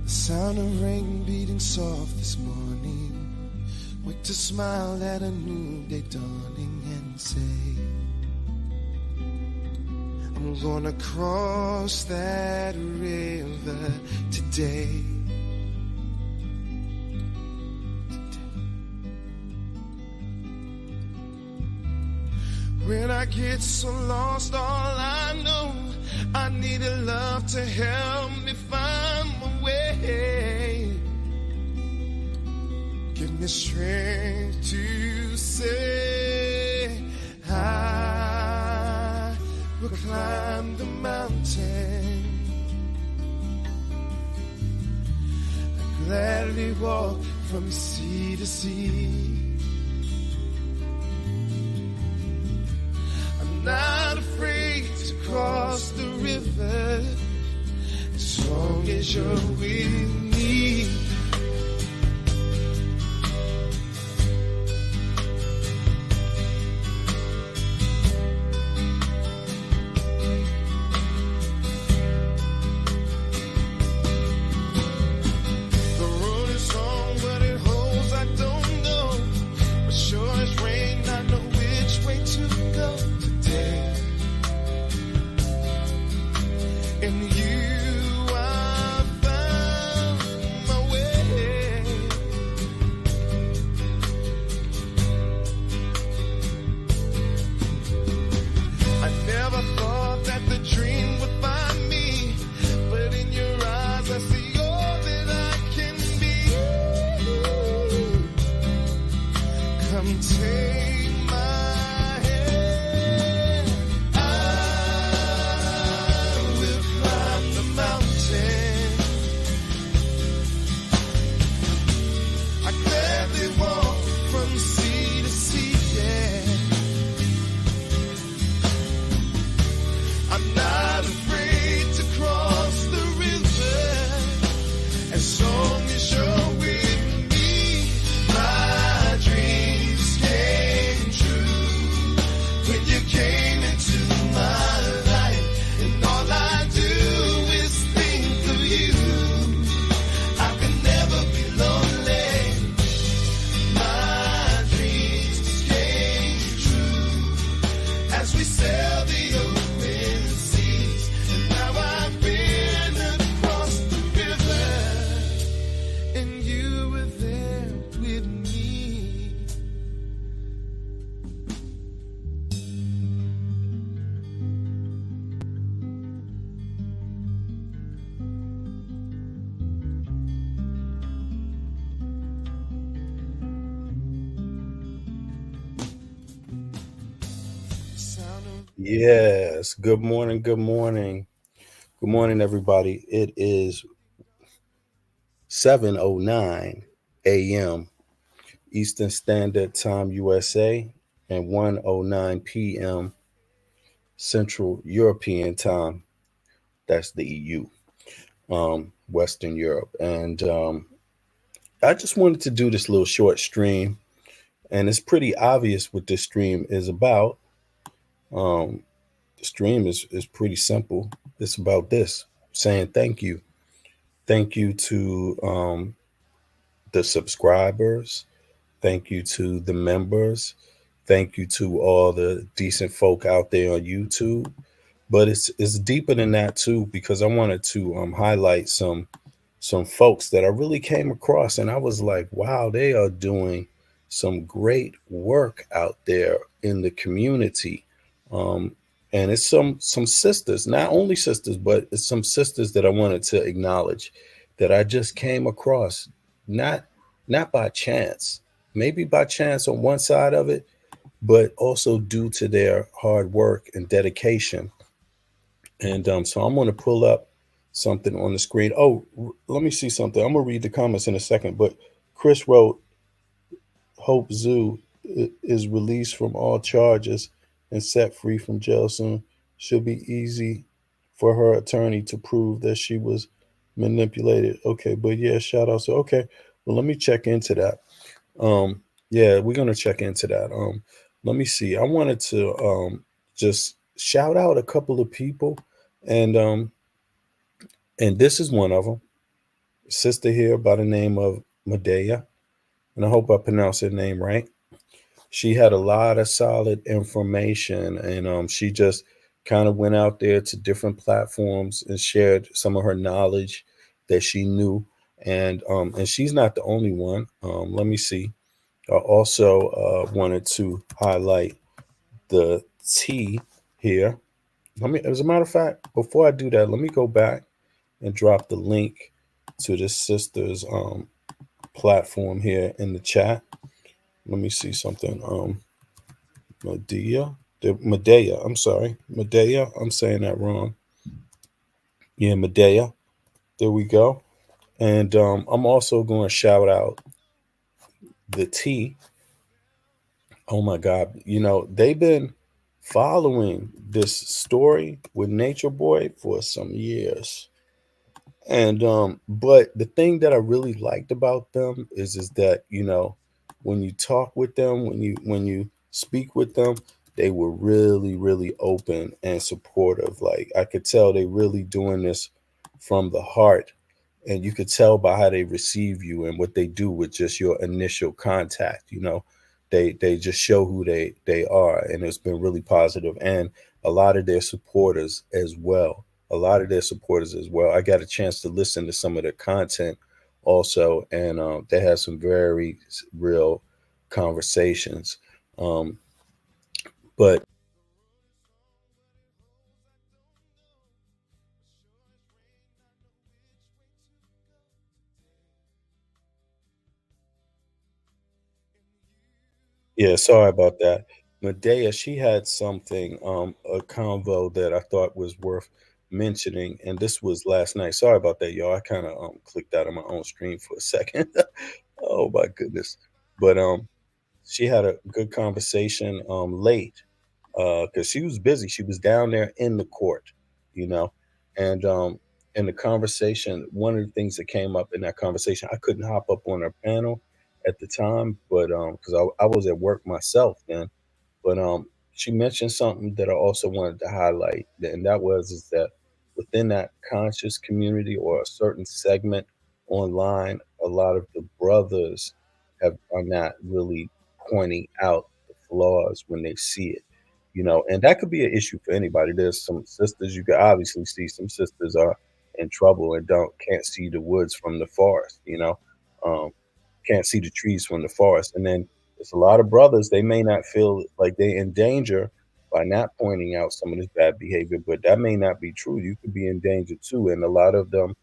The sound of rain beating soft this morning. Wake to smile at a new day dawning and say, I'm gonna cross that river today. When I get so lost, all I know, I need a love to help me find my way. Give me strength to say, I will climb the mountain. I gladly walk from sea to sea. Not afraid to cross the river as long as you're with me. The road is long, but it holds, I don't know. But sure as rain, I know which way to go. In you I found my way. I never thought that the dream would find me, but in your eyes I see all that I can be. Come take my hand. I gladly walk from sea to sea, yeah. I'm not afraid to cross the river as long as you're with me. My dreams came true when you came into my life, and all I do is think of you. I can never be lonely. My dreams came true as we sail the open seas, and now I've been across the river, and you were there with me. Yes. Good morning. Good morning. Good morning, everybody. It is 7:09 a.m. Eastern Standard Time, USA, and 1:09 p.m. Central European Time. That's the EU, Western Europe. And I just wanted to do this little short stream, and it's pretty obvious what this stream is about. The stream is pretty simple. It's about this, saying thank you. Thank you to the subscribers. Thank you to the members. Thank you to all the decent folk out there on YouTube. But it's deeper than that too, because I wanted to highlight some folks that I really came across, and I was like, wow, they are doing some great work out there in the community. And it's some sisters, not only sisters, but it's some sisters that I wanted to acknowledge that I just came across, not by chance, maybe by chance on one side of it, but also due to their hard work and dedication. And so I'm going to pull up something on the screen. Oh, let me see something. I'm going to read the comments in a second, but Chris wrote, Hope Zoo is released from all charges and set free from jail soon. Should be easy for her attorney to prove that she was manipulated. Okay, but yeah, shout out. So okay, well, let me check into that. Yeah, we're gonna check into that. Let me see. I wanted to just shout out a couple of people, and this is one of them. sister here by the name of Medea, and I hope I pronounced her name right. She had a lot of solid information, and she just kind of went out there to different platforms and shared some of her knowledge that she knew. And she's not the only one. Let me see. I also wanted to highlight the T here. Let me, as a matter of fact, before I do that, let me go back and drop the link to this sister's platform here in the chat. Let me see something. Medea, Medea. I'm sorry, Medea. I'm saying that wrong. Yeah, Medea. There we go. And I'm also going to shout out the T. Oh my God! You know they've been following this story with Nature Boy for some years. And but the thing that I really liked about them is that, you know, when you talk with them, when you speak with them, they were really, really open and supportive. Like I could tell they really doing this from the heart. And you could tell by how they receive you and what they do with just your initial contact, you know. They just show who they are, and it's been really positive. And a lot of their supporters as well, a lot of their supporters as well. I got a chance to listen to some of their content also, and they had some very real conversations. Um, but yeah, sorry about that. Medea, she had something, a convo that I thought was worth mentioning, and this was last night. Sorry about that, y'all. I kind of clicked out of my own stream for a second. Oh my goodness. But she had a good conversation late because she was busy. She was down there in the court, you know, and in the conversation, one of the things that came up in that conversation, I couldn't hop up on her panel at the time, but because I was at work myself then, but she mentioned something that I also wanted to highlight, and that was is that within that conscious community or a certain segment online, a lot of the brothers have are not really pointing out the flaws when they see it, you know, and that could be an issue for anybody. There's some sisters you can obviously see some sisters are in trouble and don't can't see the woods from the forest, you know, can't see the trees from the forest, and then there's a lot of brothers, they may not feel like they're in danger by not pointing out some of this bad behavior, but that may not be true. You could be in danger too. And a lot of them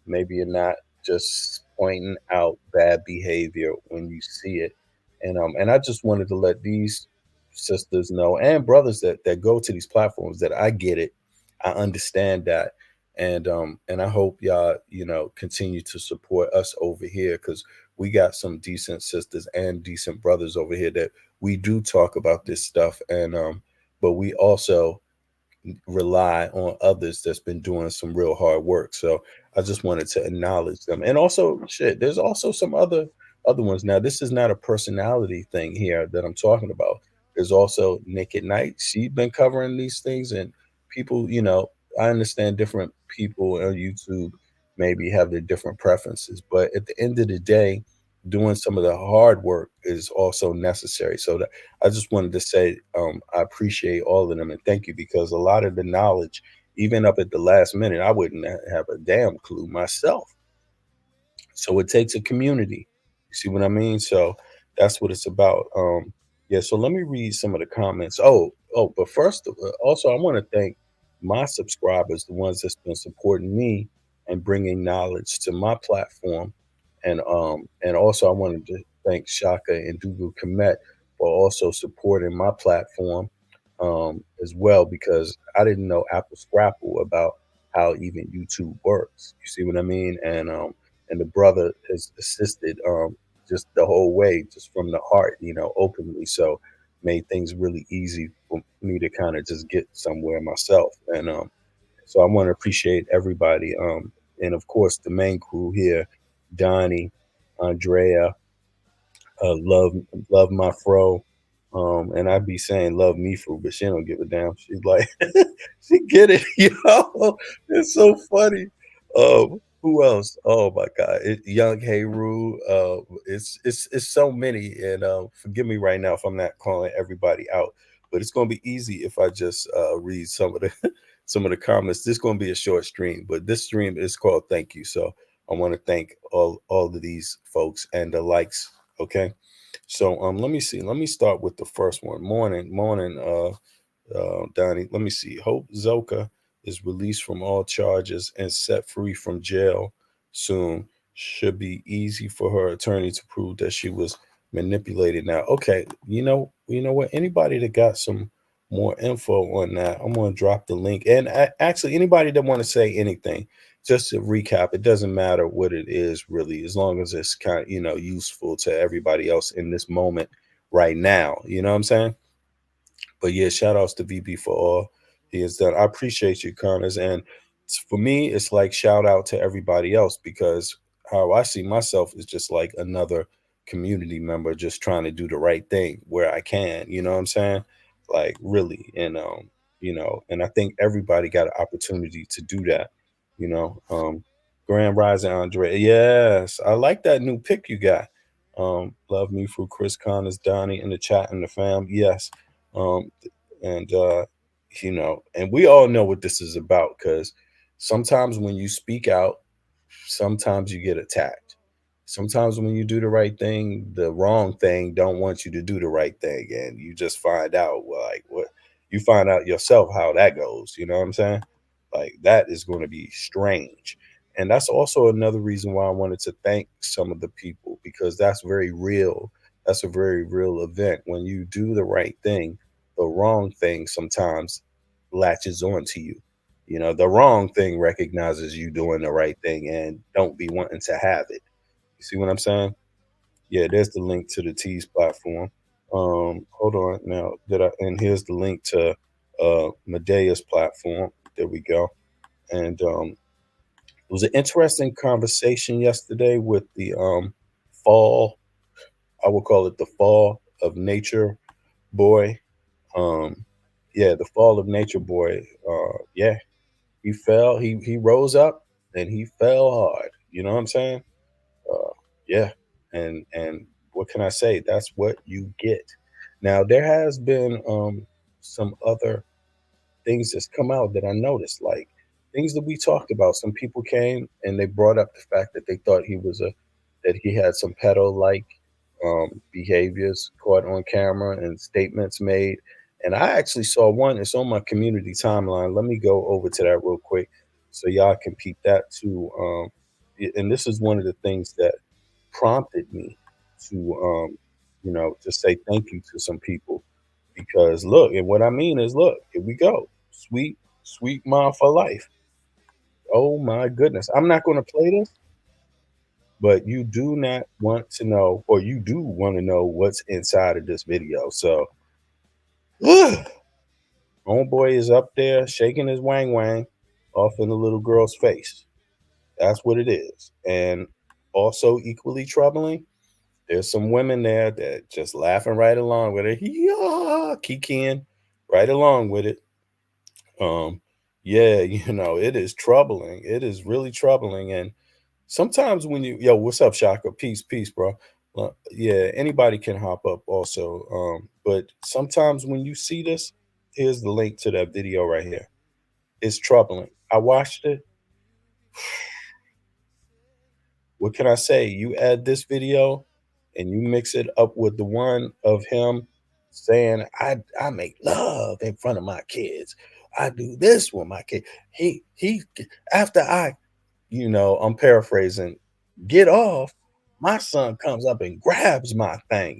maybe you're not just pointing out bad behavior when you see it. And I just wanted to let these sisters know and brothers that go to these platforms that I get it. I understand that. And I hope y'all, you know, continue to support us over here because we got some decent sisters and decent brothers over here that we do talk about this stuff. And but we also rely on others that's been doing some real hard work. So I just wanted to acknowledge them. And also, shit, there's also some other ones. Now, this is not a personality thing here that I'm talking about. There's also Nick at Night. She's been covering these things, and people, you know, I understand different people on YouTube maybe have their different preferences, but at the end of the day, doing some of the hard work is also necessary. So that I just wanted to say I appreciate all of them and thank you because a lot of the knowledge, even up at the last minute, I wouldn't have a damn clue myself. So it takes a community. You see what I mean? So that's what it's about. Yeah. So let me read some of the comments. But first, also, I want to thank my subscribers, the ones that's been supporting me and bringing knowledge to my platform. And also, I wanted to thank Shaka and Dugu Komet for also supporting my platform as well because I didn't know Apple Scrapple about how even YouTube works. You see what I mean? And the brother has assisted just the whole way, just from the heart, you know, openly. So made things really easy for me to kind of just get somewhere myself. And so I want to appreciate everybody. And of course, the main crew here, Donnie, Andrea, love my fro. And I'd be saying love me fro, but she don't give a damn. She's like, she get it, yo. It's so funny. Who else? Oh my God, Young Heru. It's so many, and forgive me right now if I'm not calling everybody out, but it's gonna be easy if I just read some of the some of the comments. This is gonna be a short stream, but this stream is called "Thank You." So I want to thank all of these folks and the likes. Okay, so let me see. Let me start with the first one. Morning, Donnie. Let me see. Hope Zoka is released from all charges and set free from jail soon. Should be easy for her attorney to prove that she was manipulated. Now, okay, you know what? Anybody that got some more info on that, I'm gonna drop the link. And actually, anybody that want to say anything, just to recap, it doesn't matter what it is really, as long as it's kind of useful to everybody else in this moment right now. You know what I'm saying? But yeah, shout outs to VB for all he has done. I appreciate you, Connors. And for me, it's like shout out to everybody else because how I see myself is just like another community member just trying to do the right thing where I can. You know what I'm saying? Like really. And and I think everybody got an opportunity to do that, you know. Grand Rising Andre. Yes, I like that new pick you got. Love me for Chris Connors, Donnie in the chat and the fam. Yes. Um, and and we all know what this is about because sometimes when you speak out, sometimes you get attacked. Sometimes when you do the right thing, the wrong thing don't want you to do the right thing, and you just find out well, like what you find out yourself how that goes. You know what I'm saying? Like that is going to be strange, and that's also another reason why I wanted to thank some of the people because that's very real. That's a very real event. When you do the right thing, the wrong thing sometimes latches onto you. You know, the wrong thing recognizes you doing the right thing and don't be wanting to have it. You see what I'm saying? Yeah, there's the link to the Tees platform. Hold on now. Did I and here's the link to Medea's platform. There we go. And it was an interesting conversation yesterday with the fall, I would call it the fall of nature boy. Um yeah, the fall of nature boy. Yeah, he fell. He rose up and he fell hard. You know what I'm saying? Uh, yeah, and what can I say? That's what you get. Now there has been some other things that's come out that I noticed, like things that we talked about. Some people came and they brought up the fact that they thought that he had some pedo like behaviors caught on camera and statements made. And I actually saw one. It's on my community timeline. Let me go over to that real quick so y'all can peep that too. And this is one of the things that prompted me to, to say thank you to some people because look, and what I mean is, look, here we go, sweet, sweet mom for life. Oh my goodness, I'm not going to play this, but you do not want to know, or you do want to know what's inside of this video. So, homeboy is up there shaking his wang wang off in the little girl's face. That's what it is, and also equally troubling. There's some women there that just laughing right along with it, yeah, kikiing right along with it. Um, yeah, it is troubling. It is really troubling. And sometimes when yo, what's up, Shaka? Peace, peace, bro. Yeah, anybody can hop up also. But sometimes when you see this, here's the link to that video right here. It's troubling. I watched it. What can I say? You add this video and you mix it up with the one of him saying, I make love in front of my kids. I do this with my kid. He after I'm paraphrasing, get off, my son comes up and grabs my thing.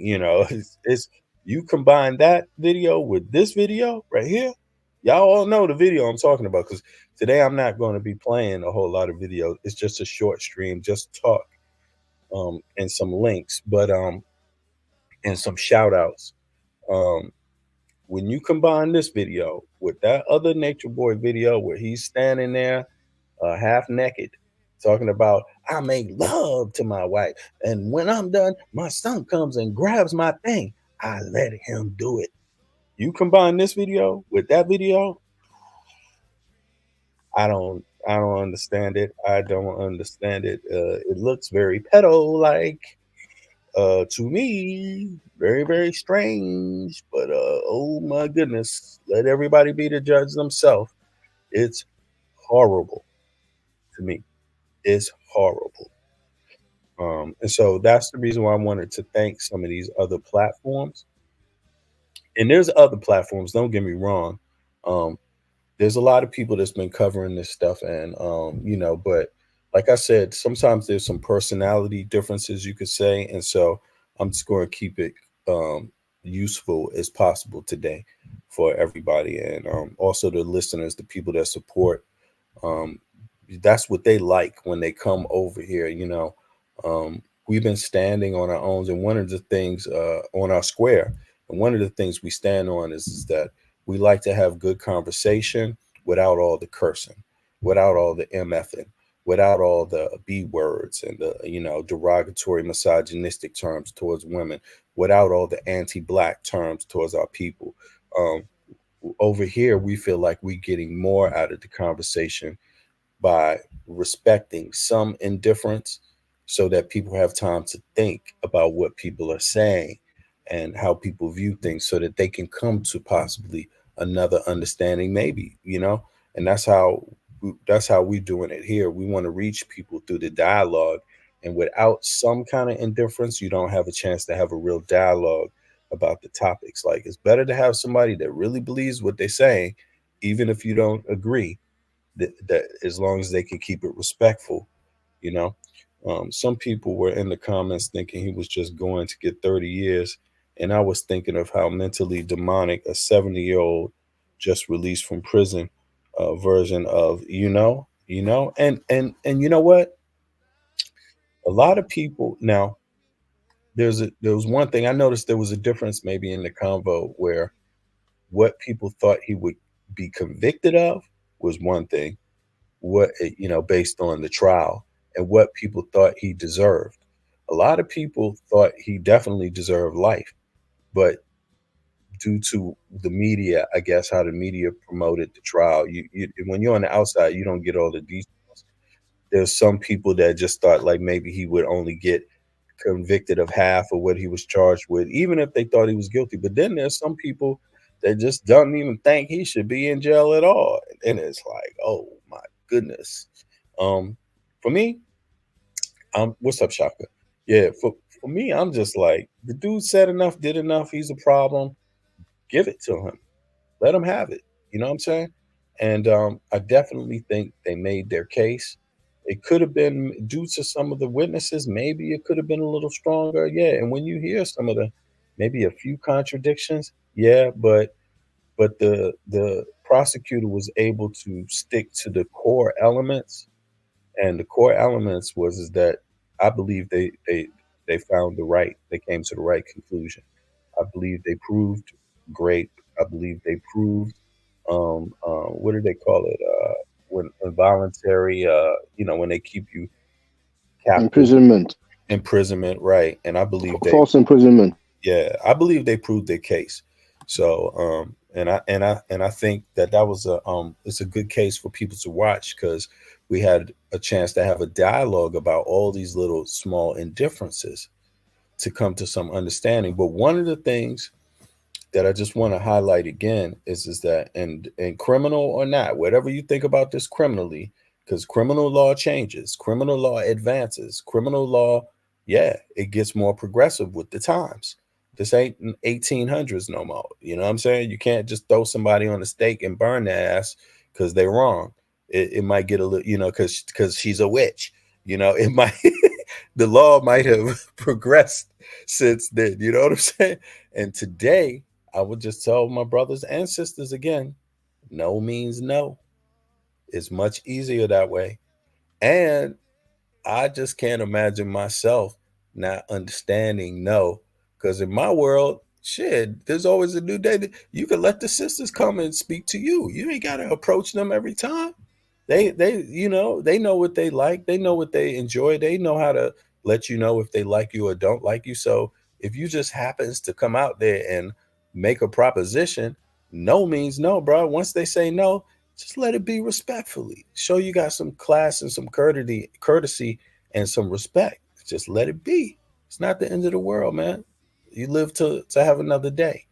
It's you combine that video with this video right here. Y'all all know the video I'm talking about because today I'm not going to be playing a whole lot of videos. It's just a short stream, just talk, and some links, but and some shout outs. Um, when you combine this video with that other Nature Boy video where he's standing there half naked, talking about I make love to my wife, and when I'm done, my son comes and grabs my thing. I let him do it. You combine this video with that video, I don't understand it. I don't understand it. It looks very pedo like to me. Very, very strange. But oh my goodness, let everybody be the judge themselves. It's horrible to me. It's horrible. And so that's the reason why I wanted to thank some of these other platforms. And there's other platforms, don't get me wrong. Um, there's a lot of people that's been covering this stuff, and but like I said, sometimes there's some personality differences, you could say, and so I'm just going to keep it um useful as possible today for everybody, and also the listeners, the people that support. um that's what they like when they come over here, we've been standing on our own, and one of the things on our square, and one of the things we stand on is that we like to have good conversation without all the cursing, without all the mfing, without all the b words and the derogatory misogynistic terms towards women, without all the anti-black terms towards our people. um, Over here we feel like we're getting more out of the conversation by respecting some indifference so that people have time to think about what people are saying and how people view things so that they can come to possibly another understanding, maybe, and that's how we doing it here. We want to reach people through the dialogue, and without some kind of indifference you don't have a chance to have a real dialogue about the topics. Like, it's better to have somebody that really believes what they're saying, even if you don't agree, that as long as they can keep it respectful, you know. Some people were in the comments thinking he was just going to get 30 years, and I was thinking of how mentally demonic a 70-year-old just released from prison version of and you know what? A lot of people now. There was one thing I noticed. There was a difference maybe in the convo where what people thought he would be convicted of was one thing, based on the trial, and what people thought he deserved. A lot of people thought he definitely deserved life, but due to the media, I guess how the media promoted the trial, when you're on the outside, you don't get all the details. There's some people that just thought like maybe he would only get convicted of half of what he was charged with, even if they thought he was guilty. But then there's some people that just don't even think he should be in jail at all. And it's like, oh my goodness. Um, for me, what's up, Shaka? Yeah, for me, I'm just like, the dude said enough, did enough. He's a problem. Give it to him. Let him have it. You know what I'm saying? And I definitely think they made their case. It could have been due to some of the witnesses. Maybe it could have been a little stronger. Yeah. And when you hear some of the, maybe a few contradictions, yeah, but the prosecutor was able to stick to the core elements, and the core elements was is that I believe they found the right. They came to the right conclusion. I believe they proved great. I believe they proved what do they call it? When involuntary, when they keep you captive, Imprisonment, imprisonment, right? And I believe false imprisonment. yeah, I believe they proved their case. So, and I think that was it's a good case for people to watch because we had a chance to have a dialogue about all these little small indifferences to come to some understanding. But one of the things that I just want to highlight again is that, and criminal or not, whatever you think about this criminally, because criminal law changes, criminal law advances, criminal law, yeah, it gets more progressive with the times. This ain't 1800s no more. You know what I'm saying? You can't just throw somebody on a stake and burn their ass because they're wrong. It might get a little, because she's a witch. It might the law might have progressed since then. You know what I'm saying? And today, I would just tell my brothers and sisters again, no means no. It's much easier that way. And I just can't imagine myself not understanding no. Because in my world, shit, there's always a new day. You can let the sisters come and speak to you. You ain't got to approach them every time. They know what they like. They know what they enjoy. They know how to let you know if they like you or don't like you. So if you just happens to come out there and make a proposition, no means no, bro. Once they say no, just let it be respectfully. Show you got some class and some courtesy and some respect. Just let it be. It's not the end of the world, man. You live to have another day.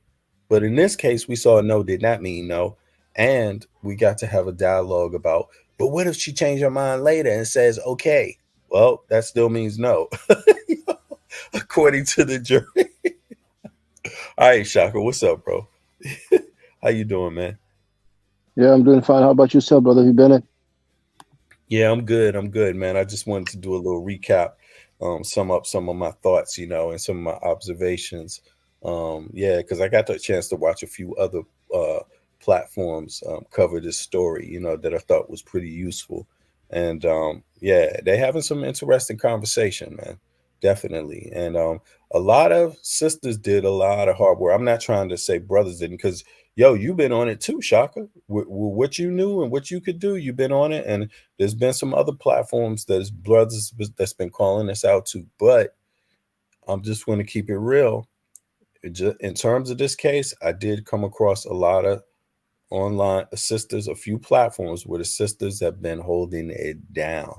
But in this case, we saw no did not mean no. And we got to have a dialogue about, but what if she changed her mind later and says, okay? Well, that still means no, according to the jury. All right, Shaka, what's up, bro? How you doing, man? Yeah, I'm doing fine. How about yourself, brother? You Bennett? Yeah, I'm good. I'm good, man. I just wanted to do a little recap, sum up some of my thoughts, and some of my observations. Yeah, because I got the chance to watch a few other uh, platforms cover this story, that I thought was pretty useful. And yeah, they having some interesting conversation, man. Definitely. And a lot of sisters did a lot of hard work. I'm not trying to say brothers didn't, because yo, you've been on it too, Shaka. What you knew and what you could do, you've been on it. And there's been some other platforms that's brothers that's been calling us out too. But I'm just going to keep it real. In terms of this case, I did come across a lot of online sisters, a few platforms where the sisters have been holding it down.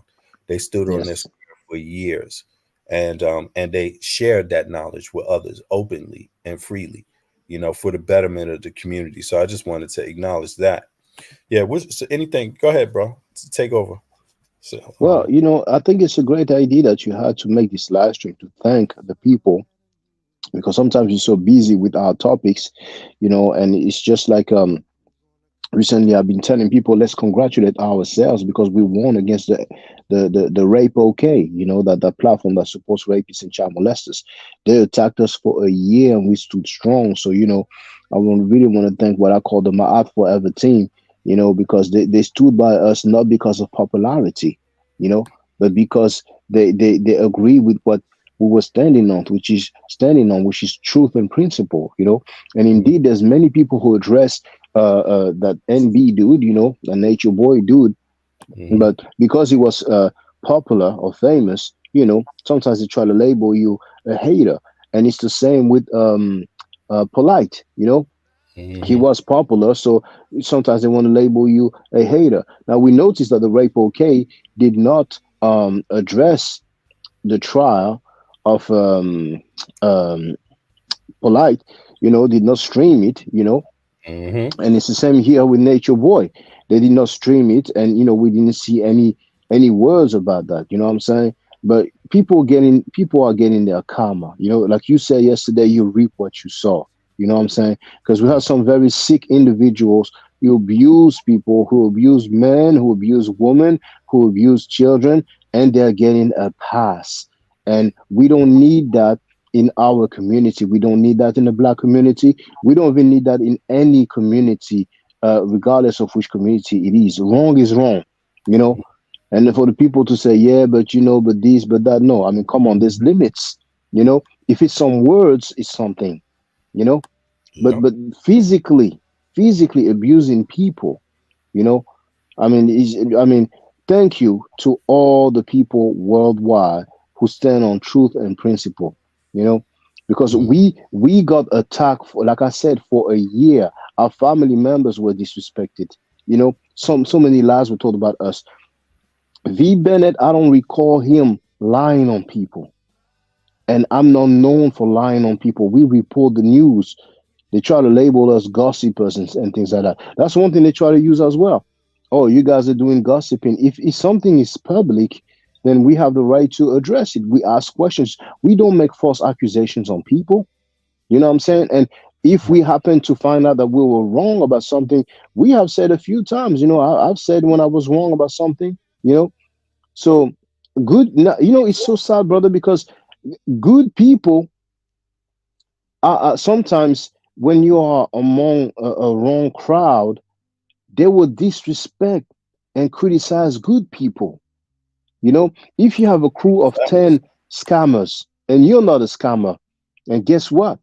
They stood on this Yes. for years, and they shared that knowledge with others openly and freely, for the betterment of the community. So I just wanted to acknowledge that. Yeah, so anything? Go ahead, bro. Take over. So, Well, I think it's a great idea that you had to make this live stream to thank the people because sometimes we're so busy with our topics, and it's just like recently I've been telling people let's congratulate ourselves because we won against the rape okay, that the platform that supports rapists and child molesters. They attacked us for a year and we stood strong. So I really want to thank what I call the Ma'at Forever team, because they stood by us not because of popularity, but because they agree with what we were standing on, which is truth and principle, and indeed there's many people who address that NB dude, a nature boy dude, mhm, but because he was popular or famous, sometimes they try to label you a hater, and it's the same with polite. He mhm, was popular, so sometimes they want to label you a hater. Now we noticed that the rape OK did not address the trial of um, polite, did not stream it, mhm, and it's the same here with Nature Boy. They did not stream it, and we didn't see any words about that. You know what I'm saying? But people are getting their karma. Like you said yesterday, you reap what you sow. You know what I'm saying? Because we have some very sick individuals who abuse people, who abuse men, who abuse women, who abuse children, and they're getting a pass. And we don't need that in our community. We don't need that in the black community. We don't even need that in any community, regardless of which community it is. Wrong is wrong, you know. And for the people to say, yeah, but but this, but that, no. I mean, come on, there's limits, If it's some words, it's something, you know. But yep, but physically abusing people, you know. I mean, thank you to all the people worldwide who stand on truth and principle, you know, because mhm, we got attacked for, like I said, for a year. Our family members were disrespected. So many lies were told about us. V. Bennett, I don't recall him lying on people, and I'm not known for lying on people. We report the news. They try to label us gossipers and things like that. That's one thing they try to use as well. Oh, you guys are doing gossiping. If something is public, then we have the right to address it. We ask questions. We don't make false accusations on people. You know what I'm saying? And if we happen to find out that we were wrong about something, we have said a few times, I've said when I was wrong about something, you know. So good, it's so sad, brother, because good people sometimes when you are among a wrong crowd, they will disrespect and criticize good people. If you have a crew of 10 scammers and you're not a scammer, and guess what?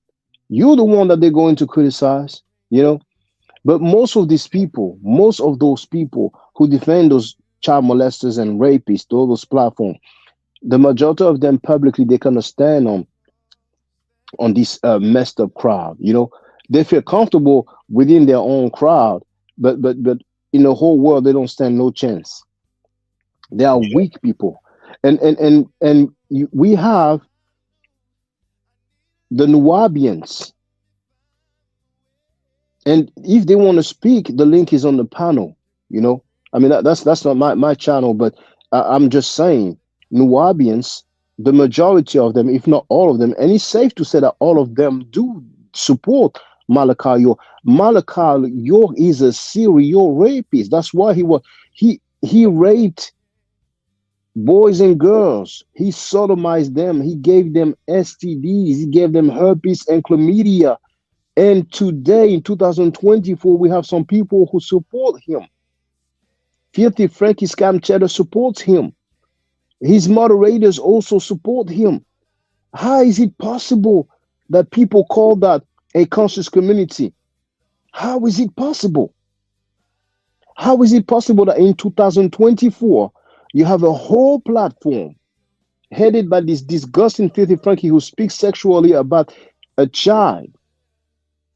You're the one that they're going to criticize, you know. But most of those people who defend those child molesters and rapists, all those platforms, the majority of them publicly they cannot stand on this messed up crowd. They feel comfortable within their own crowd, but in the whole world, they don't stand no chance. They are Yeah. weak people, and we have the Nuwabians, and if they want to speak, the link is on the panel. You know, I mean that's not my channel, but I'm just saying, Nuwabians, the majority of them, if not all of them, and it's safe to say that all of them do support Malachi York. Malachi York is a serial rapist. That's why he raped boys and girls. He sodomized them. He gave them STDs. He gave them herpes and chlamydia. And today, in 2024, we have some people who support him. Filthy Frankie Scam Cheddar supports him. His moderators also support him. How is it possible that people call that a conscious community? How is it possible? How is it possible that in 2024 you have a whole platform headed by this disgusting Filthy Frankie who speaks sexually about a child,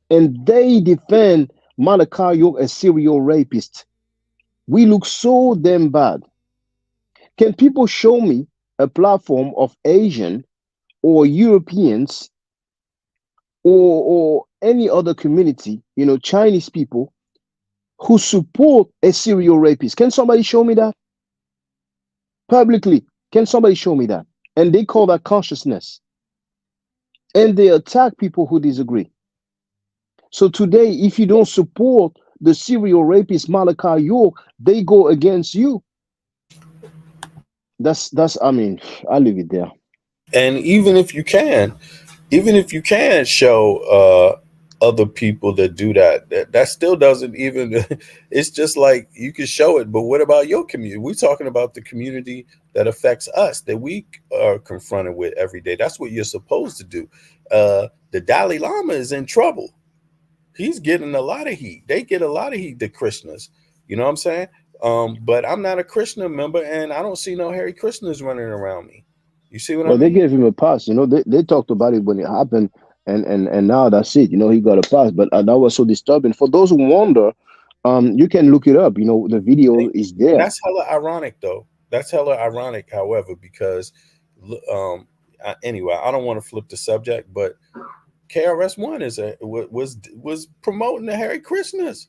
and they defend Malachi York, a serial rapist? We look so damn bad. Can people show me a platform of Asian or Europeans or any other community, Chinese people, who support a serial rapist? Can somebody show me that publicly? Can somebody show me that? And they call that consciousness. And they attack people who disagree. So today, if you don't support the serial rapist Malachi York, they go against you. I mean, I'll leave it there. And even if you can show other people that do that still doesn't even it's just like you can show it, but what about your community? We're talking about the community that affects us, that we are confronted with every day. That's what you're supposed to do. The Dalai Lama is in trouble. He's getting a lot of heat. They get a lot of heat, the Krishnas. You know what I'm saying? But I'm not a Krishna member, and I don't see no Hare Krishnas running around me. You see what I Well, they mean? gave him a pass. They talked about it when it happened, and now that's it. He got a pass. But that was so disturbing. For those who wonder, you can look it up. The video is And there. that's hella ironic, though. That's hella ironic, however, because anyway, I don't want to flip the subject, but KRS One was promoting the Hare Krishnas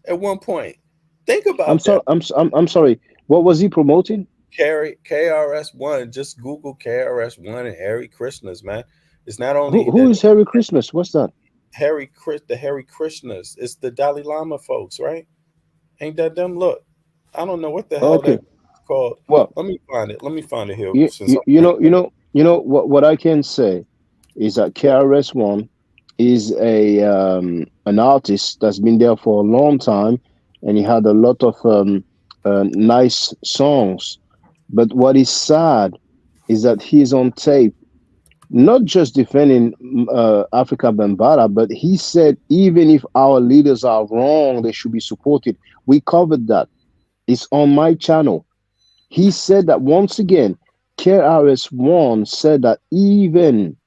at one point. Think I'm about sorry. that. I'm sorry. What was he promoting? KRS One. Just Google KRS One and Hare Krishnas, man. It's not only Who that is Harry Christmas? What's that? the Hare Krishnas. It's the Dalai Lama folks, right? Ain't that them? Look, I don't know what the hell Okay. that called. Well, Let me find it. Let me find it here you since you, I'm you trying know to you know you know what I can say is that KRS One is a an artist that's been there for a long time, and he had a lot of nice songs. But what is sad is that he's on tape, not just defending Africa Bambaataa, but he said even if our leaders are wrong, they should be supported. We covered that. It's on my channel. He said that once again. KRS-One said that even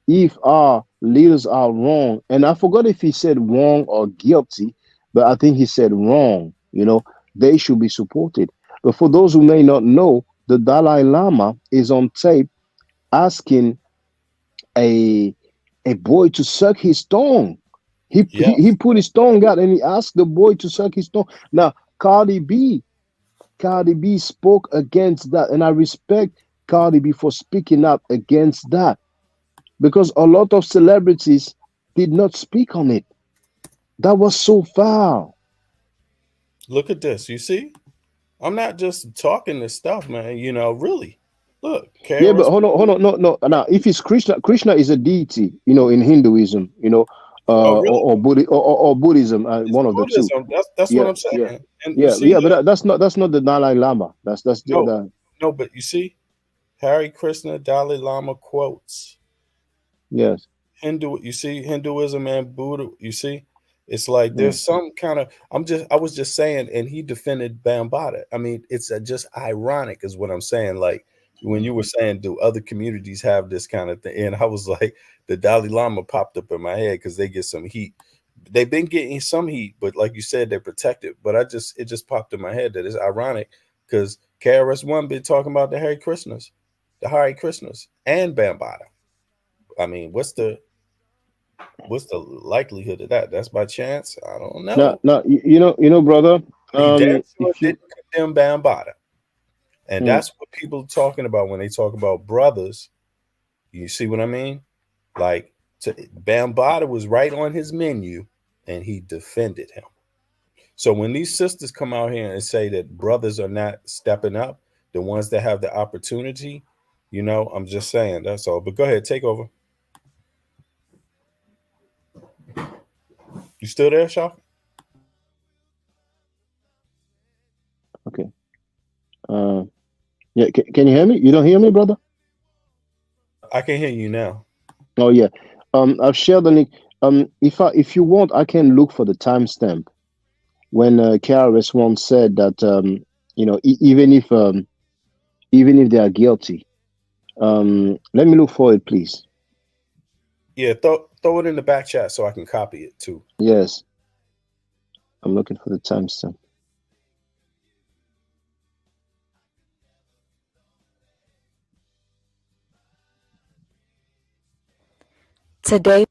if our leaders are wrong, and I forgot if he said wrong or guilty, but I think he said wrong, they should be supported. But for those who may not know, the Dalai Lama is on tape asking a a boy to suck his tongue. He put his tongue out and he asked the boy to suck his tongue. Now, Cardi B spoke against that, and I respect Cardi B for speaking up against that, because a lot of celebrities did not speak on it. That was so foul. Look at this. You see, I'm not just talking this stuff, man. Really. Look, Yeah, but KRS. no. Now, if it's Krishna is a deity, in Hinduism, Oh, really? or Buddhism, It's one of the two. Buddhism. That's what Yeah, I'm yeah, saying. And you see yeah. But that? that's not the Dalai Lama. That's No, the no. But you see, Hare Krishna, Dalai Lama quotes yes. Hindu. You see, Hinduism and Buddha. You see, it's like Mm. there's some kind of. I was just saying, and he defended Bambaataa. I mean, it's just ironic, is what I'm saying. Like when you were saying, do other communities have this kind of thing? And I was like, the Dalai Lama popped up in my head because they get some heat. they've been getting some heat, but like you said, they're protected. But it just popped in my head that it's ironic because KRS-One been talking about the Hare Krishnas, and Bambaataa. I mean, what's the likelihood of that? That's by chance? I don't know. No, brother. He damn sure if you, didn't condemn Bambaataa. And that's what people are talking about when they talk about brothers. You see what I mean? Like, Bambaataa was right on his menu, and he defended him. So when these sisters come out here and say that brothers are not stepping up, the ones that have the opportunity, I'm just saying, that's all. But go ahead, take over. You still there, Shaw? Okay. Yeah, can you hear me? You don't hear me, brother? I can hear you now. Oh yeah. I've shared the link. If you want, I can look for the timestamp when KRS-One said that even if they are guilty. Let me look for it, please. Yeah, throw it in the back chat so I can copy it too. Yes. I'm looking for the timestamp. Today.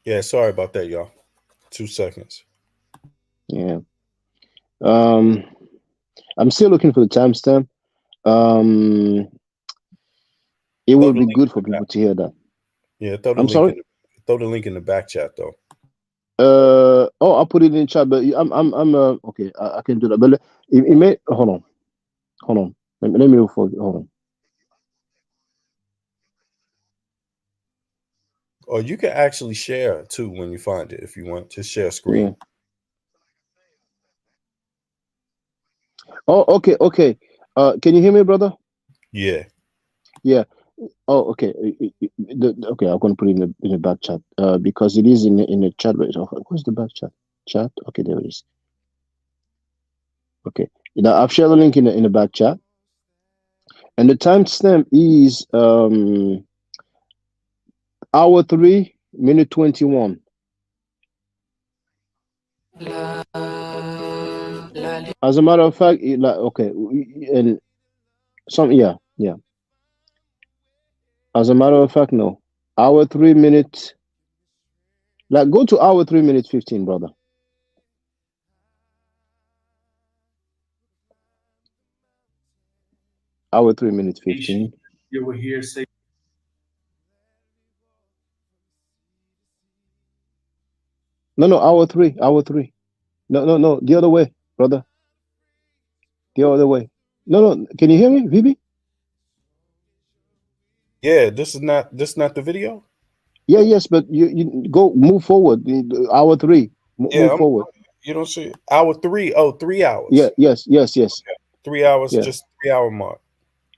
Yeah, sorry about that, y'all. 2 seconds. Yeah. I'm still looking for the timestamp. It would be good for people to hear that. Yeah, throw the link in the back chat though. I'll put it in chat, but I'm okay. I can do that. But it may hold on. Let me look for it. Hold on. Or you can actually share too when you find it if you want. Just share screen. Yeah. Oh, okay. Can you hear me, brother? Yeah. Oh, okay. Okay, I'm gonna put it in the back chat because it is in the chat. Where's the back chat? Chat. Okay, there it is. Okay. I've shared the link in the back chat, and the timestamp is hour 3 minute 21. As a matter of fact, okay, and yeah. As a matter of fact, no. Hour 3 minutes. Go to hour 3 minutes 15, brother. Hour 3 minutes 15. You were here say. No, hour 3. No, the other way, brother. The other way. No, can you hear me, VB? Yeah, this is not the video. Yeah, yes, but you move forward. Hour 3. Move forward. You don't see it. Hour 3. Oh, 3 hours. Yeah, yes. Okay. 3 hours, yeah. Just 3 hour mark.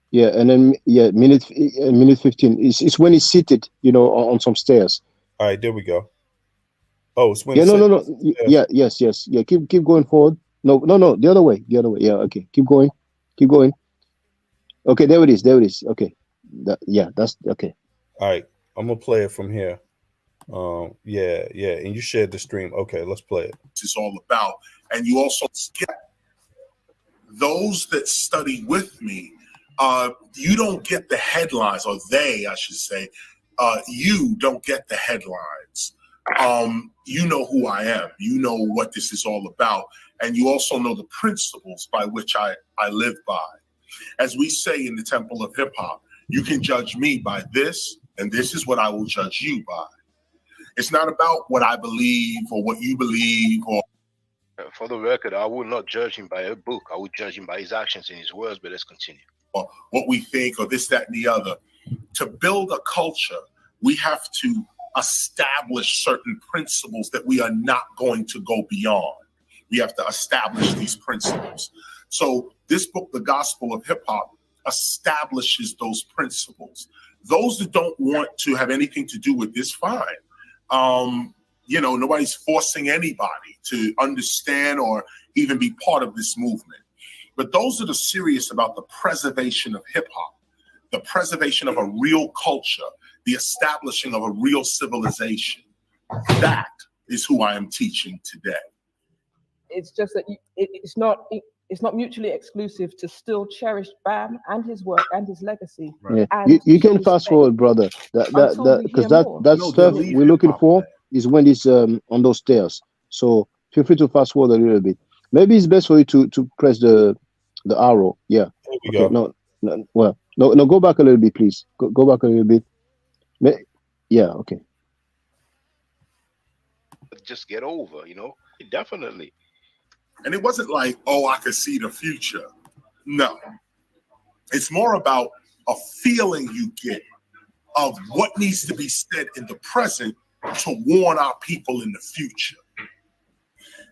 Yeah, and then minute 15. It's when he's seated, on some stairs. All right, there we go. Oh, it's when no. Yeah, yes. Yeah, keep going forward. No, the other way. Yeah, okay. Keep going. Okay, there it is. Okay. That's okay. All right. I'm gonna play it from here. Yeah. And you shared the stream. Okay, let's play it. It's all about. And you also get those that study with me, you don't get the headlines, or I should say, you don't get the headlines. You know who I am. You know what this is all about. And you also know the principles by which I live by. As we say in the Temple of Hip Hop, you can judge me by this, and this is what I will judge you by. It's not about what I believe or what you believe. Or for the record, I would not judge him by a book. I would judge him by his actions and his words, but let's continue. Or what we think, or this, that, and the other. To build a culture, we have to establish certain principles that we are not going to go beyond. We have to establish these principles. So this book, The Gospel of Hip Hop, establishes those principles. Those that don't want to have anything to do with this, fine. Nobody's forcing anybody to understand or even be part of this movement. But those that are serious about the preservation of hip hop, the preservation of a real culture, the establishing of a real civilization, that is who I am teaching today. It's just that it's not mutually exclusive to still cherish Bam and his work and his legacy. Yeah. And You can fast forward, brother. Because that stuff we're looking for is when it's on those stairs. So feel free to fast forward a little bit. Maybe it's best for you to press the arrow. Yeah. There we go. No, go back a little bit, please. Go back a little bit. Yeah, okay. Just get over, definitely. And it wasn't like, oh, I could see the future. No. It's more about a feeling you get of what needs to be said in the present to warn our people in the future.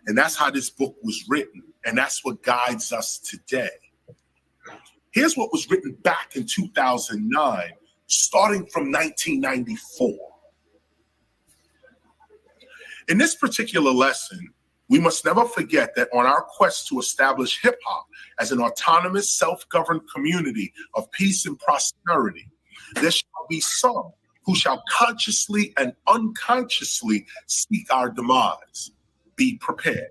And that's how this book was written. And that's what guides us today. Here's what was written back in 2009, starting from 1994. In this particular lesson, we must never forget that on our quest to establish hip hop as an autonomous, self-governed community of peace and prosperity, there shall be some who shall consciously and unconsciously seek our demise. Be prepared.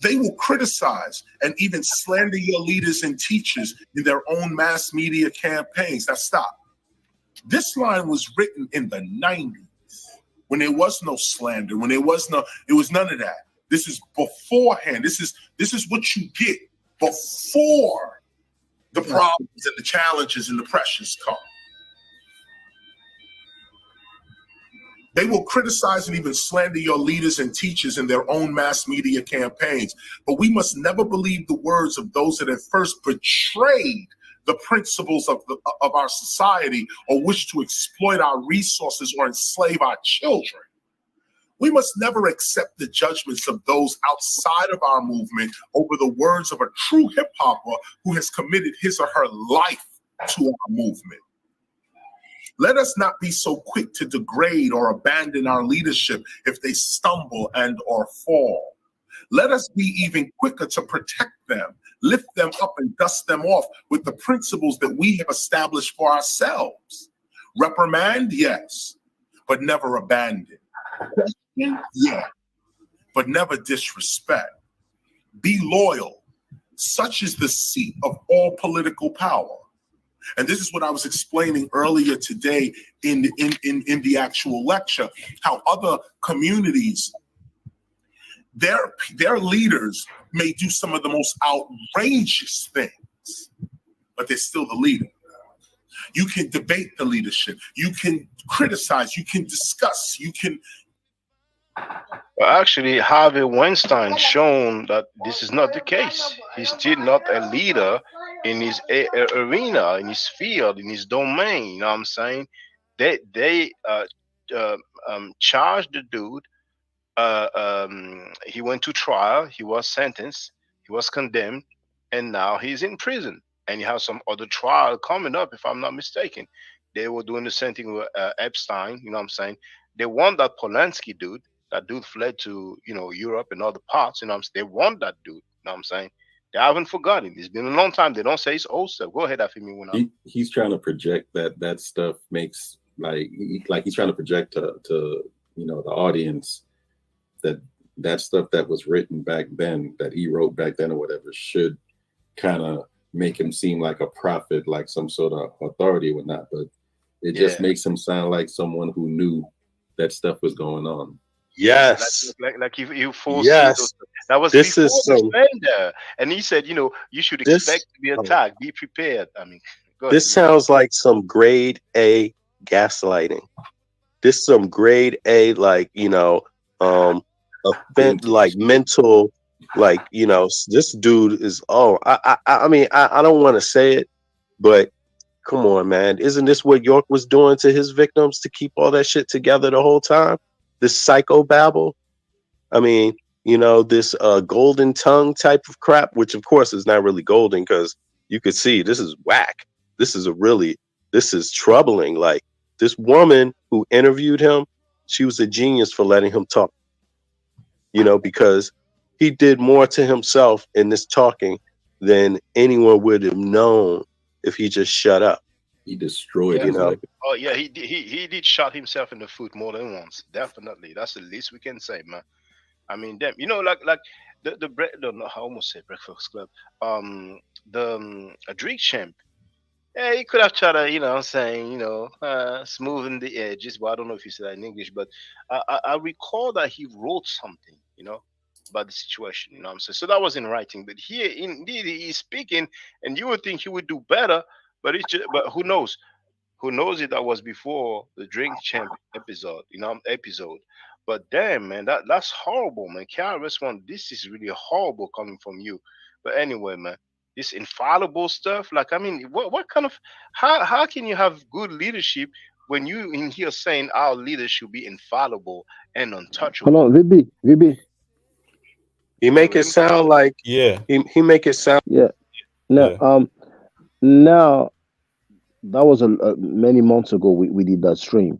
They will criticize and even slander your leaders and teachers in their own mass media campaigns. Now stop. This line was written in the 90s when there was no slander, when it was none of that. This is beforehand. This is what you get before the problems and the challenges and the pressures come. They will criticize and even slander your leaders and teachers in their own mass media campaigns. But we must never believe the words of those that have first betrayed the principles of our society or wish to exploit our resources or enslave our children. We must never accept the judgments of those outside of our movement over the words of a true hip hopper who has committed his or her life to our movement. Let us not be so quick to degrade or abandon our leadership if they stumble and or fall. Let us be even quicker to protect them, lift them up and dust them off with the principles that we have established for ourselves. Reprimand, yes, but never abandon. Question, yeah, but never disrespect. Be loyal. Such is the seat of all political power. And this is what I was explaining earlier today in the actual lecture, how other communities, their leaders may do some of the most outrageous things, but they're still the leader. You can debate the leadership. You can criticize. You can discuss. You can. Well, actually, Harvey Weinstein shown that this is not the case. He's still not a leader in his arena, in his field, in his domain. You know what I'm saying? They charged the dude. He went to trial. He was sentenced. He was condemned, and now he's in prison. And he has some other trial coming up, if I'm not mistaken. They were doing the same thing with Epstein. You know what I'm saying? They want that Polanski dude. That dude fled to, Europe and other parts. You know what I'm saying? They want that dude. You know what I'm saying? They haven't forgotten. It's been a long time. They don't say it's old stuff. Go ahead, Afimi. He's trying to project that stuff makes like he's trying to project to the audience that stuff that was written back then, that he wrote back then or whatever, should kind of make him seem like a prophet, like some sort of authority or whatnot. But it just makes him sound like someone who knew that stuff was going on. Yes. Like you forced. Yes. That was this is so. And he said, you should expect to be attacked. Be prepared. I mean, this sounds like some grade A gaslighting. This is some grade A, like mental, this dude is. I mean, I don't want to say it, but come on, man, isn't this what York was doing to his victims to keep all that shit together the whole time? This psychobabble. I mean, this golden tongue type of crap, which of course is not really golden because you could see this is whack. This is troubling. Like this woman who interviewed him, she was a genius for letting him talk. Because he did more to himself in this talking than anyone would have known if he just shut up. He destroyed Yeah. his legacy. Oh yeah, he did shot himself in the foot more than once. Definitely, that's the least we can say, man. I mean, damn, like no, I almost said Breakfast Club. The Drake champ. Yeah, he could have tried to, what I'm saying, smoothing the edges. Well, I don't know if you said that in English, but I recall that he wrote something, about the situation. You know what I'm saying? So that was in writing, but here, indeed, he's speaking, and you would think he would do better, but but who knows? Who knows it? That was before the Drink Champ episode. But damn, man, that's horrible, man. KRS-One, this is really horrible coming from you. But anyway, man, this infallible stuff. Like, I mean, what kind of how can you have good leadership when you in here saying our leaders should be infallible and untouchable? Hold on, VB. He make it sound like Yeah. he make it sound. Yeah. Now, now that was many months ago. We did that stream.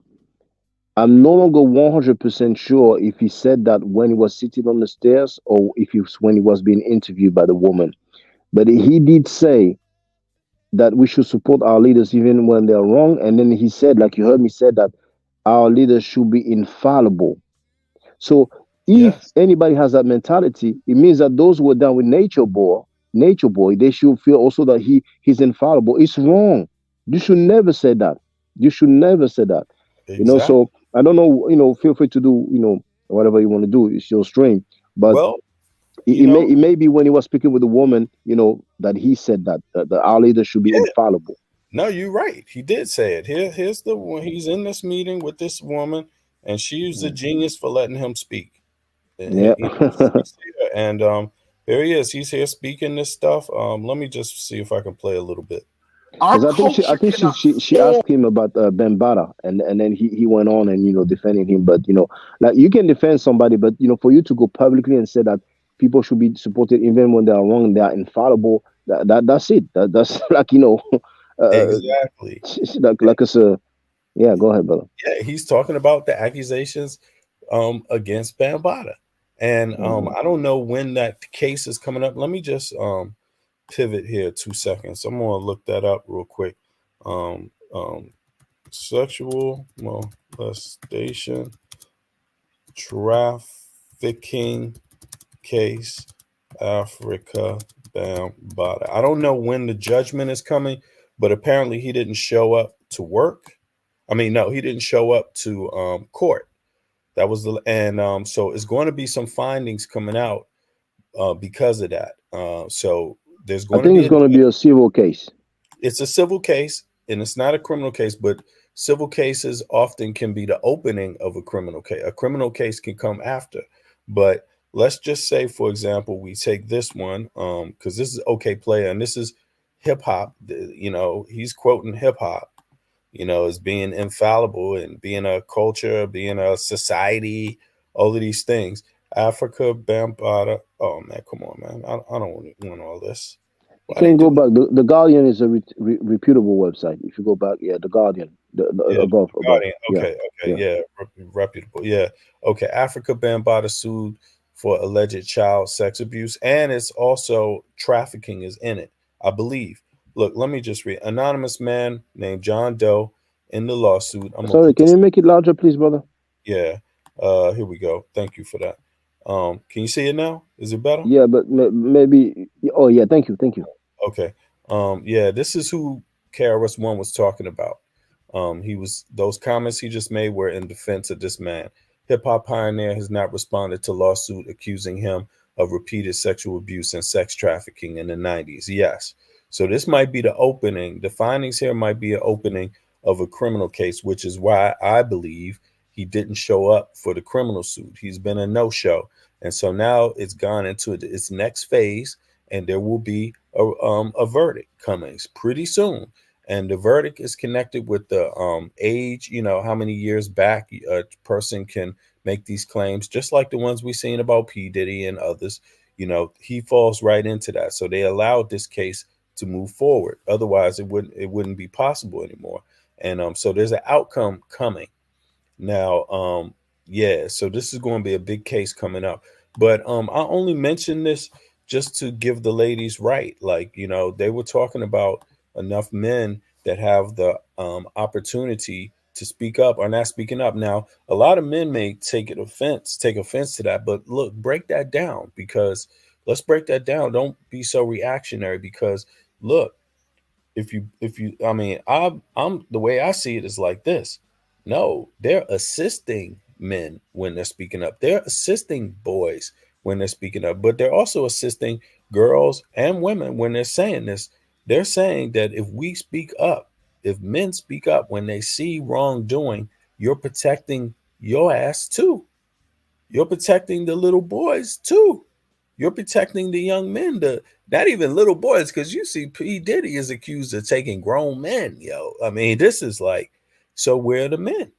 I'm no longer 100% sure if he said that when he was sitting on the stairs or if he was when he was being interviewed by the woman. But he did say that we should support our leaders even when they're wrong. And then he said, like you heard me say, that our leaders should be infallible. So if anybody has that mentality, it means that those who were down with Nature Boy, they should feel also that he's infallible. It's wrong. You should never say that. You should never say that. Exactly. So I don't know, feel free to do, whatever you want to do. It's your stream. But it may be when he was speaking with the woman, that he said that our leaders should be infallible. No, you're right. He did say it. Here's the one. He's in this meeting with this woman, and she's a genius for letting him speak. Yeah. And there he is. He's here speaking this stuff. Let me just see if I can play a little bit. Because I think she asked him about Bambaataa, and then he went on and defending him. But like you can defend somebody, but for you to go publicly and say that people should be supported even when they are wrong, they are infallible. That's it. That's like exactly. Like it's a yeah. Go ahead, brother. Yeah, he's talking about the accusations against Bambaataa, and I don't know when that case is coming up. Let me just pivot here 2 seconds. I'm gonna look that up real quick. Sexual molestation trafficking case, Africa Bambaataa. I don't know when the judgment is coming, but apparently he didn't show up to work. I mean, no, he didn't show up to court. That was so it's going to be some findings coming out because of that. So there's going it's going to be a civil case. It's a civil case, and it's not a criminal case, but civil cases often can be the opening of a criminal case. A criminal case can come after. But let's just say, for example, we take this one, because this is Okayplayer, and this is hip hop. He's quoting hip hop, as being infallible and being a culture, being a society, all of these things. Africa Bambaataa. Oh man, come on, man. I don't want all this. You can go back. The Guardian is a reputable website. If you go back, The Guardian. Above. Guardian. Okay, reputable. Yeah. Okay. Africa Bambaataa sued for alleged child sex abuse, and it's also trafficking is in it, I believe. Look, let me just read. Anonymous man named John Doe in the lawsuit. Sorry, can you make it larger, please, brother? Yeah. Here we go. Thank you for that. Can you see it now? Is it better? Yeah, but maybe. Oh, yeah. Thank you. Okay. Yeah, this is who KRS-One was talking about. Those comments he just made were in defense of this man. Hip hop pioneer has not responded to lawsuit accusing him of repeated sexual abuse and sex trafficking in the 90s. Yes. So this might be the opening. The findings here might be an opening of a criminal case, which is why I believe he didn't show up for the criminal suit. He's been a no-show. And so now it's gone into its next phase, and there will be a verdict coming pretty soon. And the verdict is connected with the age, how many years back a person can make these claims, just like the ones we've seen about P. Diddy and others. He falls right into that. So they allowed this case to move forward. Otherwise, it wouldn't be possible anymore. And so there's an outcome coming. Now, so this is going to be a big case coming up. But I only mention this just to give the ladies right. Like, you know, they were talking about enough men that have the opportunity to speak up are not speaking up. Now, a lot of men may take offense to that, but look, break that down, because let's break that down. Don't be so reactionary, because look, if you I mean, I'm the way I see it is like this. No, they're assisting men when they're speaking up. They're assisting boys when they're speaking up, but they're also assisting girls and women when they're saying this. They're saying that if we speak up, if men speak up when they see wrongdoing, you're protecting your ass too. You're protecting the little boys too. You're protecting the young men, not even little boys, because you see P. Diddy is accused of taking grown men, yo. I mean, this is like, so where are the men?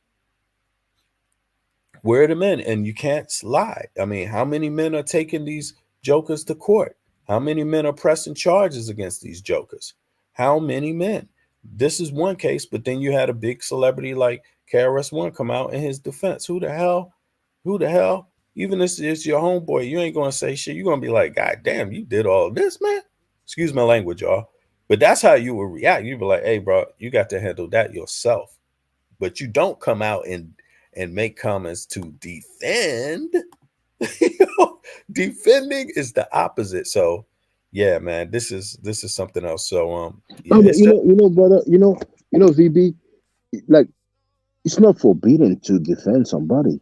Where are the men? And you can't lie. I mean, how many men are taking these jokers to court? How many men are pressing charges against these jokers? How many men? This is one case, but then you had a big celebrity like KRS-One come out in his defense. Who the hell? Who the hell? Even if it's your homeboy, you ain't gonna say shit. You're gonna be like, God damn, you did all this, man. Excuse my language, y'all. But that's how you would react. You'd be like, hey, bro, you got to handle that yourself. But you don't come out and make comments to defend. Defending is the opposite. So yeah, man, this is something else. So yeah, No, but brother, VB, like, it's not forbidden to defend somebody.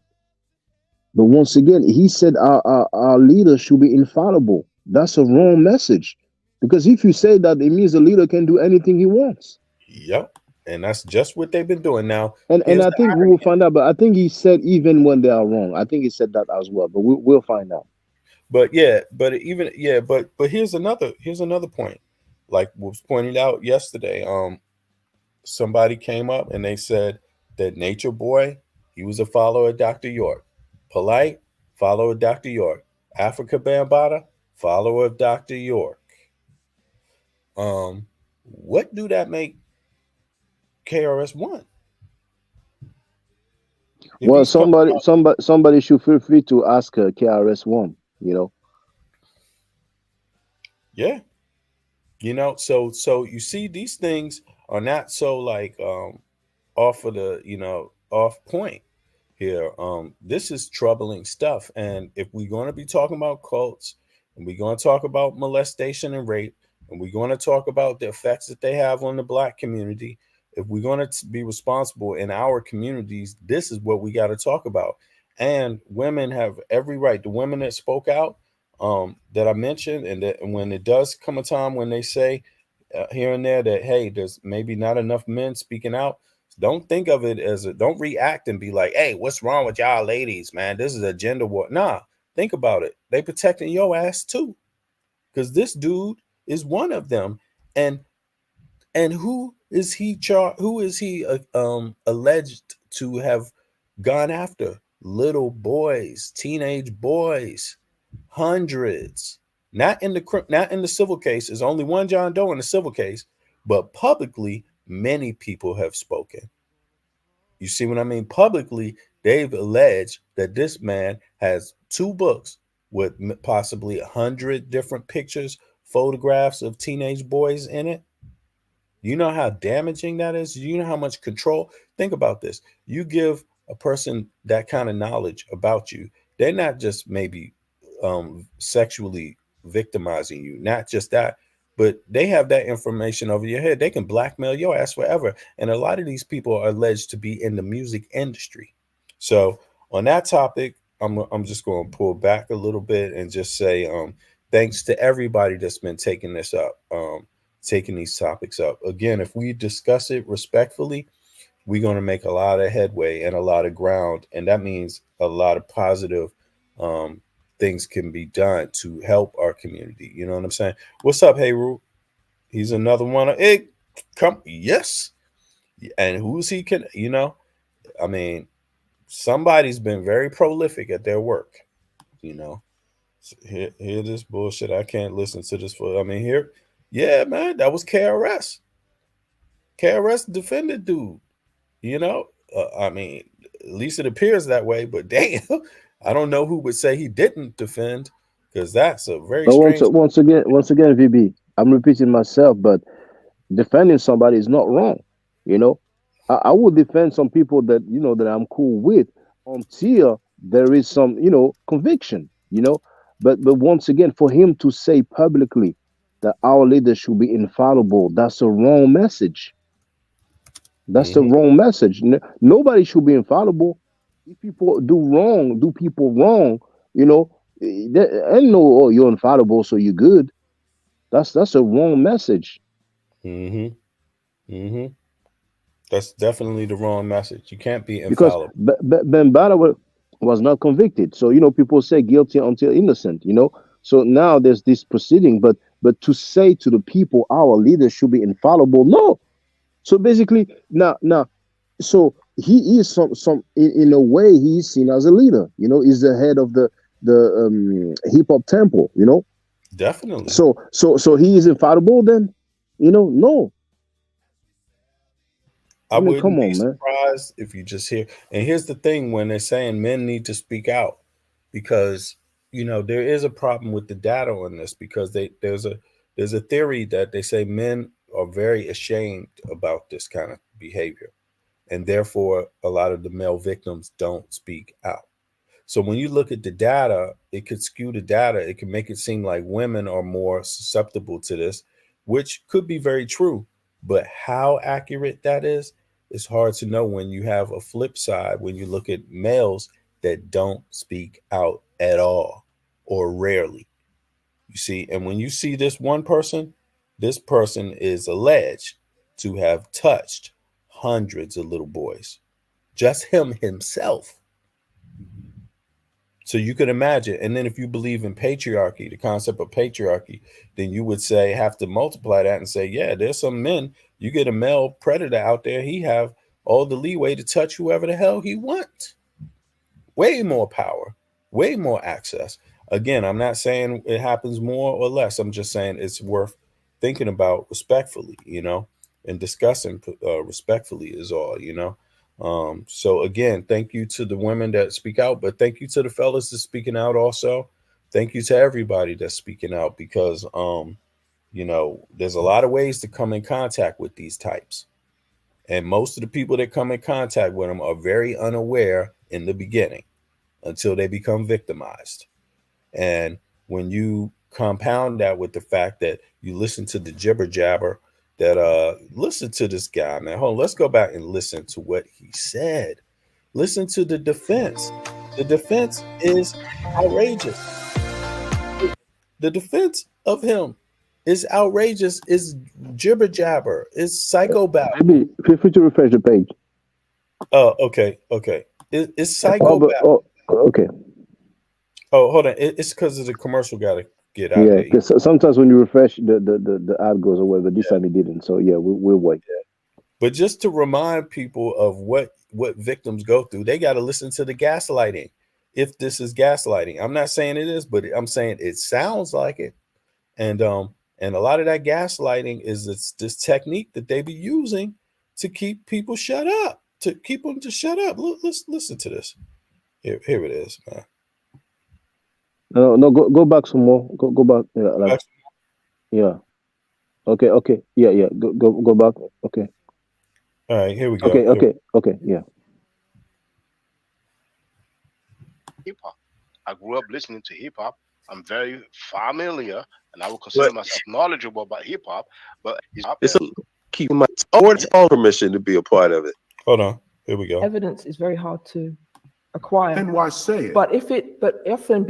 But once again, he said our leader should be infallible. That's a wrong message. Because if you say that, it means the leader can do anything he wants. Yep. And that's just what they've been doing now. And I think we will find out. But I think he said even when they are wrong. I think he said that as well. But we'll find out. But yeah, but here's another point. Like was pointed out yesterday. Somebody came up and they said that Nature Boy, he was a follower of Dr. York. Polite, follower of Dr. York. Africa Bambaataa, follower of Dr. York. What do that make KRS-One? Well, somebody should feel free to ask KRS-One, Yeah. So you see, these things are not so like off of the, off point here. This is troubling stuff. And if we're going to be talking about cults, and we're going to talk about molestation and rape, and we're going to talk about the effects that they have on the Black community, if we're going to be responsible in our communities, this is what we got to talk about. And women have every right. The women that spoke out, that I mentioned, and that when it does come a time when they say here and there that, hey, there's maybe not enough men speaking out, don't think of it as don't react and be like, hey, what's wrong with y'all ladies, man? This is a gender war. Nah, think about it. They protecting your ass too, because this dude is one of them. And who is he alleged to have gone after? Little boys, teenage boys, hundreds. Not in the civil case. There's only one John Doe in the civil case, but publicly many people have spoken. You see what I mean? Publicly, they've alleged that this man has 2 books with possibly 100 different pictures, photographs of teenage boys in it. You know how damaging that is? You know how much control? Think about this. You give a person that kind of knowledge about you, they're not just maybe sexually victimizing you, not just that, but they have that information over your head. They can blackmail your ass forever. And a lot of these people are alleged to be in the music industry. So on that topic, I'm just going to pull back a little bit and just say thanks to everybody that's been taking this up, taking these topics up. Again, if we discuss it respectfully, we're going to make a lot of headway and a lot of ground. And that means a lot of positive things can be done to help our community. You know what I'm saying? What's up, Hayru? He's another one of it. Yes. And who's he can, I mean, somebody's been very prolific at their work, So hear this bullshit. I can't listen to this here. Yeah, man, that was KRS. KRS defended dude, I mean, at least it appears that way, but damn, I don't know who would say he didn't defend, because that's a very But strange. once again, VB, I'm repeating myself, but defending somebody is not wrong. You know, I would defend some people that that I'm cool with until there is some conviction. But once again, for him to say publicly that our leaders should be infallible, that's a wrong message. That's the wrong message. Nobody should be infallible. If people do people wrong, there ain't no, oh, you're infallible, so you're good. That's a wrong message. That's definitely the wrong message. You can't be Because infallible. Ben Bada was not convicted. So, people say guilty until innocent, So now there's this proceeding, but to say to the people our leaders should be infallible, no. So basically, now, so he is some in a way he's seen as a leader. He's the head of the hip hop temple. Definitely. So he is infallible then? No. I wouldn't come be on, man. surprised if you just hear. And here's the thing: when they're saying men need to speak out, because there is a problem with the data on this, because there's a theory that they say men are very ashamed about this kind of behavior, and therefore a lot of the male victims don't speak out. So when you look at the data, it could skew the data. It can make it seem like women are more susceptible to this, which could be very true. But how accurate that is hard to know when you have a flip side, when you look at males that don't speak out at all or rarely. You see, and when you see this person is alleged to have touched hundreds of little boys, just himself. So you could imagine. And then if you believe in patriarchy, the concept of patriarchy, then you would have to multiply that and say, yeah, there's some men, you get a male predator out there, he have all the leeway to touch whoever the hell he wants. Way more power, way more access. Again, I'm not saying it happens more or less. I'm just saying it's worth thinking about respectfully, and discussing respectfully is all, So again, thank you to the women that speak out, but thank you to the fellas that's speaking out also. Thank you to everybody that's speaking out, because there's a lot of ways to come in contact with these types. And most of the people that come in contact with them are very unaware in the beginning until they become victimized. And when you compound that with the fact that you listen to the jibber jabber, that listen to this guy, man. Hold on, let's go back and listen to what he said. Listen to the defense. The defense is outrageous. The defense of him is outrageous, is jibber jabber, is psychopath. Maybe feel free to refresh the page. Oh, okay. It's psychopath. Okay. Oh, hold on. It's because of the commercial got to get out. Yeah, because sometimes when you refresh, the ad goes away, but this time it didn't. So yeah, we'll wait. But just to remind people of what victims go through, they got to listen to the gaslighting. If this is gaslighting, I'm not saying it is, but I'm saying it sounds like it. And a lot of that gaslighting is this technique that they be using to keep people shut up, to keep them to shut up. Let's listen to this. Here it is, man. No, go back some more. Go back. Yeah. Okay. Yeah. Go back. Okay. All right, here we go. Okay. Yeah. Hip hop. I grew up listening to hip hop. I'm very familiar, and I would consider myself knowledgeable about hip hop. But it's keep my own permission to be a part of it. Hold on. Here we go. Evidence is very hard to acquire. And why say it? But often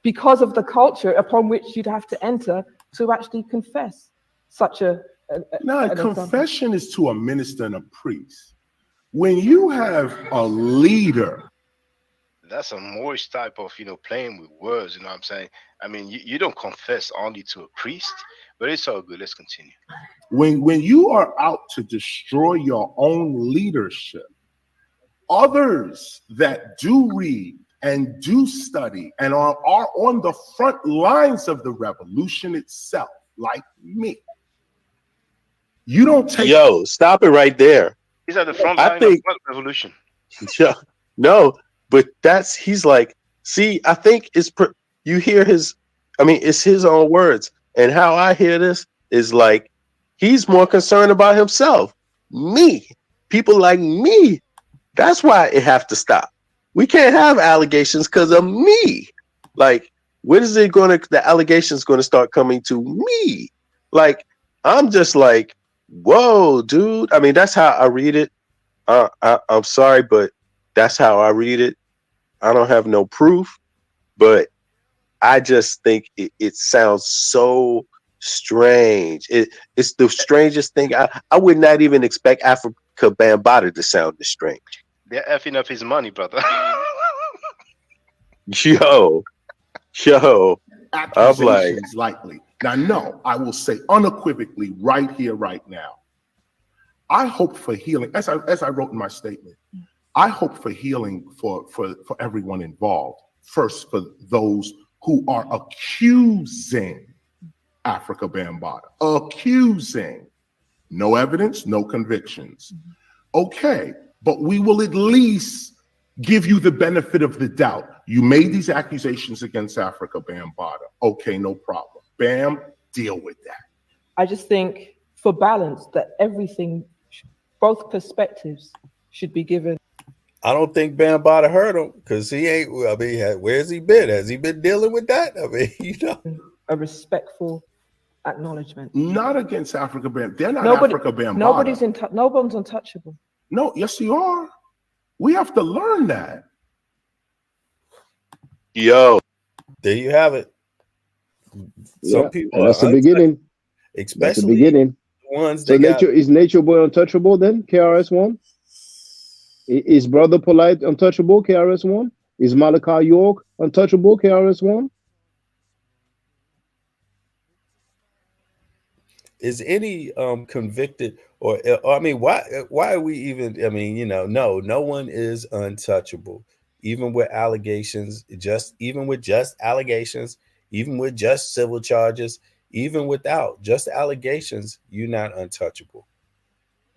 because of the culture upon which you'd have to enter to actually confess such a confession is to a minister and a priest. When you have a leader, that's a Moorish type of playing with words. You know what I'm saying? I mean, you don't confess only to a priest, but it's all good. Let's continue. When you are out to destroy your own leadership, others that do read and do study and are on the front lines of the revolution itself, like me, you don't take. Yo, stop it right there. He's at the front line of what revolution? Yeah, no, but he's like, See, I think you hear his, I mean, it's his own words. And how I hear this is like, he's more concerned about himself. Me. People like me. That's why it have to stop. We can't have allegations because of me. Like, when is the allegations going to start coming to me? Like, I'm just like, whoa, dude. I mean, that's how I read it. I'm sorry, but that's how I read it. I don't have no proof, but I just think it sounds so strange. It's the strangest thing. I would not even expect Africa Bambaataa to sound this strange. They're effing up his money, brother. Yo. I'm like, Accusations lightly. Now, no, I will say unequivocally right here, right now, I hope for healing. As I wrote in my statement, I hope for healing for everyone involved. First, for those who are accusing Africa Bambaataa. Accusing. No evidence, no convictions. Okay, but we will at least give you the benefit of the doubt. You made these accusations against Africa Bambaataa. Okay, no problem. Bam, deal with that. I just think for balance that everything, both perspectives should be given. I don't think Bambaataa heard him because he ain't. I mean, where's he been? Has he been dealing with that? I mean, you know, a respectful acknowledgement. Not against Africa Bambaataa. They're not Africa Bambaataa. No one's untouchable. No, yes, you are. We have to learn that. Yo, there you have it. Some people. That's the beginning. Especially that's the beginning. Ones so is Nature Boy untouchable then? KRS-One. Is Brother Polite untouchable? KRS-One. Is Malachi York untouchable? KRS-One. Is any convicted or I mean, why are we even? I mean, you know, no one is untouchable, even with allegations. Even with just allegations, even with just civil charges, even without just allegations, you're not untouchable.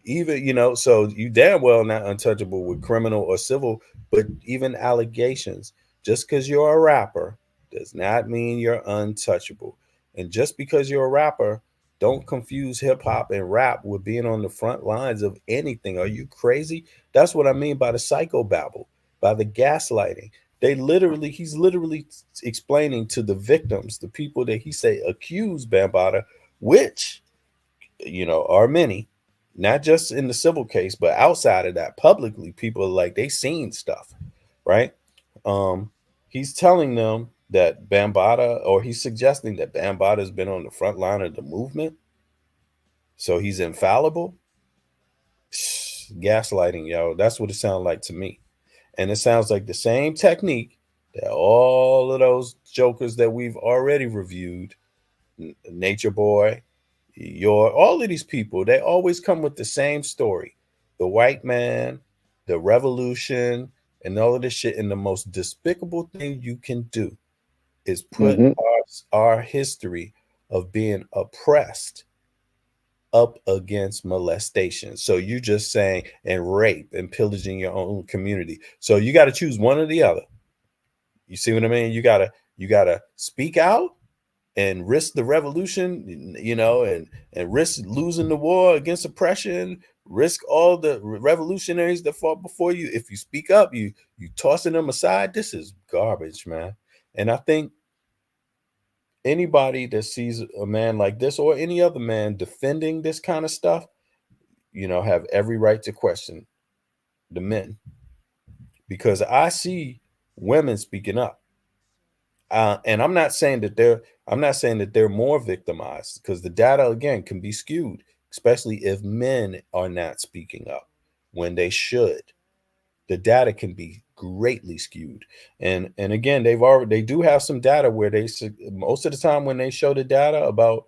Even, you know, so you damn well not untouchable with criminal or civil, but even allegations. Just because you're a rapper does not mean you're untouchable. And just because you're a rapper, don't confuse hip hop and rap with being on the front lines of anything. Are you crazy? That's what I mean by the psychobabble, by the gaslighting. He's literally explaining to the victims, the people that he say accuse Bambaataa, which, you know, are many. Not just in the civil case, but outside of that, publicly, people are like, they seen stuff, right? He's telling them that Bambaataa, or he's suggesting that Bambaataa has been on the front line of the movement, so he's infallible. Gaslighting, yo. That's what it sounds like to me. And it sounds like the same technique that all of those jokers that we've already reviewed, Nature Boy, all of these people, they always come with the same story. The white man, the revolution, and all of this shit. And the most despicable thing you can do is put our history of being oppressed up against molestation. So you just saying, and rape and pillaging your own community. So you got to choose one or the other. You see what I mean? You gotta speak out and risk the revolution, you know, and risk losing the war against oppression, risk all the revolutionaries that fought before you. If you speak up, you tossing them aside. This is garbage, man. And I think anybody that sees a man like this or any other man defending this kind of stuff, you know, have every right to question the men, because I see women speaking up. And I'm not saying that they're more victimized, because the data, again, can be skewed, especially if men are not speaking up when they should. The data can be greatly skewed. And again, they do have some data where most of the time when they show the data about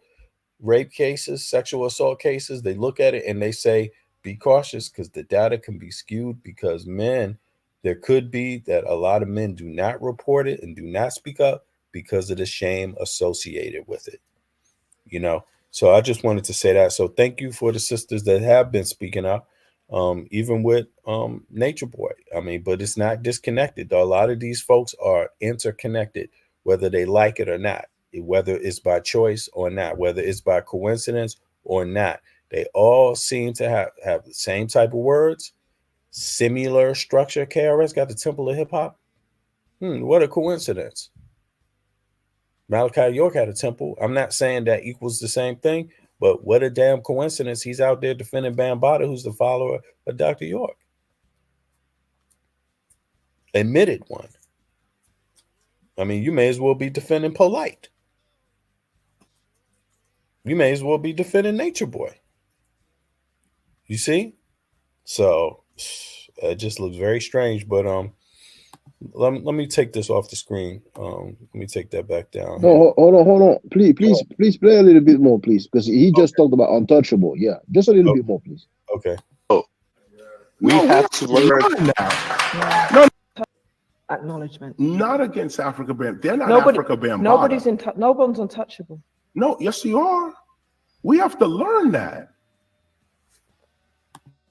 rape cases, sexual assault cases, they look at it and they say, be cautious, because the data can be skewed, because there could be that a lot of men do not report it and do not speak up because of the shame associated with it, you know? So I just wanted to say that. So thank you for the sisters that have been speaking up. even with Nature Boy. I mean, but it's not disconnected. A lot of these folks are interconnected, whether they like it or not, whether it's by choice or not, whether it's by coincidence or not. They all seem to have the same type of words, similar structure. KRS got the Temple of Hip Hop. What a coincidence. Malachi York had a temple. I'm not saying that equals the same thing, but what a damn coincidence. He's out there defending Bambaataa, who's the follower of Dr. York. Admitted one. I mean, you may as well be defending Polite. You may as well be defending Nature Boy. You see? So it just looks very strange, but let me take this off the screen. Let me take that back down. No, hold on. Please play a little bit more, please, because he just talked about untouchable. Yeah, just a little bit more, please. Okay. We have to learn now. No, Acknowledgement. not against Africa Bambaataa. They're not Nobody, Africa Bambaataa. no one's untouchable. No, yes, you are. We have to learn that.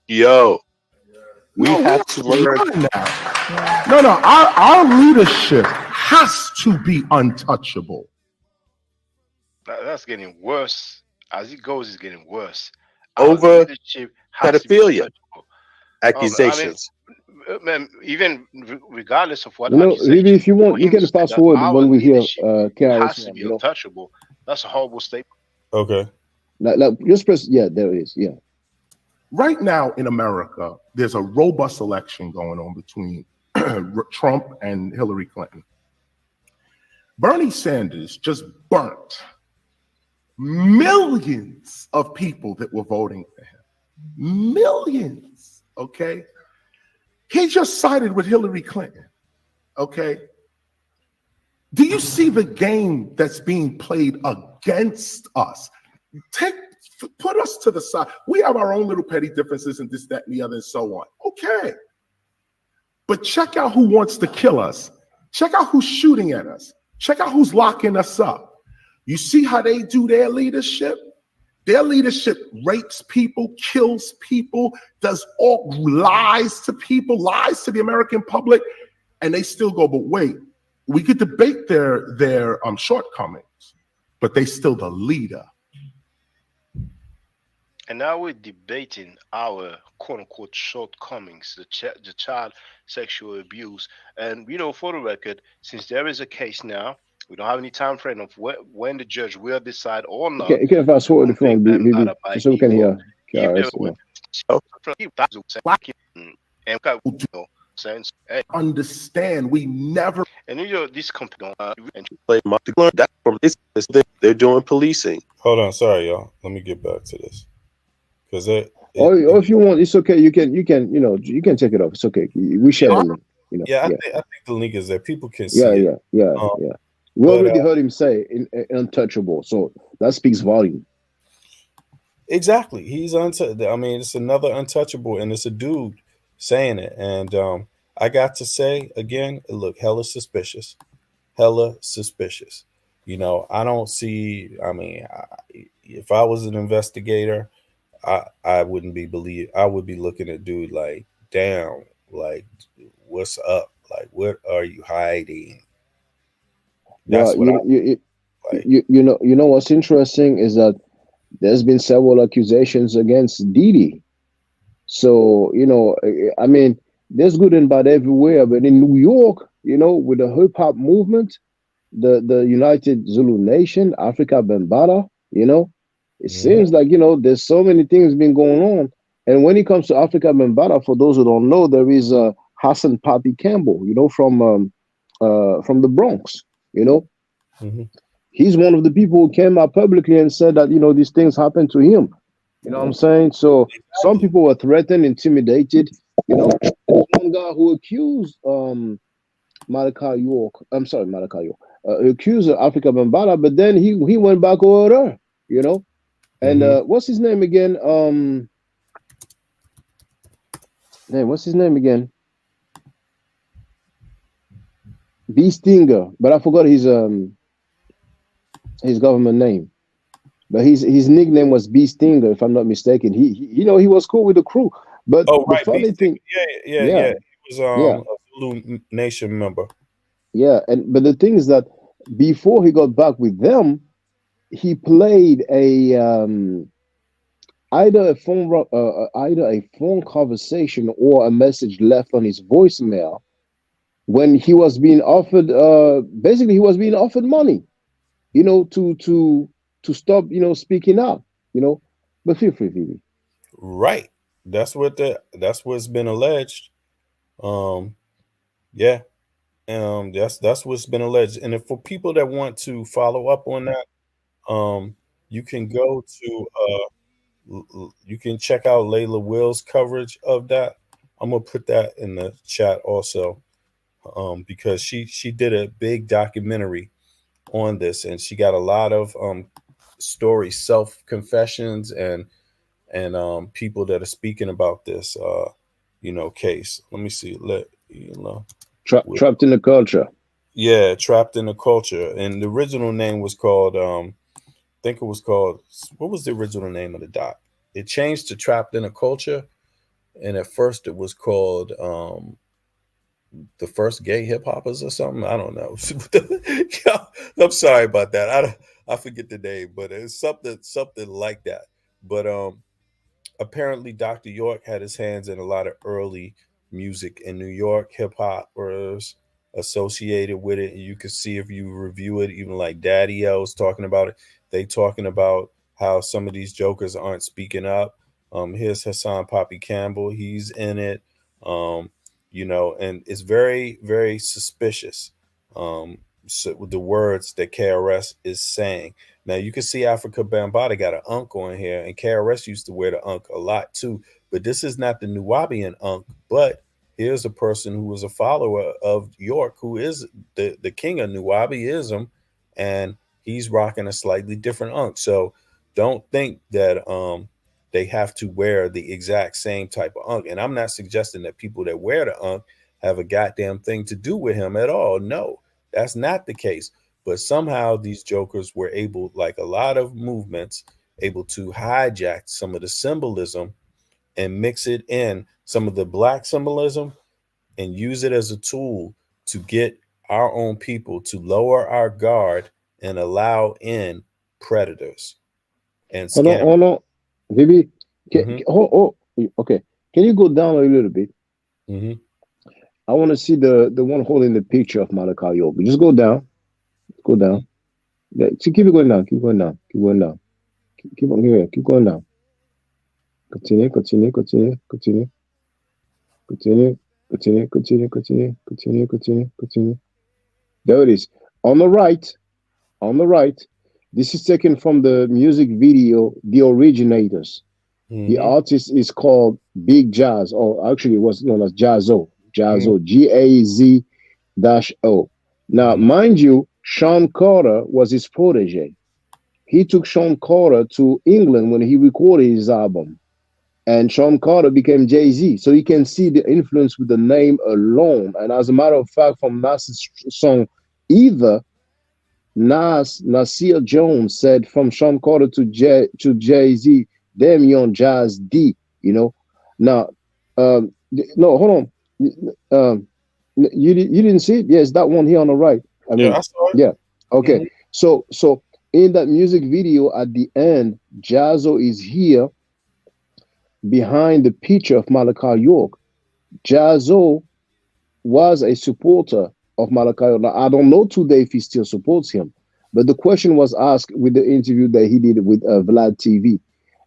Yo, we No, have to learn. that. No, our leadership has to be untouchable. That's getting worse. As it goes, it's getting worse. Over Leadership has to be pedophilia untouchable. accusations. Man, even regardless of what Maybe if you want, you can fast forward when we hear has KRS. to be untouchable. That's a horrible statement. Okay. Like just press. Yeah, there it is. Yeah. Right now in America, there's a robust election going on between Trump and Hillary Clinton. Bernie Sanders just burnt millions of people that were voting for him. Millions, okay? He just sided with Hillary Clinton, okay? Do you see the game that's being played against us? Put us to the side. We have our own little petty differences and this, that, and the other, and so on. Okay. But check out who wants to kill us. Check out who's shooting at us. Check out who's locking us up. You see how they do their leadership? Their leadership rapes people, kills people, does all lies to people, lies to the American public, and they still go, but wait, we could debate their shortcomings, but they still the leader. And now we're debating our quote-unquote shortcomings, the child sexual abuse. And, for the record, since there is a case now, we don't have any time frame of when the judge will decide or not. You can fast forward the phone, so we can hear KRS. Understand, we never. And this company that from this, they're doing policing. Hold on, sorry, y'all. Let me get back to this. Because or if you want, it's okay. You can take it off. It's okay. We share the link. I think the link is that people can see. Yeah. We already heard him say untouchable, so that speaks volume. Exactly, he's untouchable. I mean, it's another untouchable, and it's a dude saying it. And I got to say again, it looked hella suspicious. I don't see. I mean, if I was an investigator, I wouldn't be I would be looking at dude like, damn, like, what's up? Like, what are you hiding? That's you know what's interesting is that there's been several accusations against Didi. So, I mean, there's good and bad everywhere, but in New York, with the hip hop movement, the United Zulu Nation, Africa Bambaataa, it seems like, there's so many things been going on. And when it comes to Africa Bambaataa, for those who don't know, there is Hassan Papi Campbell, from the Bronx, He's one of the people who came out publicly and said that, these things happened to him. You know what I'm saying? So some people were threatened, intimidated. One guy who accused Malachi York, accused Africa Bambaataa, but then he went back over there, And what's his name again? What's his name again? B. Stinger, but I forgot his government name. But his nickname was B. Stinger, if I'm not mistaken. He was cool with the crew. But Oh, the right. funny Beastie. thing, Yeah. yeah, He was yeah, a Zulu Nation member. yeah, and but the thing is that before he got back with them, he played a either a phone conversation or a message left on his voicemail when he was being offered basically he was being offered money, to stop, speaking up, but feel free, Phoebe. Right. That's what's been alleged. Um, yeah. That's what's been alleged. And if for people that want to follow up on that, you can go to you can check out Layla Will's coverage of that. I'm gonna put that in the chat also, because she did a big documentary on this, and she got a lot of stories, self confessions, and people that are speaking about this case. Let me see. Trapped in the culture. Yeah, Trapped in the Culture. And the original name was called I think it was called, what was the original name of the doc? It changed to Trapped in a Culture, and at first it was called The First Gay Hip Hoppers or something. I don't know. I'm sorry about that. I forget the name, but it's something like that. But apparently Dr. York had his hands in a lot of early music in New York. Hip hop was associated with it. And you can see if you review it, even like Daddy L's talking about it. They talking about how some of these jokers aren't speaking up. Here's Hassan Poppy Campbell. He's in it. And it's very, very suspicious. So with the words that KRS is saying. Now you can see Africa Bambaataa got an unk on here, and KRS used to wear the unk a lot too. But this is not the Nuwabian unk. But here's a person who was a follower of York, who is the king of Nuwabiism, and he's rocking a slightly different unk. So don't think that they have to wear the exact same type of unk. And I'm not suggesting that people that wear the unk have a goddamn thing to do with him at all. No, that's not the case. But somehow these jokers were able, like a lot of movements, able to hijack some of the symbolism and mix it in some of the black symbolism and use it as a tool to get our own people to lower our guard and allow in predators and scammers. Hold on. Maybe, okay. Can you go down a little bit? Mm-hmm. I want to see the one holding the picture of Malachi York. Just go down. Go down. Yeah, so keep it going down. Keep going down. Keep going down. Keep on here. Keep going down. Continue. There it is. On the right. This is taken from the music video, The Originators. Mm-hmm. The artist is called Big Jaz, or actually it was known as Jaz-O. Jaz-O, Gaz-O. Now, mind you, Sean Carter was his protege. He took Sean Carter to England when he recorded his album. And Sean Carter became Jay-Z. So you can see the influence with the name alone. And as a matter of fact, from Nas's song, Either, Nasir Jones said from Sean Carter to Jay-Z, damn, you on Jazz D, Now, no, hold on. You didn't see it? Yes, that one here on the right. I saw it. Yeah. Okay. Mm-hmm. So in that music video at the end, Jaz-O is here behind the picture of Malachi York. Jaz-O was a supporter of Malachi York. Now, I don't know today if he still supports him, but the question was asked with the interview that he did with Vlad TV.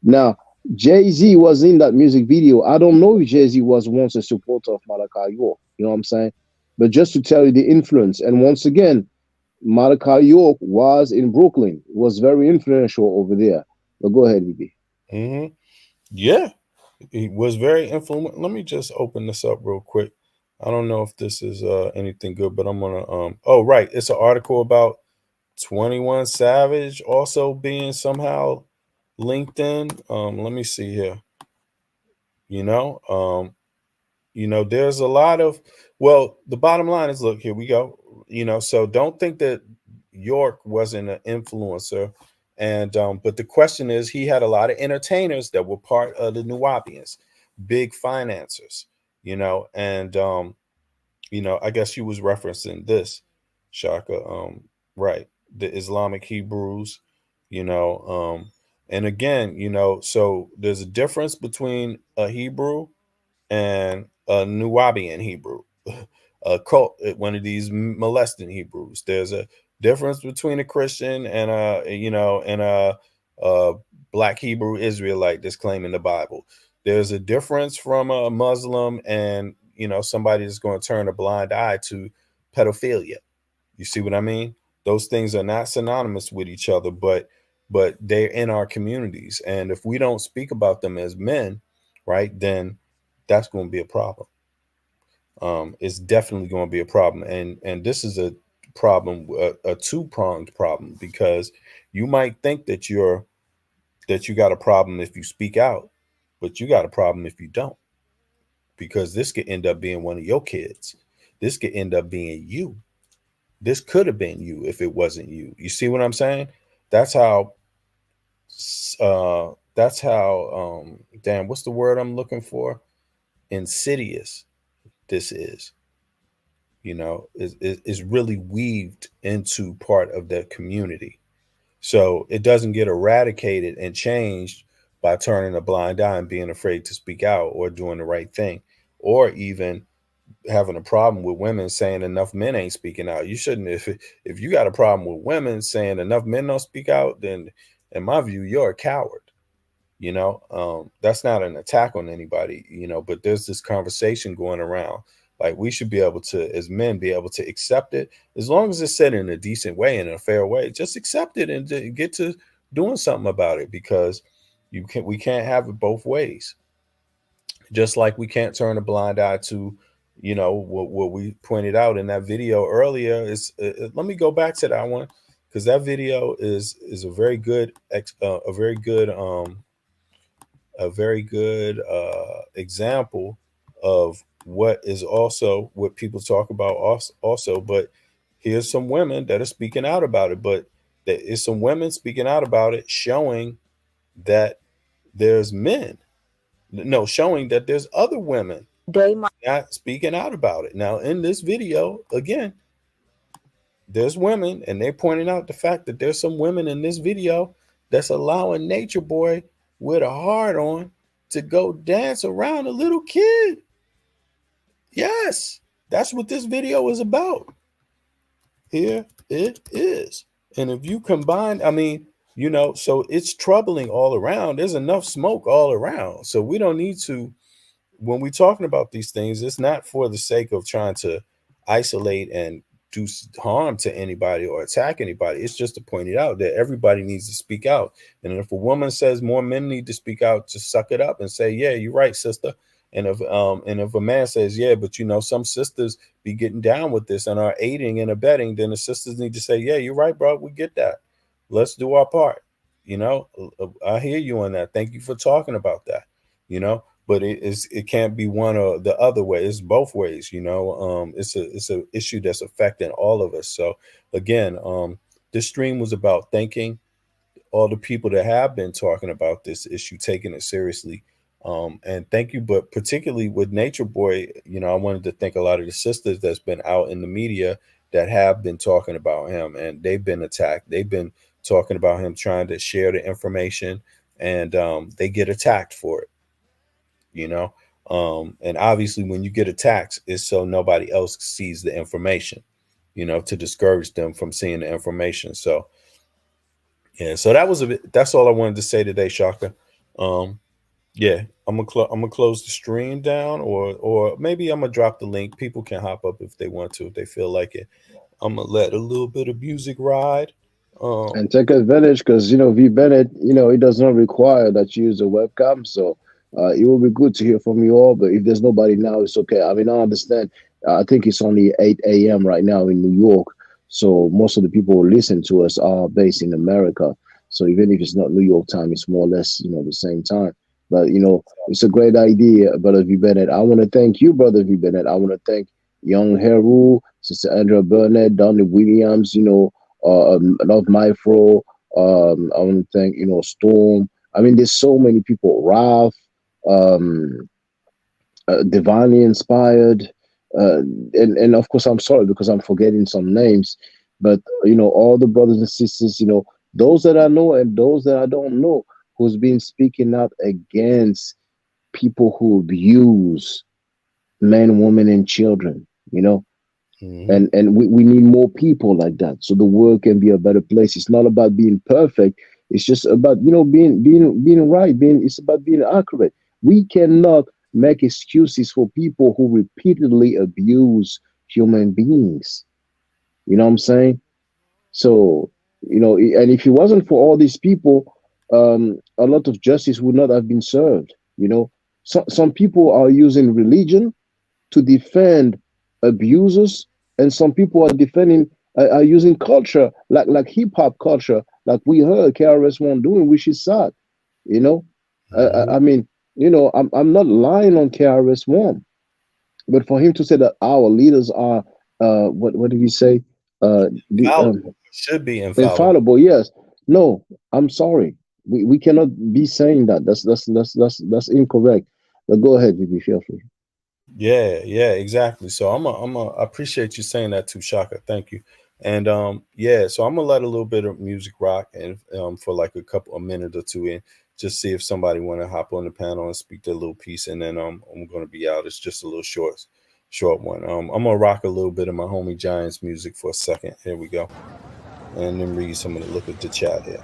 Now, Jay-Z was in that music video. I don't know if Jay-Z was once a supporter of Malachi York. You know what I'm saying? But just to tell you the influence. And once again, Malachi York was in Brooklyn, was very influential over there. But go ahead, BB. Mm-hmm. Yeah, he was very influential. Let me just open this up real quick. I don't know if this is anything good, but I'm gonna oh right, it's an article about 21 Savage also being somehow linked in. Let me see here. There's a lot of, well, the bottom line is, look, here we go. So don't think that York wasn't an influencer. And but the question is, he had a lot of entertainers that were part of the Nuwabians. big financiers, you know, and you know, I guess you was referencing this, Shaka, right? The Islamic Hebrews, you know, and again, you know, so there's a difference between a Hebrew and a Nubian Hebrew, a cult, one of these molesting Hebrews. There's a difference between a Christian and a, you know, and a black Hebrew Israelite that's claiming the Bible. There's a difference from a Muslim and, you know, somebody that's going to turn a blind eye to pedophilia. You see what I mean? Those things are not synonymous with each other, but they're in our communities. And if we don't speak about them as men, right, then that's going to be a problem. It's definitely going to be a problem. And this is a problem, a two-pronged problem, because you might think that you got a problem if you speak out, but you got a problem if you don't, because this could end up being one of your kids. This could end up being you. This could have been you if it wasn't you. You see what I'm saying? That's how damn, what's the word I'm looking for? Insidious this is. You know, is really weaved into part of the community. So it doesn't get eradicated and changed by turning a blind eye and being afraid to speak out or doing the right thing, or even having a problem with women saying enough men ain't speaking out. You shouldn't. If you got a problem with women saying enough men don't speak out, then in my view, you're a coward. You know, that's not an attack on anybody, you know, but there's this conversation going around. Like, we should be able to, as men, be able to accept it, as long as it's said in a decent way, in a fair way. Just accept it and get to doing something about it, because we can't have it both ways. Just like we can't turn a blind eye to, you know, what we pointed out in that video earlier. Is let me go back to that one, because that video is a very good example of what is also what people talk about also. But here's some women that are speaking out about it, but there is some women speaking out about it, showing that there's showing that there's other women not speaking out about it. Now, in this video, again, there's women, and they're pointing out the fact that there's some women in this video that's allowing Nature Boy with a heart on to go dance around a little kid. Yes, that's what this video is about. Here it is. And if you combine, I mean, you know, so it's troubling all around. There's enough smoke all around. So we don't need to, when we're talking about these things, it's not for the sake of trying to isolate and do harm to anybody or attack anybody. It's just to point it out that everybody needs to speak out. And if a woman says more men need to speak out, just suck it up and say, yeah, you're right, sister. And if a man says, yeah, but you know, some sisters be getting down with this and are aiding and abetting, then the sisters need to say, yeah, you're right, bro. We get that. Let's do our part. You know, I hear you on that. Thank you for talking about that. You know, but it can't be one or the other way. It's both ways. You know, it's a issue that's affecting all of us. So again, this stream was about thanking all the people that have been talking about this issue, taking it seriously. And thank you, but particularly with Nature Boy, you know, I wanted to thank a lot of the sisters that's been out in the media that have been talking about him, and they've been attacked. They've been talking about him, trying to share the information, and they get attacked for it, you know. And obviously when you get attacked, it's so nobody else sees the information, you know, to discourage them from seeing the information. So yeah, so that's all I wanted to say today, Shaka. Yeah, I'm gonna close the stream down, or maybe I'm gonna drop the link. People can hop up if they want to, if they feel like it. I'm gonna let a little bit of music ride. And take advantage, because, you know, V Bennett, you know, it does not require that you use a webcam. So it will be good to hear from you all. But if there's nobody now, it's okay. I mean, I understand. I think it's only 8 a.m. right now in New York. So most of the people who listen to us are based in America. So even if it's not New York time, it's more or less, you know, the same time. But, you know, it's a great idea, Brother V Bennett. I want to thank you, Brother V Bennett. I want to thank Young Heru, Sister Andrea Burnett, Donnie Williams, you know, Love Myfro. I want to thank, you know, Storm. I mean, there's so many people. Ralph, divinely inspired, and of course, I'm sorry because I'm forgetting some names, but all the brothers and sisters, those that I know and those that I don't know, who's been speaking out against people who abuse men, women, and children, Mhm. and we need more people like that so the world can be a better place. It's not about being perfect. It's just about being right. It's about being accurate. We cannot make excuses for people who repeatedly abuse human beings. You know what I'm saying? So and if it wasn't for all these people, a lot of justice would not have been served. Some people are using religion to defend abusers, and some people are using culture like hip hop culture, like we heard KRS-One doing, which is sad. I mean, I'm not lying on KRS-One, but for him to say that our leaders are what did he say? Should be infallible. Infallible, yes. No, I'm sorry. We cannot be saying that. That's incorrect. But go ahead, VB, feel free. Yeah, exactly. So I appreciate you saying that too, Shaka. Thank you. And so I'm gonna let a little bit of music rock and for like a minute or two and just see if somebody want to hop on the panel and speak their little piece, and then I'm gonna be out. It's just a little short one. I'm gonna rock a little bit of my homie Giants music for a second. Here we go. And then read some of the look at the chat here.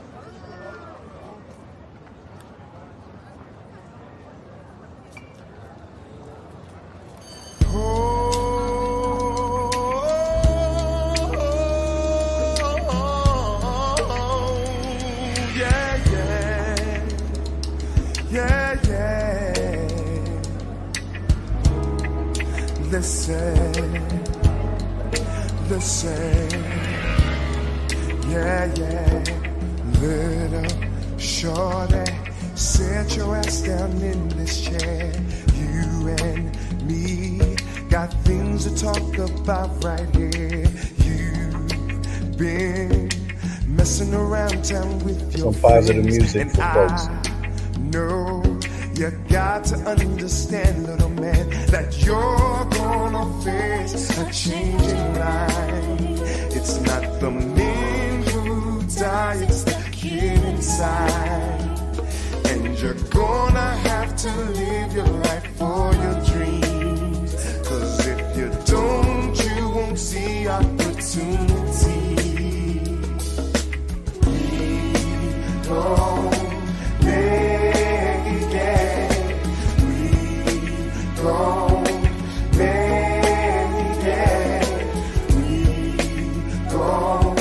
Listen, yeah, little shorty, sit your ass down in this chair. You and me got things to talk about right here. You've been messing around town with your some positive friends, music and for folks. I know you got to understand, little man, that you're gonna face a changing life. It's not the men who die, it's the kid inside. And you're gonna have to live your life for your dreams. 'Cause if you don't, you won't see opportunity. We don't make it. We don't make it. We don't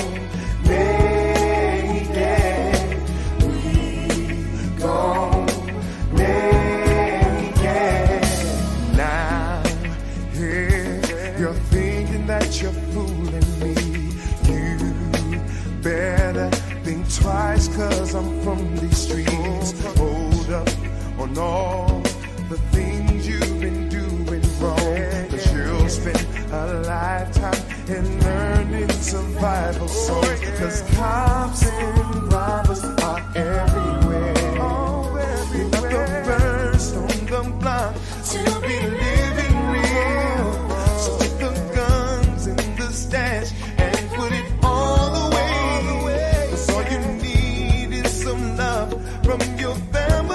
make it. We don't make it. Now, here you're thinking that you're fooling me. You better think twice, 'cause I'm from these streets. Hold up on all the things you've been doing wrong. 'Cause you'll spend a lifetime in learning survival songs. 'Cause cops and robbers are everywhere. You're not the first on the block to be living real. So take the guns in the stash and put it all away. 'Cause all you need is some love from your family.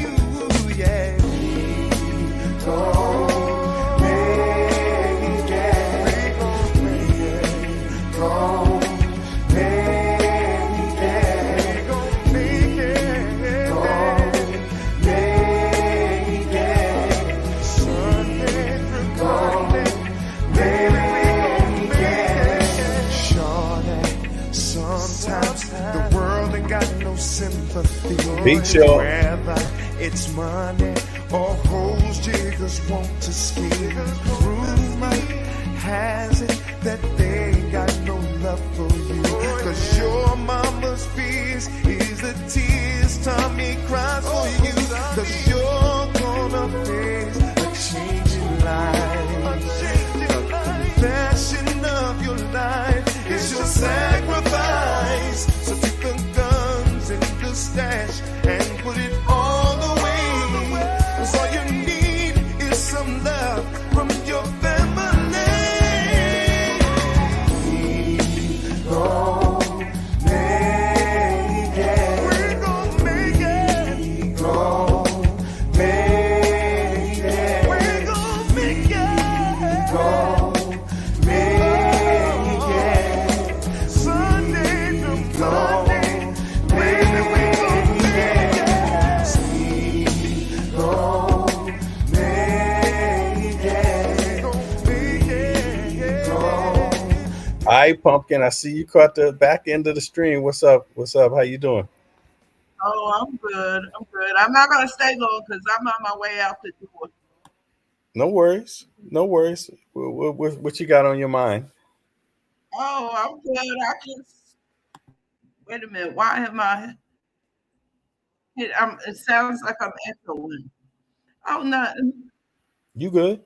Ooh, yeah. Go make it. Go make it. Go make it. Go make it. Sunday, go make it. Shorty, sometimes the world ain't got no sympathy. Beat y'all. Whether it's money or hoes, jiggers want to steal. Rumor has it that they ain't got no love for you. 'Cause your mama's fears is the tears Tommy cries for you. 'Cause you're gonna face a changing life. The confession of your life is your sacrifice. So take the guns in the stash and put it all away. 'Cause all you need Hi, Pumpkin. I see you caught the back end of the stream. What's up? What's up? How you doing? Oh, I'm good. I'm good. I'm not gonna stay long because I'm on my way out the door. No worries. No worries. What you got on your mind? Oh, I'm good. I just wait a minute. Why am I? It sounds like I'm echoing. Oh, nothing. You good?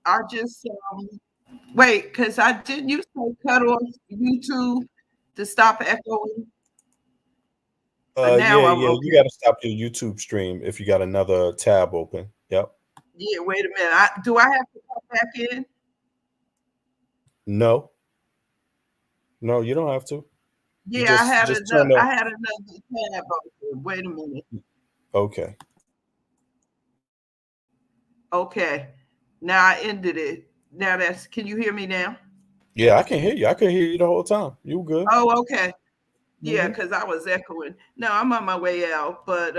I just wait because I didn't you say cut off YouTube to stop echoing. But now Yeah, I'm yeah. okay. You got to stop your YouTube stream if you got another tab open. Yep. Yeah, wait a minute. Do I have to come back in? No. No, you don't have to. Yeah, I had turn another tab open. Wait a minute. Okay. Okay. Now I ended it. Now can you hear me now? Yeah, I can hear you. I can hear you the whole time. You good? Oh, okay. Yeah, because I was echoing. No, I'm on my way out. But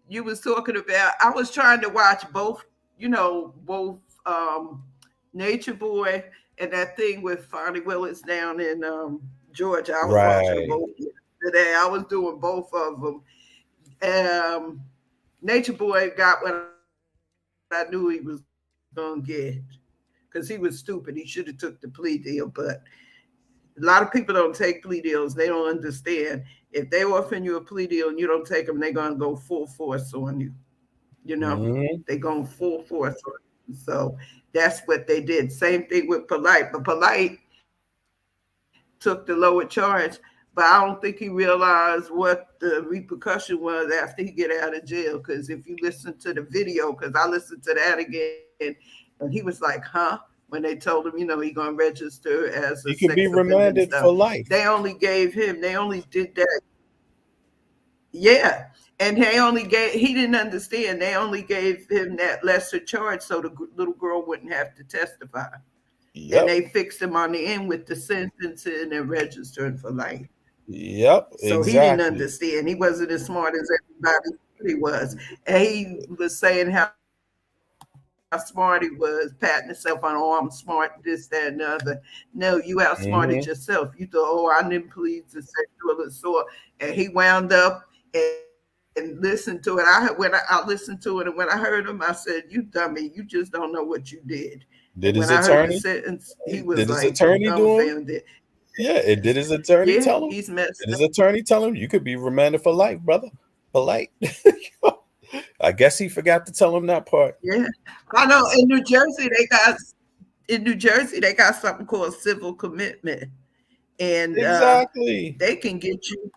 you was talking about I was trying to watch both Nature Boy and that thing with Fonnie Willis down in Georgia. I was watching both today. I was doing both of them. Nature Boy got what I knew he was gonna get because he was stupid. He should have took the plea deal, but a lot of people don't take plea deals. They don't understand. If they offering you a plea deal and you don't take them, they're gonna go full force on you. They're going full force on you. So that's what they did. Same thing with Polite, but Polite took the lower charge. But I don't think he realized what the repercussion was after he get out of jail. Because if you listen to the video, because I listened to that again, and he was like, "Huh?" When they told him, he gonna register as a he could be remanded for life. They only did that. Yeah. And he didn't understand. They only gave him that lesser charge so the little girl wouldn't have to testify. Yep. And they fixed him on the end with the sentencing and registering for life. Yep. So he didn't understand. He wasn't as smart as everybody thought he was. And he was saying how smart he was, patting himself on, oh, I'm smart, this, that, and the other. No, you outsmarted yourself. You thought, oh, I didn't plead to sexual assault. And he wound up and listened to it. When I listened to it, and when I heard him, I said, "You dummy! You just don't know what you did." Did his attorney? Heard the sentence, he was did like, his attorney do it? Yeah, it did his attorney tell him. He's messed did his attorney tell him you could be remanded for life, brother? Polite. I guess he forgot to tell him that part. Yeah, I know. In New Jersey, they got something called civil commitment, and exactly they can get you.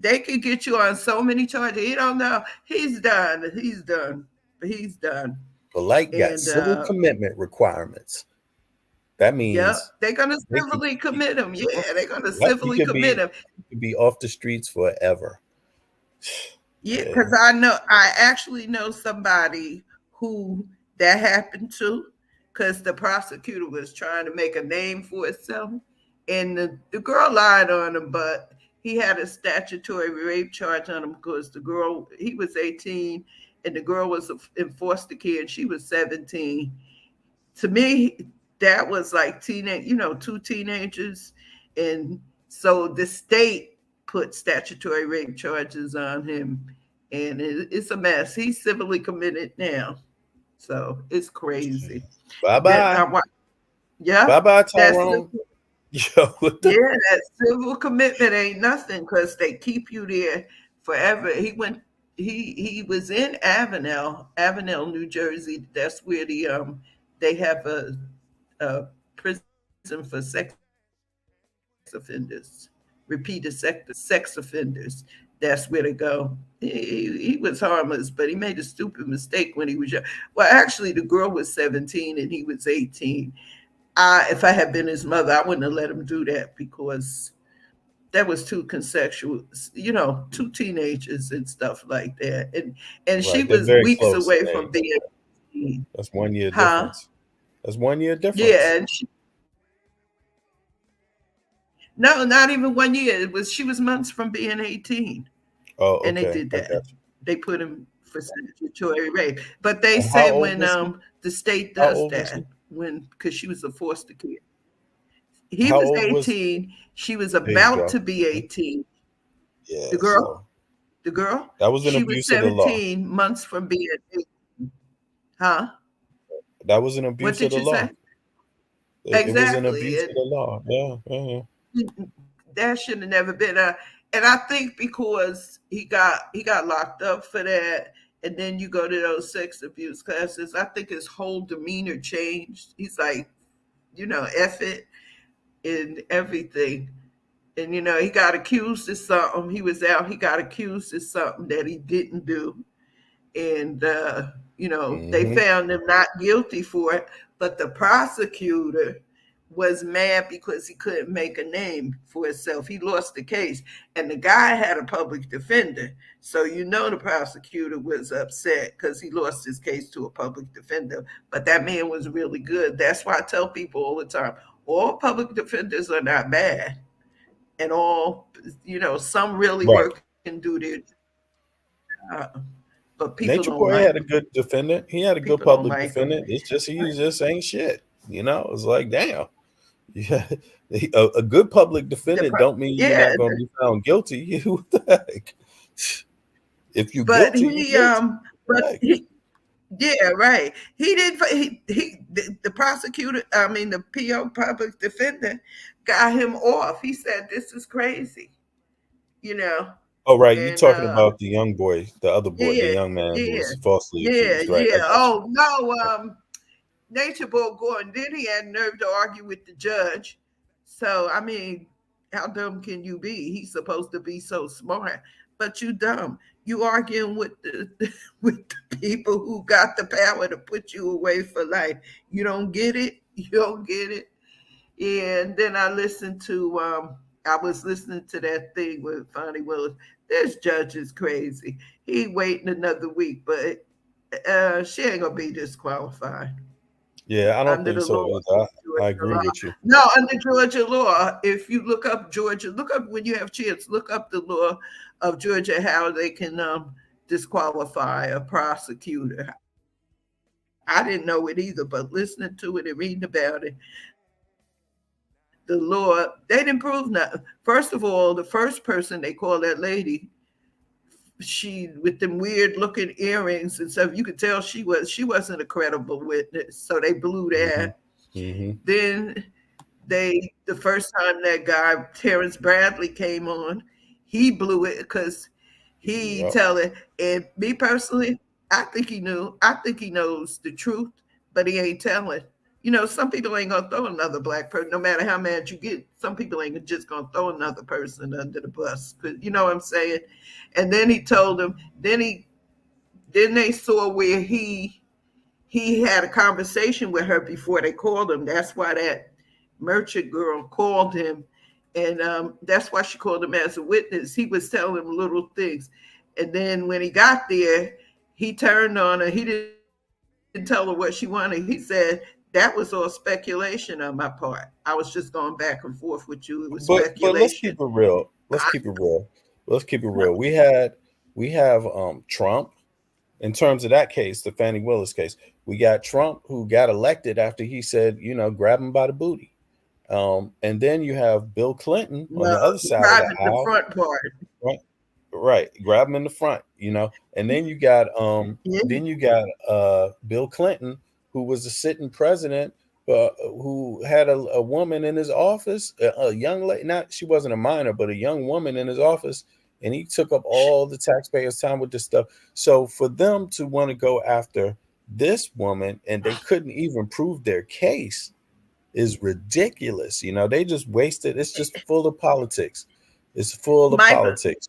They can get you on so many charges. You don't know. He's done. He's done. He's done. Polite got civil commitment requirements. That means they're gonna civilly commit him. Yeah, they're gonna civilly commit him. He could be off the streets forever. Yeah, because I actually know somebody who that happened to, because the prosecutor was trying to make a name for itself, and the girl lied on him, but he had a statutory rape charge on him because he was 18 and the girl was in foster care and she was 17. To me, that was like two teenagers. And so the state put statutory rape charges on him, and it's a mess. He's civilly committed now. So it's crazy. Bye-bye. Yeah. Bye-bye, Tyrone. That civil commitment ain't nothing because they keep you there forever. He was in Avenel, New Jersey. That's where they have a prison for sex offenders, repeated sex offenders. That's where to go. He was harmless, but he made a stupid mistake when he was young. Well, actually, the girl was 17 and he was 18. If I had been his mother, I wouldn't have let him do that because that was too consensual, two teenagers and stuff like that. And she was weeks away from being. That's 1 year difference. That's 1 year difference. Yeah, and no, not even 1 year. She was months from being 18. Oh, okay. And they did that. They put him for statutory rape. But they say when the state does that, because she was a foster kid. He How was old was? 18. She was There you about go. to be 18. Yeah. The girl, So the girl, that was an she was abuse of the law. 17 months from being 18. Huh? That was an What abuse of did the you law. say? It was an Exactly. abuse of the law. Yeah. That should have never been and I think because he got locked up for that, and then you go to those sex abuse classes, I think his whole demeanor changed. He's like, F it and everything. And he got accused of something. He was out, he got accused of something that he didn't do. And they found him not guilty for it, but the prosecutor was mad because he couldn't make a name for himself. He lost the case, and the guy had a public defender. So the prosecutor was upset because he lost his case to a public defender. But that man was really good. That's why I tell people all the time, all public defenders are not bad. And all, some really work and do their job. But people Nature don't Boy like had a good defendant. He had a good People don't public like defendant. It's just he just ain't shit. It's like, damn. Yeah, a good public defendant don't mean you're not going to be found guilty. What the heck? If you But guilty, yeah, right. He did. The prosecutor, the PO public defender, got him off. He said, "This is crazy," Oh, right. You're And, talking about the young boy, the other boy, the yeah, young man who yeah, was falsely yeah, accused, right? yeah. Oh no, Nature Boy Gordon. Then he had nerve to argue with the judge. So how dumb can you be? He's supposed to be so smart, but you dumb. You arguing with the people who got the power to put you away for life. You don't get it. You don't get it. And then I listened to I was listening to that thing with Fonnie Willis. This judge is crazy. He waiting another week, but she ain't gonna be disqualified. Yeah, I don't think so either. I agree with you. No, under Georgia law, if you look up when you have a chance, look up the law of Georgia, how they can disqualify a prosecutor. I didn't know it either, but listening to it and reading about it, the law, they didn't prove nothing. First of all, the first person they called, that lady, she with them weird looking earrings and stuff, you could tell she wasn't a credible witness. So they blew that. Then the first time that guy Terrence Bradley came on, he blew it because he tell it. And me personally, I think he knew. I think he knows the truth, but he ain't telling. Some people ain't gonna throw another black person, no matter how mad you get. Some people ain't just gonna throw another person under the bus. You know what I'm saying? And then he told him. Then they saw where he had a conversation with her before they called him. That's why that merchant girl called him, and that's why she called him as a witness. He was telling him little things, and then when he got there, he turned on her. He didn't tell her what she wanted. He said, that was all speculation on my part. I was just going back and forth with you. It was speculation. But let's keep it real. We have Trump. In terms of that case, the Fani Willis case, we got Trump who got elected after he said, grab him by the booty. And then you have Bill Clinton on the other side of the aisle. Front part. Right. Grab him in the front, And then you got Bill Clinton, who was a sitting president, who had a woman in his office, a young lady, she wasn't a minor, but a young woman in his office, and he took up all the taxpayers' time with this stuff. So for them to want to go after this woman and they couldn't even prove their case is ridiculous. They just wasted. It's just full of politics. It's full of politics,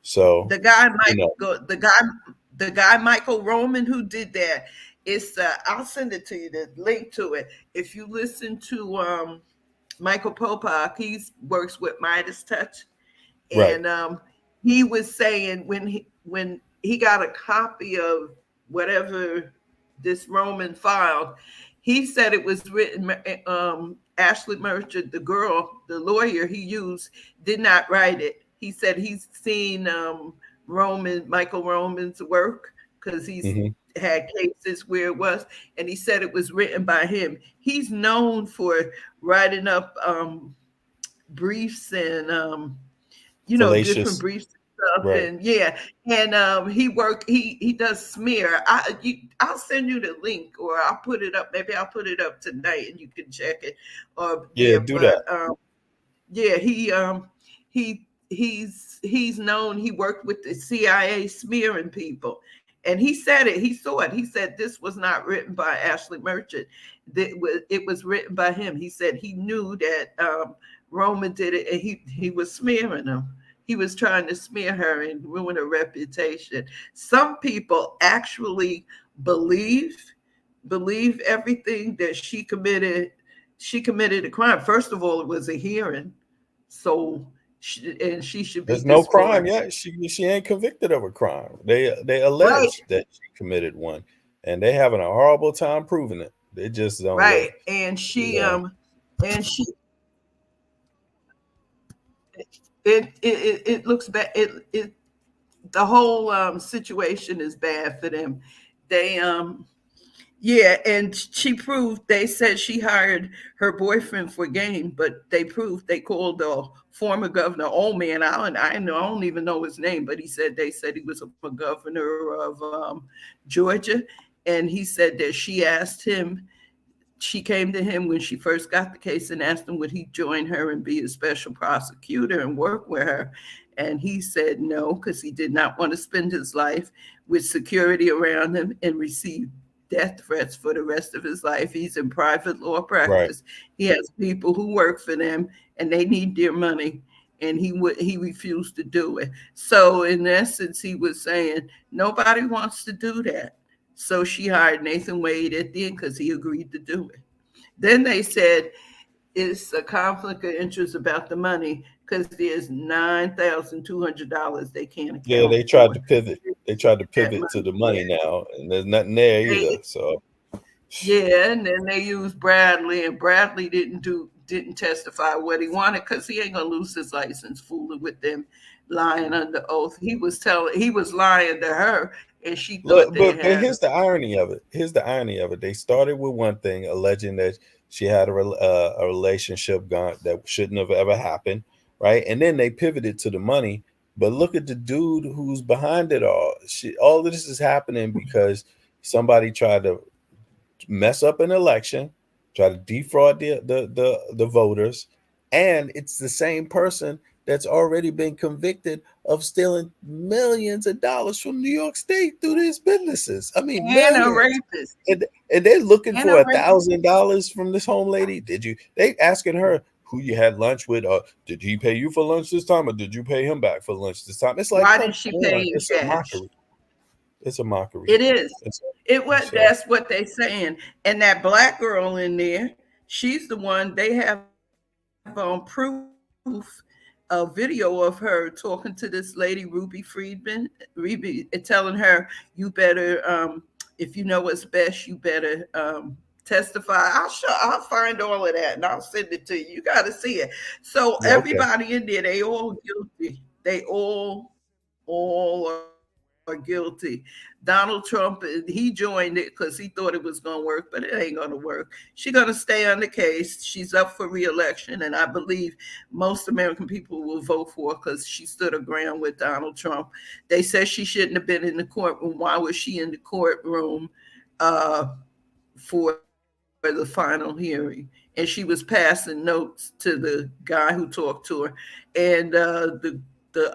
So the guy Michael Roman who did that. It's I'll send it to you, the link to it. If you listen to Michael Popak, he works with Midas Touch, and he was saying when he got a copy of whatever this Roman filed, he said it was written. Ashley Merchant, the lawyer he used, did not write it. He said he's seen Michael Roman's work because he's had cases where it was, and he said it was written by him. He's known for writing up briefs and different Fallacious. briefs and stuff. Right. And he does smear. I'll send you the link, or I'll put it up. Maybe I'll put it up tonight and you can check it. Yeah, do that. He's known. He worked with the CIA smearing people, and he said it. He saw it. He said this was not written by Ashley Merchant. It was written by him. He said he knew that Roman did it, and he was smearing them. He was trying to smear her and ruin her reputation. Some people actually believe everything that she committed. She committed a crime. First of all, it was a hearing, so she should be. There's no crime yet. She ain't convicted of a crime. They allege that she committed one, and they having a horrible time proving it. They just don't. Right, and she it looks bad. The whole situation is bad for them. They and she proved. They said she hired her boyfriend for game, but they called the former governor, old man. I don't even know his name, but they said he was a governor of Georgia, and he said that she asked him. She came to him when she first got the case and asked him would he join her and be a special prosecutor and work with her. And he said no, because he did not want to spend his life with security around him and receive death threats for the rest of his life. He's in private law practice. Right. He has people who work for them and they need their money. And he refused to do it. So in essence, he was saying nobody wants to do that. So she hired Nathan Wade at the end because he agreed to do it. Then they said it's a conflict of interest about the money because there's $9,200 they can't account. Yeah, they tried to pivot. They tried to pivot to the money now, and there's nothing there either. So yeah, and then they used Bradley, and Bradley didn't testify what he wanted because he ain't gonna lose his license fooling with them, lying under oath. He was lying to her. And she thought but here's the irony of it. They started with one thing, alleging that she had a relationship that shouldn't have ever happened, right? And then they pivoted to the money. But look at the dude who's behind it all. All of this is happening because somebody tried to mess up an election, try to defraud the voters, and it's the same person that's already been convicted of stealing millions of dollars from New York State through his businesses. I mean, and a rapist. And they're looking for $1,000 from this home lady. They asking her who you had lunch with, or did he pay you for lunch this time, or did you pay him back for lunch this time? It's like, why did she pay you cash? It's a mockery. It is. That's what they're saying. And that black girl in there, she's the one they have on proof. A video of her talking to this lady, Ruby Friedman, telling her, you better, if you know what's best, you better testify. I'll find all of that and I'll send it to you. You got to see it. So everybody in there, they all guilty. They all are guilty. Donald Trump, he joined it because he thought it was going to work, but it ain't going to work. She's going to stay on the case. She's up for re-election, and I believe most American people will vote for her because she stood her ground with Donald Trump. They said she shouldn't have been in the courtroom. Why was she in the courtroom for the final hearing? And she was passing notes to the guy who talked to her. And the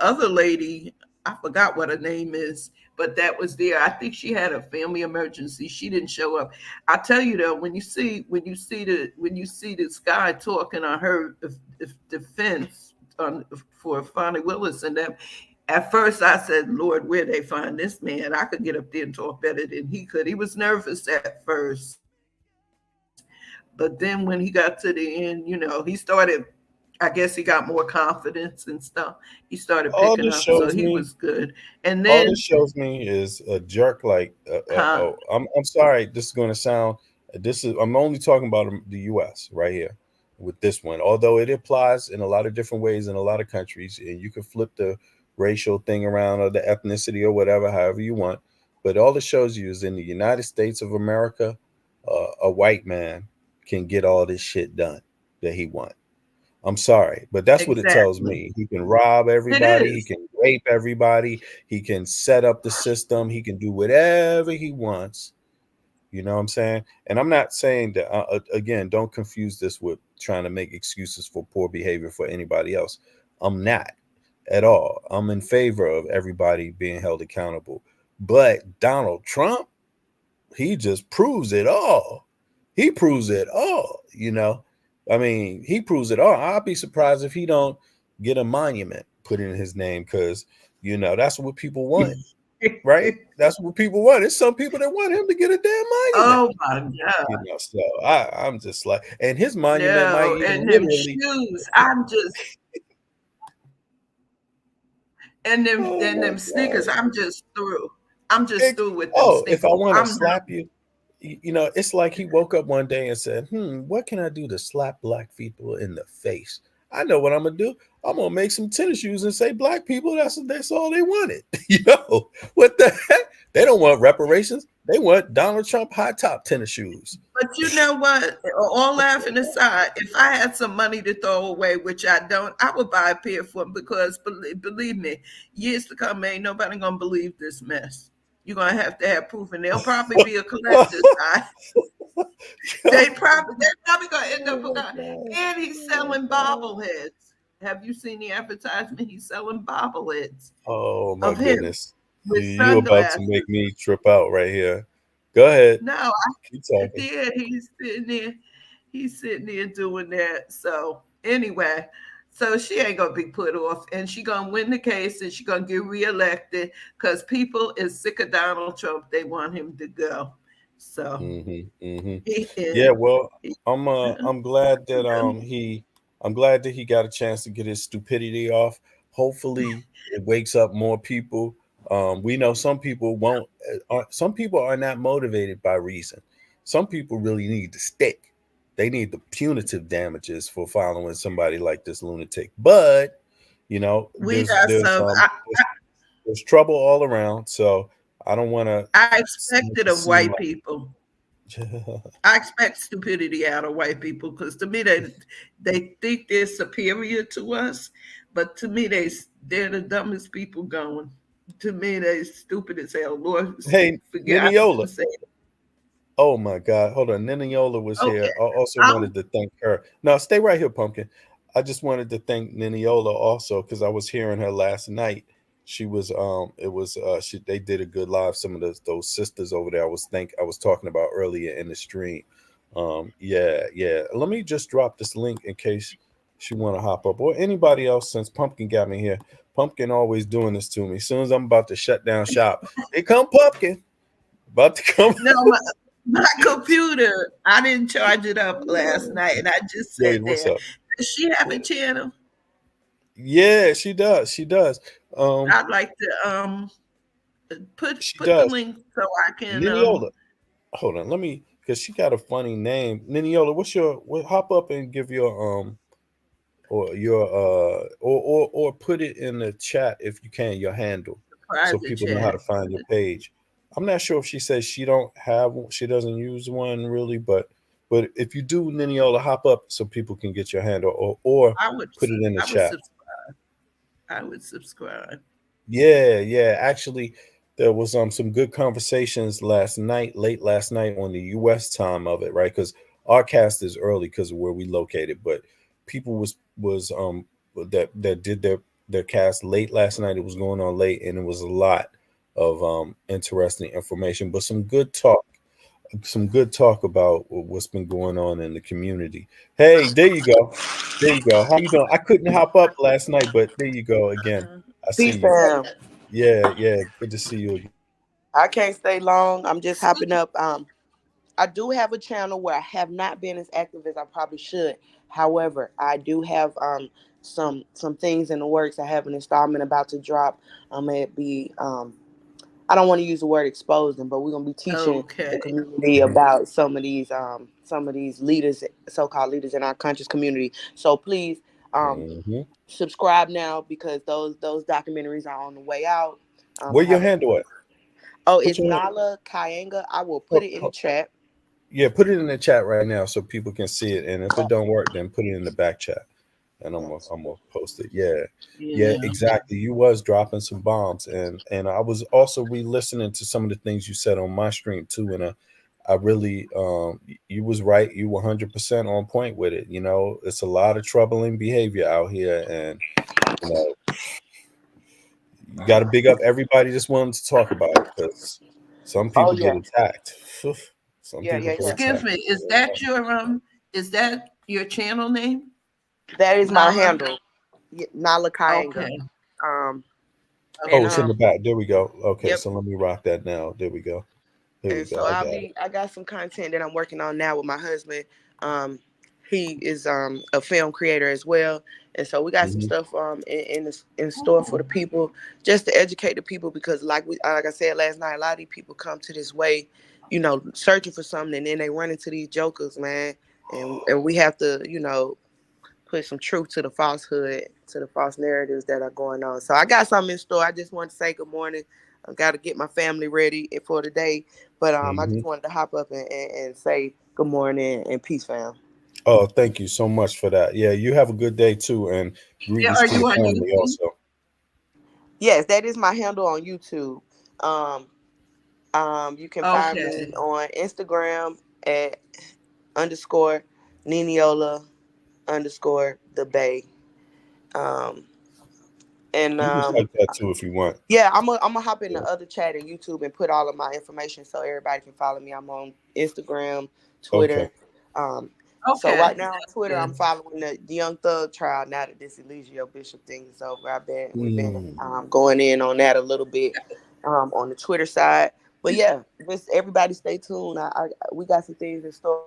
other lady, I forgot what her name is, but that was there. I think she had a family emergency. She didn't show up. I tell you though, when you see this guy talking on her defense for Fani Willis and them, at first I said, Lord, where they find this man? I could get up there and talk better than he could. He was nervous at first, but then when he got to the end, he started. I guess he got more confidence and stuff. He started picking up, so he was good. And then all this shows me is a jerk. Like, I'm sorry, this is going to sound. I'm only talking about the U.S. right here with this one. Although it applies in a lot of different ways in a lot of countries, and you can flip the racial thing around or the ethnicity or whatever, however you want. But all it shows you is in the United States of America, a white man can get all this shit done that he wants. I'm sorry, but that's what it tells me. He can rob everybody. He can rape everybody. He can set up the system. He can do whatever he wants. You know what I'm saying? And I'm not saying that, again, don't confuse this with trying to make excuses for poor behavior for anybody else. I'm not at all. I'm in favor of everybody being held accountable. But Donald Trump, he just proves it all. He proves it all, you know. I mean, he proves it all. I'll be surprised if he don't get a monument put in his name, because, you know, that's what people want, right? That's what people want. There's some people that want him to get a damn monument. Oh my God! You know, so I'm just like, and his monument might even and them literally. shoes, I'm just, and them sneakers, I'm just through. I'm just through with them sneakers. If I want to slap you. You know, it's like he woke up one day and said, what can I do to slap black people in the face? I know what I'm going to do. I'm going to make some tennis shoes and say black people, that's all they wanted. You know, what the heck? They don't want reparations. They want Donald Trump high top tennis shoes. But you know what? All laughing aside, if I had some money to throw away, which I don't, I would buy a pair for them, because believe me, years to come, ain't nobody going to believe this mess. You're going to have proof, and they'll probably be a collector's side. They're probably going to end up, and he's selling bobbleheads. Have you seen the advertisement? He's selling bobbleheads. Oh my goodness. You're about to make me trip out right here. Go ahead. No, keep talking. Yeah, he's sitting there doing that. So anyway, so she ain't gonna be put off, and she gonna win the case, and she gonna get reelected, because people is sick of Donald Trump. They want him to go. So yeah, well, I'm glad that I'm glad that he got a chance to get his stupidity off. Hopefully, it wakes up more people. We know some people won't. Some people are not motivated by reason. Some people really need the stick. They need the punitive damages for following somebody like this lunatic. But, you know, there's trouble all around. So I don't want to. I expect it of white people. I expect stupidity out of white people, because to me, they think they're superior to us. But to me, they're the dumbest people going. To me, they're stupid as hell. Lord, hey, Niniola. Oh my God. Hold on. Niniola was here. I also wanted to thank her. No, stay right here, Pumpkin. I just wanted to thank Niniola also, because I was hearing her last night. She was they did a good live. Some of those sisters over there I was talking about earlier in the stream. Yeah. Let me just drop this link in case she want to hop up, or anybody else, since Pumpkin got me here. Pumpkin always doing this to me. As soon as I'm about to shut down shop, here come Pumpkin. About to come. No, my computer, I didn't charge it up last night, and I just said what's there. up? Does she have a channel? Yeah, she does. I'd like to put the link so I can Niniola. Hold on, let me, because she got a funny name. Niniola, hop up and give your or put it in the chat if you can, your handle, so people know how to find your page. I'm not sure if she says she doesn't use one really, but if you do, Niniola, hop up so people can get your handle, or put it in the chat. I would subscribe. Yeah. Actually, there was some good conversations late last night on the U.S. time of it, right? Because our cast is early because of where we located, but people was that did their cast late last night. It was going on late, and it was a lot of interesting information, but some good talk about what's been going on in the community. Hey, there you go. How you doing? I couldn't hop up last night, but there you go again. I see you. Yeah, good to see you again. I can't stay long. I'm just hopping up. I do have a channel where I have not been as active as I probably should. However, I do have some things in the works. I have an installment about to drop. It'd be I don't want to use the word exposing, but we're gonna be teaching the community about some of these leaders, so-called leaders in our conscious community. So please subscribe now, because those documentaries are on the way out. Where your handle at? Oh, it's Nala Kayanga. I will put it in the chat. Yeah, put it in the chat right now so people can see it. And if it don't work, then put it in the back chat, and I'm gonna post it. Yeah, exactly. You was dropping some bombs, and I was also re-listening to some of the things you said on my stream too, and I really, you was right. You 100% on point with it. You know, it's a lot of troubling behavior out here, and you know, you got to big up everybody just wanting to talk about it, because some people get attacked. Some people get Excuse attacked. me, is that your channel name? That is my handle, Nala Kayanga. Okay. It's in the back. There we go. Okay, so let me rock that now. There we go. So I got some content that I'm working on now with my husband. He is a film creator as well, and so we got some stuff in store for the people, just to educate the people, because like I said last night, a lot of these people come to this way, you know, searching for something, and then they run into these jokers, man, and we have to, you know, put some truth to the falsehood, to the false narratives that are going on. So I got something in store. I just want to say good morning. I got to get my family ready for the day, but I just wanted to hop up and say good morning and peace, fam. Oh, thank you so much for that. Yeah, you have a good day too, and greetings to your family also. Yes, that is my handle on YouTube. You can find me on Instagram at _Niniola_the Bay. And you can type that too if you want. Yeah, I'm gonna hop in the other chat in YouTube and put all of my information so everybody can follow me. I'm on Instagram, Twitter. So right now on Twitter, I'm following the Young Thug trial. Now that this Eligio Bishop thing is over, we've been going in on that a little bit on the Twitter side. But yeah, just everybody stay tuned. We got some things in store.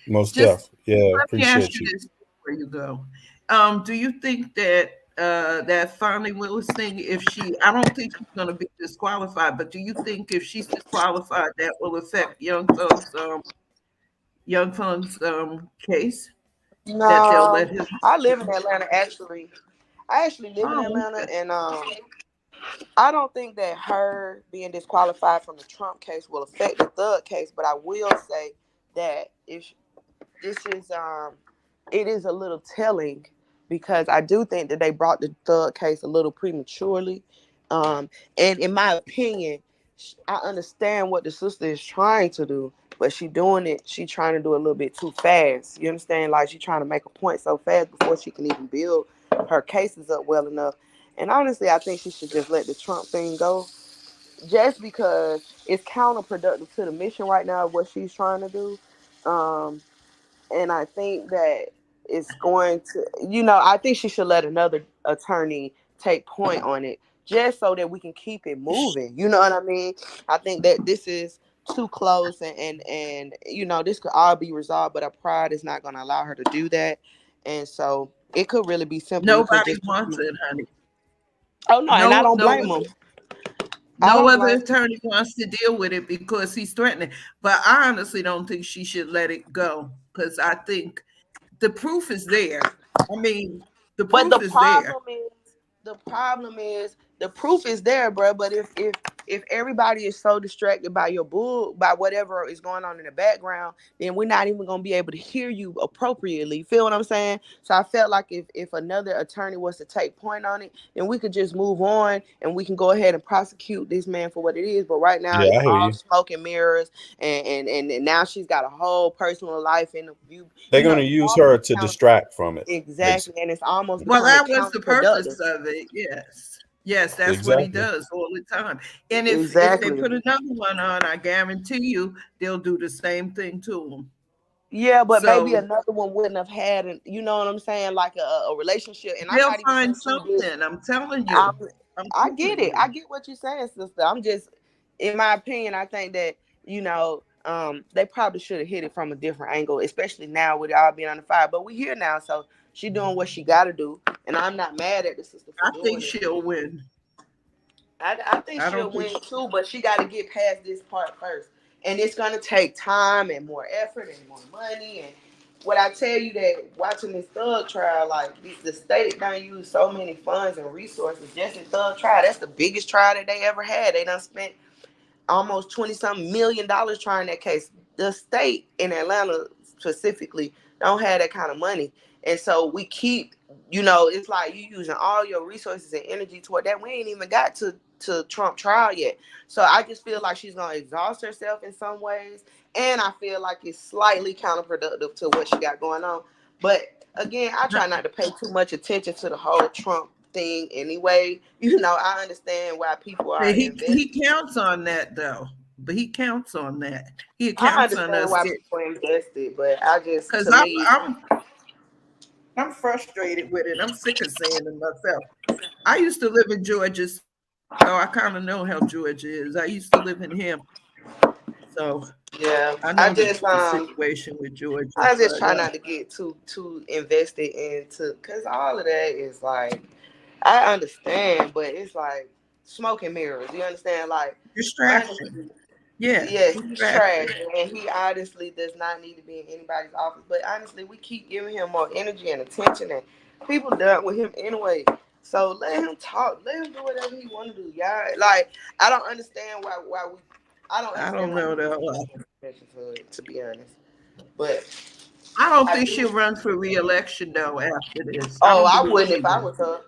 Most definitely. Yeah, appreciate you. Before you go, do you think that that Fonnie Willis thing, I don't think she's going to be disqualified, but do you think if she's disqualified, that will affect Young Thug's case? No, that they'll let him. I live in Atlanta. Actually, I live in Atlanta, and I don't think that her being disqualified from the Trump case will affect the Thug case. But I will say that if this is it is a little telling, because I do think that they brought the Thug case a little prematurely. And in my opinion, I understand what the sister is trying to do, but she trying to do it a little bit too fast. You understand? Like, she's trying to make a point so fast before she can even build her cases up well enough. And honestly, I think she should just let the Trump thing go, just because it's counterproductive to the mission right now of what she's trying to do. And I think that it's going to, I think she should let another attorney take point on it, just so that we can keep it moving. You know what I mean? I think that this is too close, and this could all be resolved, but her pride is not going to allow her to do that. And so it could really be simple. Nobody wants it, honey. Oh, no, and I don't blame them. No other attorney wants to deal with it because he's threatening. But I honestly don't think she should let it go, because I think the proof is there. I mean, the proof is there. The problem is the proof is there, bro. But if everybody is so distracted by by whatever is going on in the background, then we're not even gonna be able to hear you appropriately. You feel what I'm saying? So I felt like if another attorney was to take point on it, then we could just move on and we can go ahead and prosecute this man for what it is. But right now, it's all smoke and mirrors, and now she's got a whole personal life in the view. They're gonna use her to distract from it. Exactly, basically. And it's almost that was the purpose of it. Yes, that's what he does all the time. And if they put another one on, I guarantee you they'll do the same thing to him. Yeah, but maybe another one wouldn't have had, you know what I'm saying, like a relationship. And they'll find something. I'm telling you. I get it. I get what you're saying, sister. I'm just, in my opinion, I think that they probably should have hit it from a different angle, especially now with all being on the fire. But we're here now, so she's doing what she got to do, and I'm not mad at the sister. I think she'll win. I think she'll win too, but she got to get past this part first, and it's gonna take time and more effort and more money, and what I tell you that watching this Thug trial, like the state done used so many funds and resources just in Thug trial. That's the biggest trial that they ever had. They done spent almost $20-something million trying that case. The state in Atlanta specifically don't have that kind of money. And so we keep, it's like you using all your resources and energy toward that. We ain't even got to Trump trial yet. So I just feel like she's going to exhaust herself in some ways. And I feel like it's slightly counterproductive to what she got going on. But again, I try not to pay too much attention to the whole Trump thing anyway. I understand why people are he counts on that though. But he counts on that. He I counts on understand us. why people invested, but I just, because I'm frustrated with it. I'm sick of saying it myself. I used to live in Georgia, so I kind of know how Georgia is. I used to live in him, so yeah. I know I just the situation with Georgia. I just try not to get too invested into, because all of that is like, I understand, but it's like smoke and mirrors. You understand? Like distraction. Yeah, he's trash, and he honestly does not need to be in anybody's office. But honestly, we keep giving him more energy and attention, and people done with him anyway. So let him talk. Let him do whatever he want to do. Y'all, like, I don't understand why we. I don't know that. To be honest, but I don't think she'll run for re-election though after this. Oh, I wouldn't if I was her.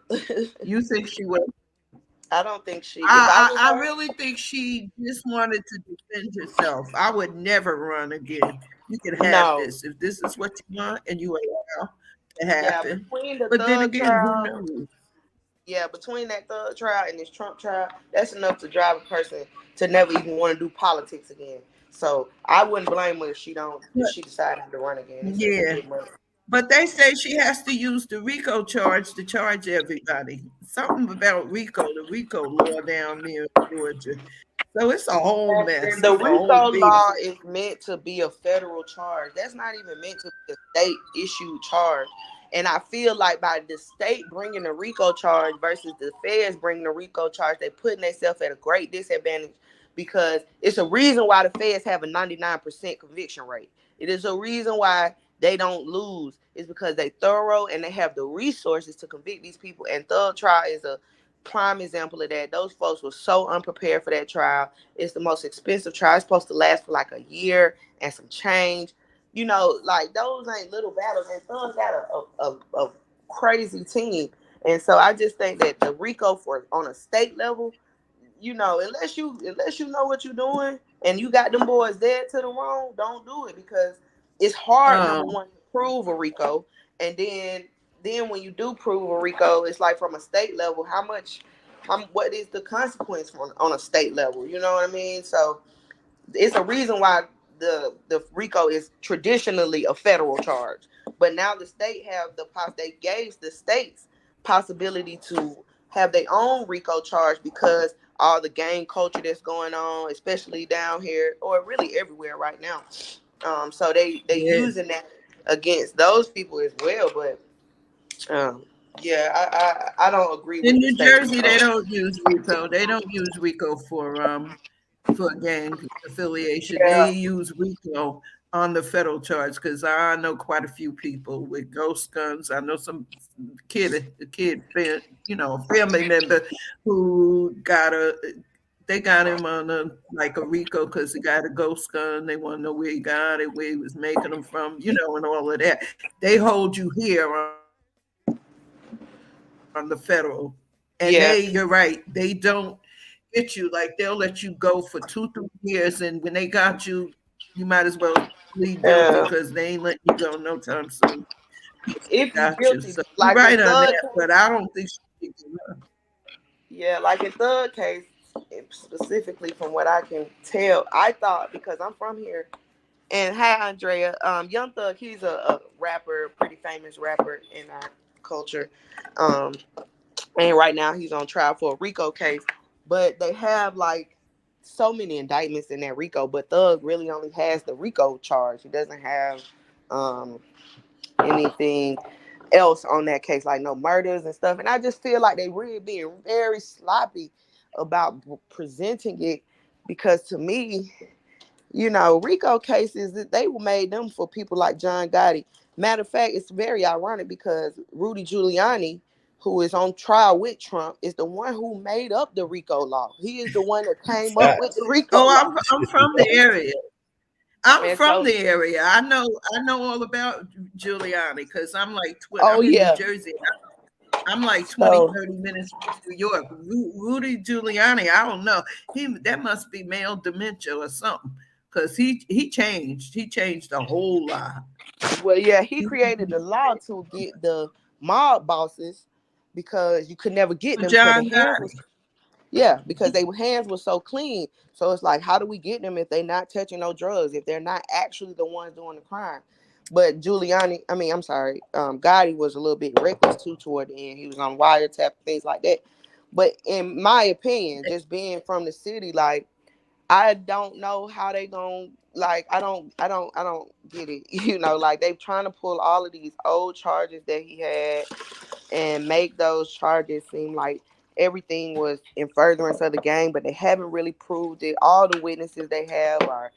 You think she would? I don't think she. I really think she just wanted to defend herself. I would never run again. You can have this if this is what you want and you allow to happen. But then again, who knows? Yeah, between that Thug trial and this Trump trial, that's enough to drive a person to never even want to do politics again. So I wouldn't blame her if she decided to run again. Yeah. But they say she has to use the RICO charge to charge everybody. Something about the RICO law down there in Georgia. So it's a whole mess. The RICO law is meant to be a federal charge. That's not even meant to be a state issued charge. And I feel like by the state bringing the RICO charge versus the feds bringing the RICO charge, they're putting themselves at a great disadvantage, because it's a reason why the feds have a 99% conviction rate. It is a reason why they don't lose. It's because they thorough and they have the resources to convict these people. And Thug trial is a prime example of that. Those folks were so unprepared for that trial. It's the most expensive trial. It's supposed to last for like a year and some change. Like, those ain't little battles. And Thug got a crazy team. And so I just think that the RICO on a state level, unless you know what you're doing and you got them boys dead to the wrong, don't do it, because it's hard, number one, to prove a RICO. And then when you do prove a RICO, it's like from a state level, what is the consequence on a state level? You know what I mean? So it's a reason why the RICO is traditionally a federal charge. But now the state they gave the states possibility to have their own RICO charge, because all the gang culture that's going on, especially down here, or really everywhere right now. So they using that against those people as well. But I don't agree with in New Jersey. They don't use RICO. They don't use RICO for gang affiliation. They use RICO on the federal charge, because I know quite a few people with ghost guns. I know some kid, family member who they got him on a RICO because he got a ghost gun. They want to know where he got it, where he was making them from, and all of that. They hold you here on the federal, and you're right. They don't get you. Like, they'll let you go for 2-3 years, and when they got you, you might as well plead guilty, because they ain't letting you go no time soon. If you're guilty, so you're right on that, but I don't think she can. Yeah, like in Thug case, specifically from what I can tell, I thought, because I'm from here, and hi Andrea, Young Thug, he's a rapper, pretty famous rapper in our culture, and right now he's on trial for a RICO case, but they have like so many indictments in that RICO, but Thug really only has the RICO charge. He doesn't have anything else on that case, like no murders and stuff. And I just feel like they really being very sloppy about presenting it, because to me, RICO cases, they were made them for people like John Gotti. Matter of fact, it's very ironic because Rudy Giuliani, who is on trial with Trump, is the one who made up the RICO law. He is the one that came up with the RICO law. I'm from the area. I'm And from so- the area. I know all about Giuliani because I'm like Oh, I'm in yeah. New Jersey. I'm like 20, 30 minutes from New York. Rudy Giuliani, I don't know. That must be male dementia or something. Because he changed. He changed a whole lot. Well, yeah, he created the law to get the mob bosses because you could never get them. John Because their hands were so clean. So it's like, how do we get them if they're not touching no drugs, if they're not actually the ones doing the crime? But Gotti was a little bit reckless too toward the end. He was on wiretap, things like that. But in my opinion, just being from the city, like, I don't know how they gonna, like, I don't get it. You know, like, they trying to pull all of these old charges that he had and make those charges seem like everything was in furtherance of the gang, but they haven't really proved it. All the witnesses they have are,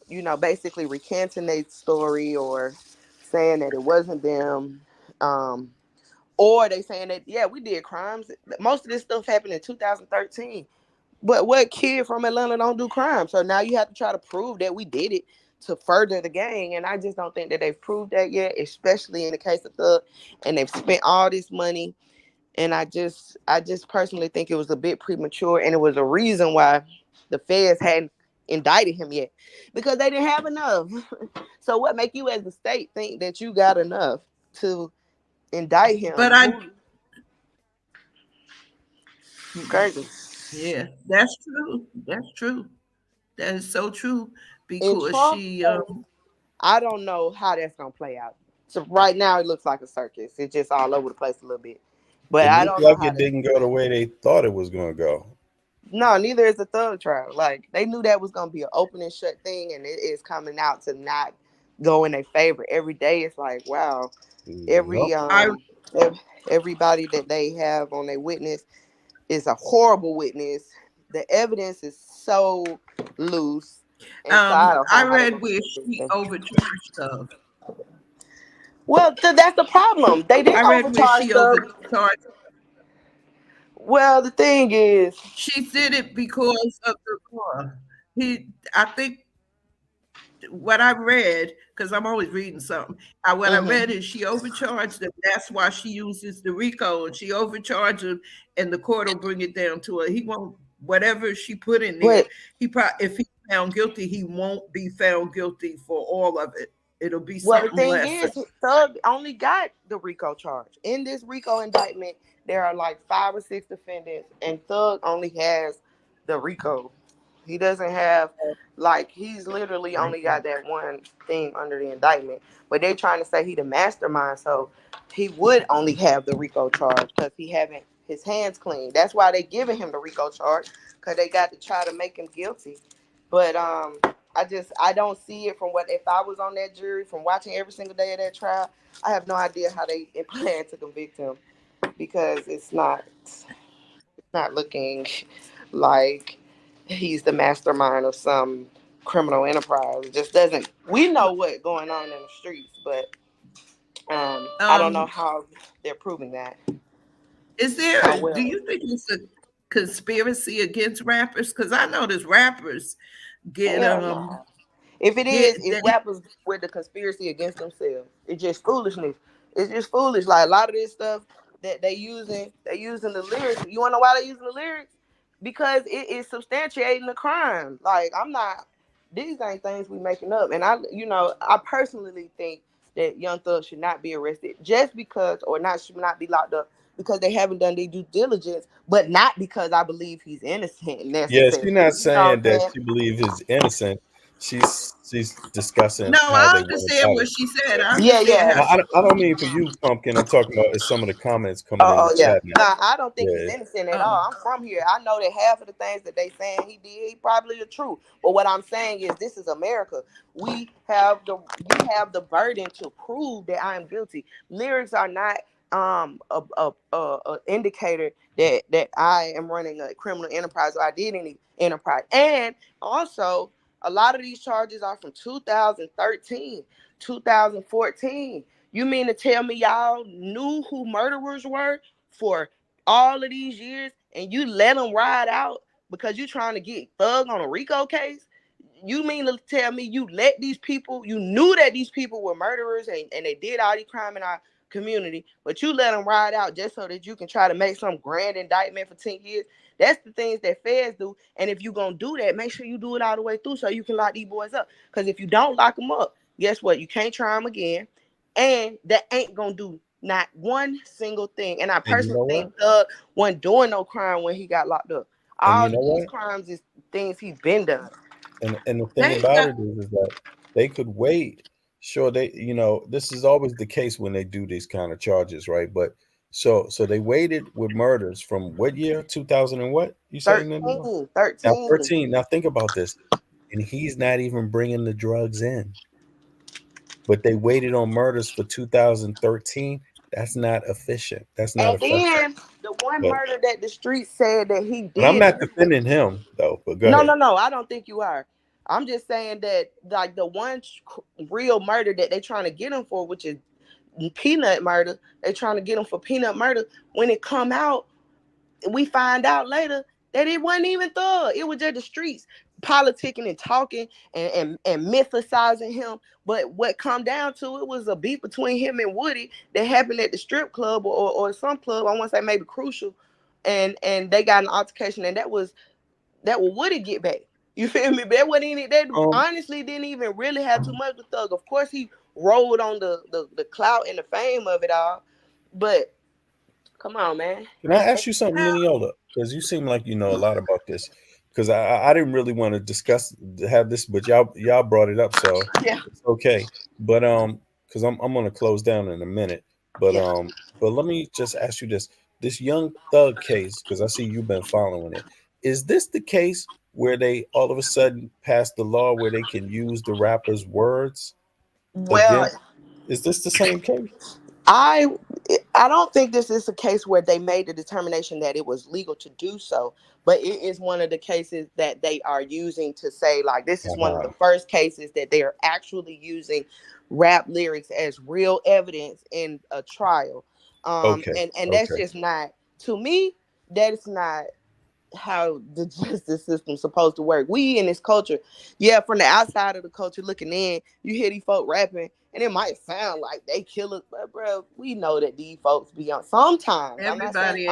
you know, basically recanting their story or saying that it wasn't them. Or they saying that, yeah, we did crimes. Most of this stuff happened in 2013. But what kid from Atlanta don't do crime? So now you have to try to prove that we did it to further the gang. And I just don't think that they've proved that yet, especially in the case of Thug. And they've spent all this money. And I just personally think it was a bit premature. And it was a reason why the feds hadn't indicted him yet, because they didn't have enough. So what make you as the state think that you got enough to indict him? But crazy. Yeah, that's true. That's true. That is so true. Because I don't know how that's gonna play out. So right now it looks like a circus. It's just all over the place a little bit. But I don't know like it didn't go the way they thought it was gonna go. No, neither is the Thug trial. Like, they knew that was gonna be an open and shut thing, and it is coming out to not go in their favor. Every day it's like, wow, everybody that they have on their witness is a horrible witness. The evidence is so loose. I read where she overcharged Thug. Well, that's the problem. They didn't overcharge Thug. Well, the thing is, she did it because of the car. I think what I read, because I'm always reading something. I read is she overcharged him. That's why she uses the RICO, and she overcharged him, and the court will bring it down to her. He won't, whatever she put in there. If he's found guilty, he won't be found guilty for all of it. It'll be something less. Well, the thing is, Thug only got the RICO charge. In this RICO indictment, there are like 5 or 6 defendants, and Thug only has the RICO. He doesn't have, like, he's literally only got that one thing under the indictment. But they're trying to say he the mastermind, so he would only have the RICO charge because he having his hands clean. That's why they giving him the RICO charge, because they got to try to make him guilty. But I don't see it from if I was on that jury, from watching every single day of that trial, I have no idea how they plan to convict him, because it's not looking like he's the mastermind of some criminal enterprise. It just doesn't. We know what's going on in the streets, but I don't know how they're proving that. Is there? Do you think it's a conspiracy against rappers? Because I know there's rappers get If it is, it's rappers with the conspiracy against themselves. It's just foolishness. It's just foolish. Like, a lot of this stuff that they using the lyrics. You want to know why they using the lyrics? Because it is substantiating the crime. Like, these ain't things we making up. And I personally think that Young Thug should not be arrested just because, should not be locked up because they haven't done their due diligence, but not because I believe he's innocent. Yes, she's not saying that she believes he's innocent. She's discussing. No, I understand what she said. I don't mean for you, Pumpkin. I'm talking about some of the comments coming in the chat now. Nah, I don't think he's innocent at all. I'm from here. I know that half of the things that they saying he did, he probably the truth. But what I'm saying is, this is America. You have the burden to prove that I am guilty. Lyrics are not a indicator that I am running a criminal enterprise or I did any enterprise. And also, a lot of these charges are from 2013, 2014. You mean to tell me y'all knew who murderers were for all of these years and you let them ride out because you trying to get thug on a RICO case? You mean to tell me you let these people, you knew that these people were murderers and they did all these crime in our community, but you let them ride out just so that you can try to make some grand indictment for 10 years? That's the things that feds do. And if you're going to do that, make sure you do it all the way through so you can lock these boys up. Because if you don't lock them up, guess what? You can't try them again. And that ain't going to do not one single thing. And I personally think Thug wasn't doing no crime when he got locked up. All these crimes is things he's been done. And the thing about it is that they could wait. Sure, they, you know, this is always the case when they do these kind of charges, right? But so they waited with murders from what year? 2000 and what? You saying 13. Now 13. Now think about this. And he's not even bringing the drugs in. But they waited on murders for 2013. That's not efficient. That's not effective. And the one murder that the street said that he did. I'm not defending him though. But go ahead. No. I don't think you are. I'm just saying that like the one real murder that they're trying to get him for, which is peanut murder. They're trying to get him for peanut murder. When it come out, we find out later that it wasn't even Thug. It was just the streets politicking and talking and mythicizing him. But what come down to it was a beef between him and Woody that happened at the strip club or some club. I want to say maybe Crucial, and they got an altercation, and that was Woody get back. You feel me? That wasn't any. That honestly didn't even really have too much with Thug. Of course, he rolled on the clout and the fame of it all, but come on, man. Can I ask you something, Miniola? Because you seem like you know a lot about this. Because I didn't really want to have this, but y'all brought it up, so yeah, it's okay. But because I'm gonna close down in a minute. But but let me just ask you this Young Thug case, because I see you've been following it. Is this the case where they all of a sudden passed the law where they can use the rapper's words? Well, is this the same case? I don't think this is a case where they made the determination that it was legal to do so, but it is one of the cases that they are using to say, like, this is one of the first cases that they are actually using rap lyrics as real evidence in a trial. And that's just not, to me, that is not how the justice system's supposed to work. We in this culture, from the outside of the culture looking in, you hear these folk rapping, and it might sound like they killers, but bro, we know that these folks be on sometimes. Everybody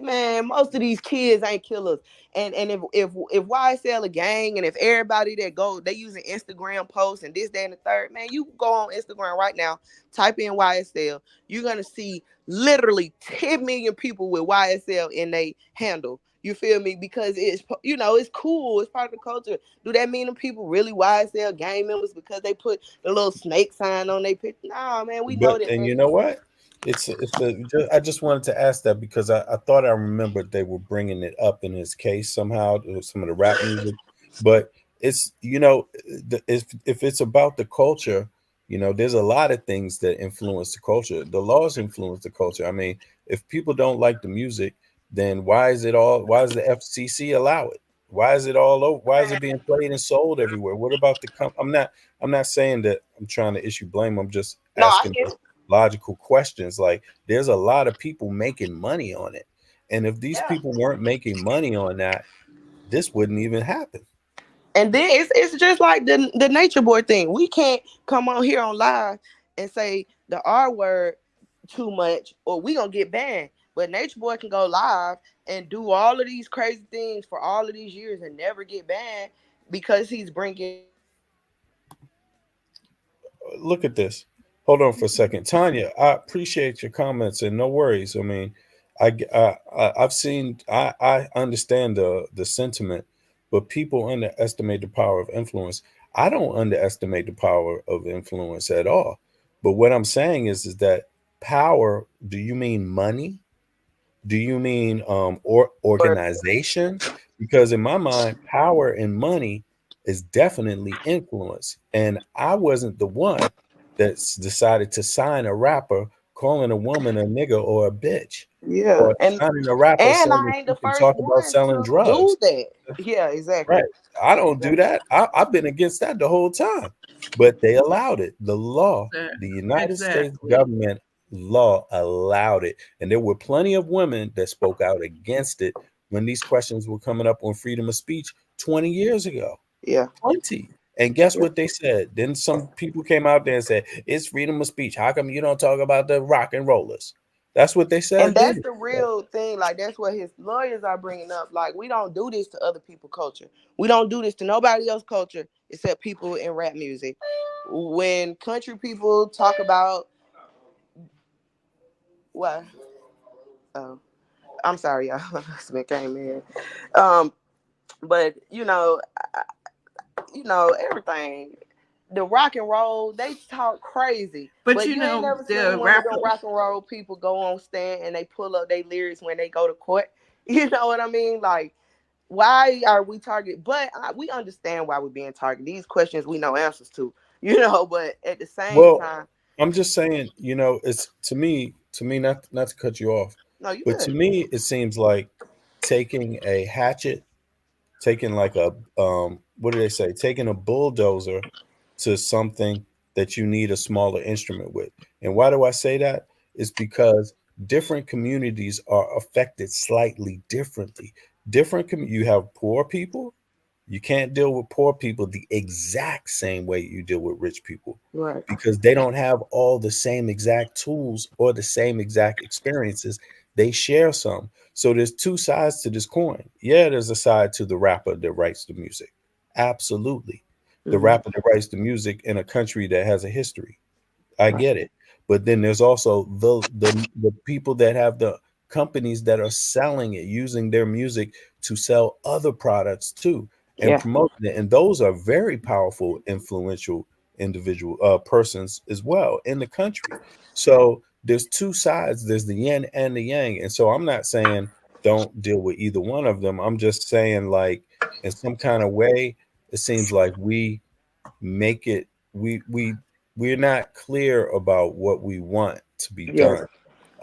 man, most of these kids ain't killers. And if YSL a gang, and if everybody that go, they using Instagram posts and this, that, and the third, man, you go on Instagram right now, type in YSL, you're gonna see literally 10 million people with YSL in they handle. You feel me? Because it's, you know, it's cool. It's part of the culture. Do that mean them people really YSL gang members because they put the little snake sign on their picture? Nah, man, we know that. And you know what? I just wanted to ask that because I thought I remembered they were bringing it up in his case somehow, some of the rap music. But it's, you know, if it's about the culture, you know, there's a lot of things that influence the culture. The laws influence the culture. I mean, if people don't like the music, then why is the FCC allow it? Why is it all over? Why is it being played and sold everywhere? What about I'm not saying that I'm trying to issue blame. I'm just asking logical questions. Like, there's a lot of people making money on it. And if these people weren't making money on that, this wouldn't even happen. And then it's just like the Nature Boy thing. We can't come on here on live and say the R word too much or we gonna get banned. But Nature Boy can go live and do all of these crazy things for all of these years and never get banned because he's bringing. Look at this. Hold on for a second, Tanya. I appreciate your comments and no worries. I mean, I've seen. I understand the sentiment, but people underestimate the power of influence. I don't underestimate the power of influence at all. But what I'm saying is that power. Do you mean money? Do you mean or organization? Because in my mind, power and money is definitely influence. And I wasn't the one that's decided to sign a rapper calling a woman a nigga or a bitch. Yeah, or signing a rapper and I ain't the first talk one about selling to drugs. do that. Yeah, exactly. Right. I don't do that. I've been against that the whole time. but they allowed it. The law, the United States government law allowed it. And there were plenty of women that spoke out against it when these questions were coming up on freedom of speech 20 years ago. Yeah. 20. And guess what they said? Then some people came out there and said, it's freedom of speech. How come you don't talk about the rock and rollers? That's what they said. And that's the real thing. Like, that's what his lawyers are bringing up. Like, we don't do this to other people's culture. We don't do this to nobody else's culture except people in rap music. When country people talk about what? Oh, I'm sorry, y'all. Husband came in. But you know, everything. The rock and roll, they talk crazy. But you know, ain't never seen one of them rock and roll people go on stand and they pull up their lyrics when they go to court. You know what I mean? Like, why are we targeted? But we understand why we're being targeted. These questions we know answers to, you know, but at the same time. I'm just saying, you know, it's to me, not to cut you off. No, but to me, it seems like taking a hatchet, taking like a, what do they say? Taking a bulldozer to something that you need a smaller instrument with. And why do I say that? It's because different communities are affected slightly differently. You have poor people. You can't deal with poor people the exact same way you deal with rich people. Right. Because they don't have all the same exact tools or the same exact experiences. They share some. So there's two sides to this coin. Yeah, there's a side to the rapper that writes the music. Absolutely. The rapper that writes the music in a country that has a history. I get it. But then there's also the people that have the companies that are selling it, using their music to sell other products too, and promoting it. And those are very powerful, influential individual persons as well in the country. So there's two sides. There's the yin and the yang. And so I'm not saying don't deal with either one of them. I'm just saying, like, in some kind of way, it seems like we make it, we're not clear about what we want to be done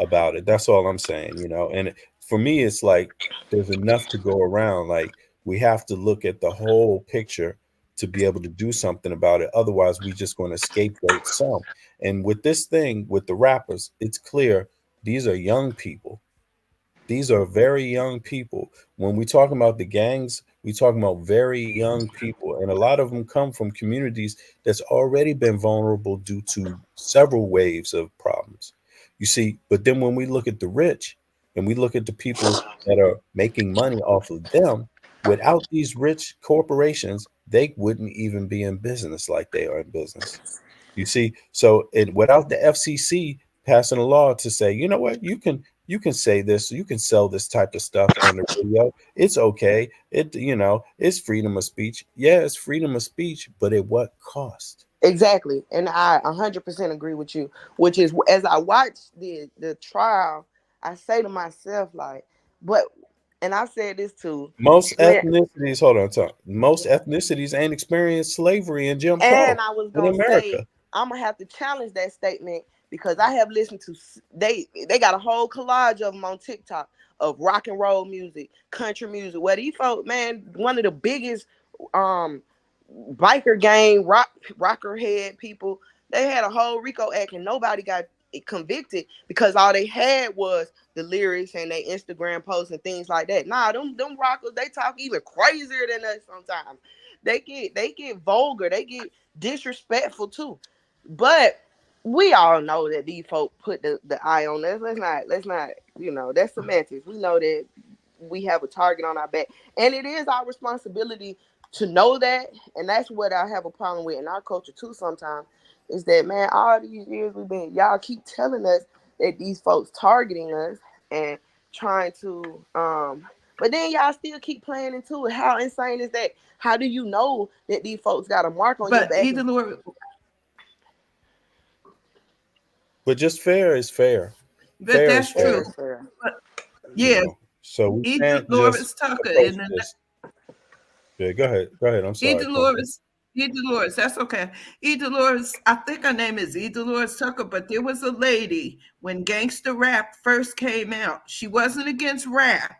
about it. That's all I'm saying, you know. And for me, it's like there's enough to go around. Like, we have to look at the whole picture to be able to do something about it. Otherwise, we're just going to scapegoat some. And with this thing, with the rappers, it's clear these are young people. These are very young people. When we talk about the gangs, we talking about very young people. And a lot of them come from communities that's already been vulnerable due to several waves of problems. You see, but then when we look at the rich and we look at the people that are making money off of them, without these rich corporations, they wouldn't even be in business like they are in business. You see, so without the FCC passing a law to say, you know what, you can say this, you can sell this type of stuff on the radio. It's okay. It's freedom of speech. Yeah, it's freedom of speech, but at what cost? Exactly. And I 100% agree with you, which is, as I watch the trial, I say to myself, like, and I said this too. Most ethnicities, hold on, most ethnicities ain't experienced slavery in Jim Crow. And I was going to say, I'm going to have to challenge that statement, because I have listened to, they got a whole collage of them on TikTok of rock and roll music, country music, where these folks, man, one of the biggest biker gang rocker head people, they had a whole RICO act and nobody got convicted because all they had was the lyrics and their Instagram posts and things like that. Nah, them rockers, they talk even crazier than us sometimes. They get vulgar, they get disrespectful too. But we all know that these folk put the eye on us. Let's not, that's semantics. We know that we have a target on our back. And it is our responsibility to know that. And that's what I have a problem with in our culture too sometimes, is that, man, all these years y'all keep telling us that these folks targeting us and trying to, but then y'all still keep playing into it. How insane is that? How do you know that these folks got a mark on your back? But just fair is fair. But fair that's true. Fair. But, yeah. So we can't just Tucker yeah, go ahead. I'm sorry. Dolores, that's okay. Dolores, I think her name is Dolores Tucker, but there was a lady when gangster rap first came out. She wasn't against rap,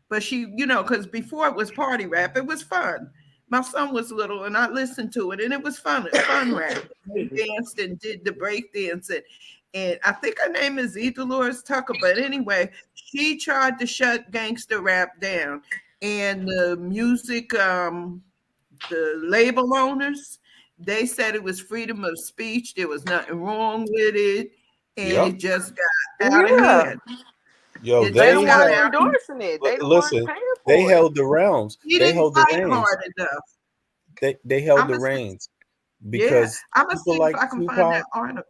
but she, because before it was party rap, it was fun. My son was little, and I listened to it, and it was fun rap. They danced and did the break dancing. And I think her name is E. Dolores Tucker. But anyway, she tried to shut gangster rap down. And the music, the label owners, they said it was freedom of speech. There was nothing wrong with it. And it just got out of hand. Yo, they weren't endorsing it. They listen, they held the realms. They held the reins. Hard enough. They held the reins because I'm gonna see if I can find that article.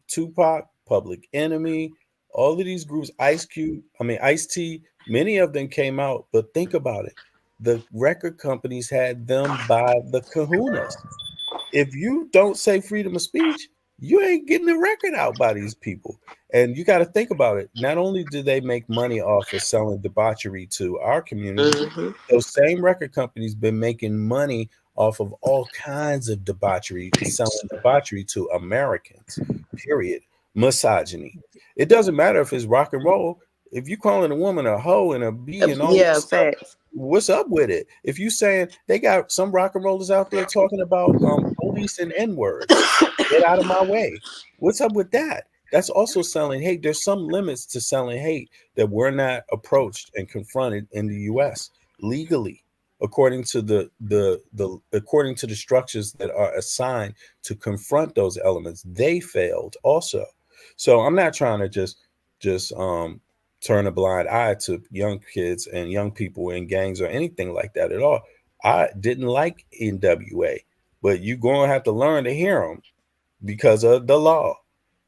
Tupac, Public Enemy, all of these groups, Ice-T, many of them came out. But think about it. The record companies had them by the kahunas. If you don't say freedom of speech, you ain't getting a record out by these people. And you got to think about it. Not only do they make money off of selling debauchery to our community, those same record companies been making money off of all kinds of debauchery, selling debauchery to Americans, period. Misogyny. It doesn't matter if it's rock and roll. If you calling a woman a hoe and a B and all that stuff, what's up with it? If you saying they got some rock and rollers out there talking about police and N-words, get out of my way. What's up with that? That's also selling hate. There's some limits to selling hate that we're not approached and confronted in the U.S. legally, according to according to the structures that are assigned to confront those elements. They failed also. So I'm not trying to just turn a blind eye to young kids and young people in gangs or anything like that at all. I didn't like NWA, but you're going to have to learn to hear them because of the law.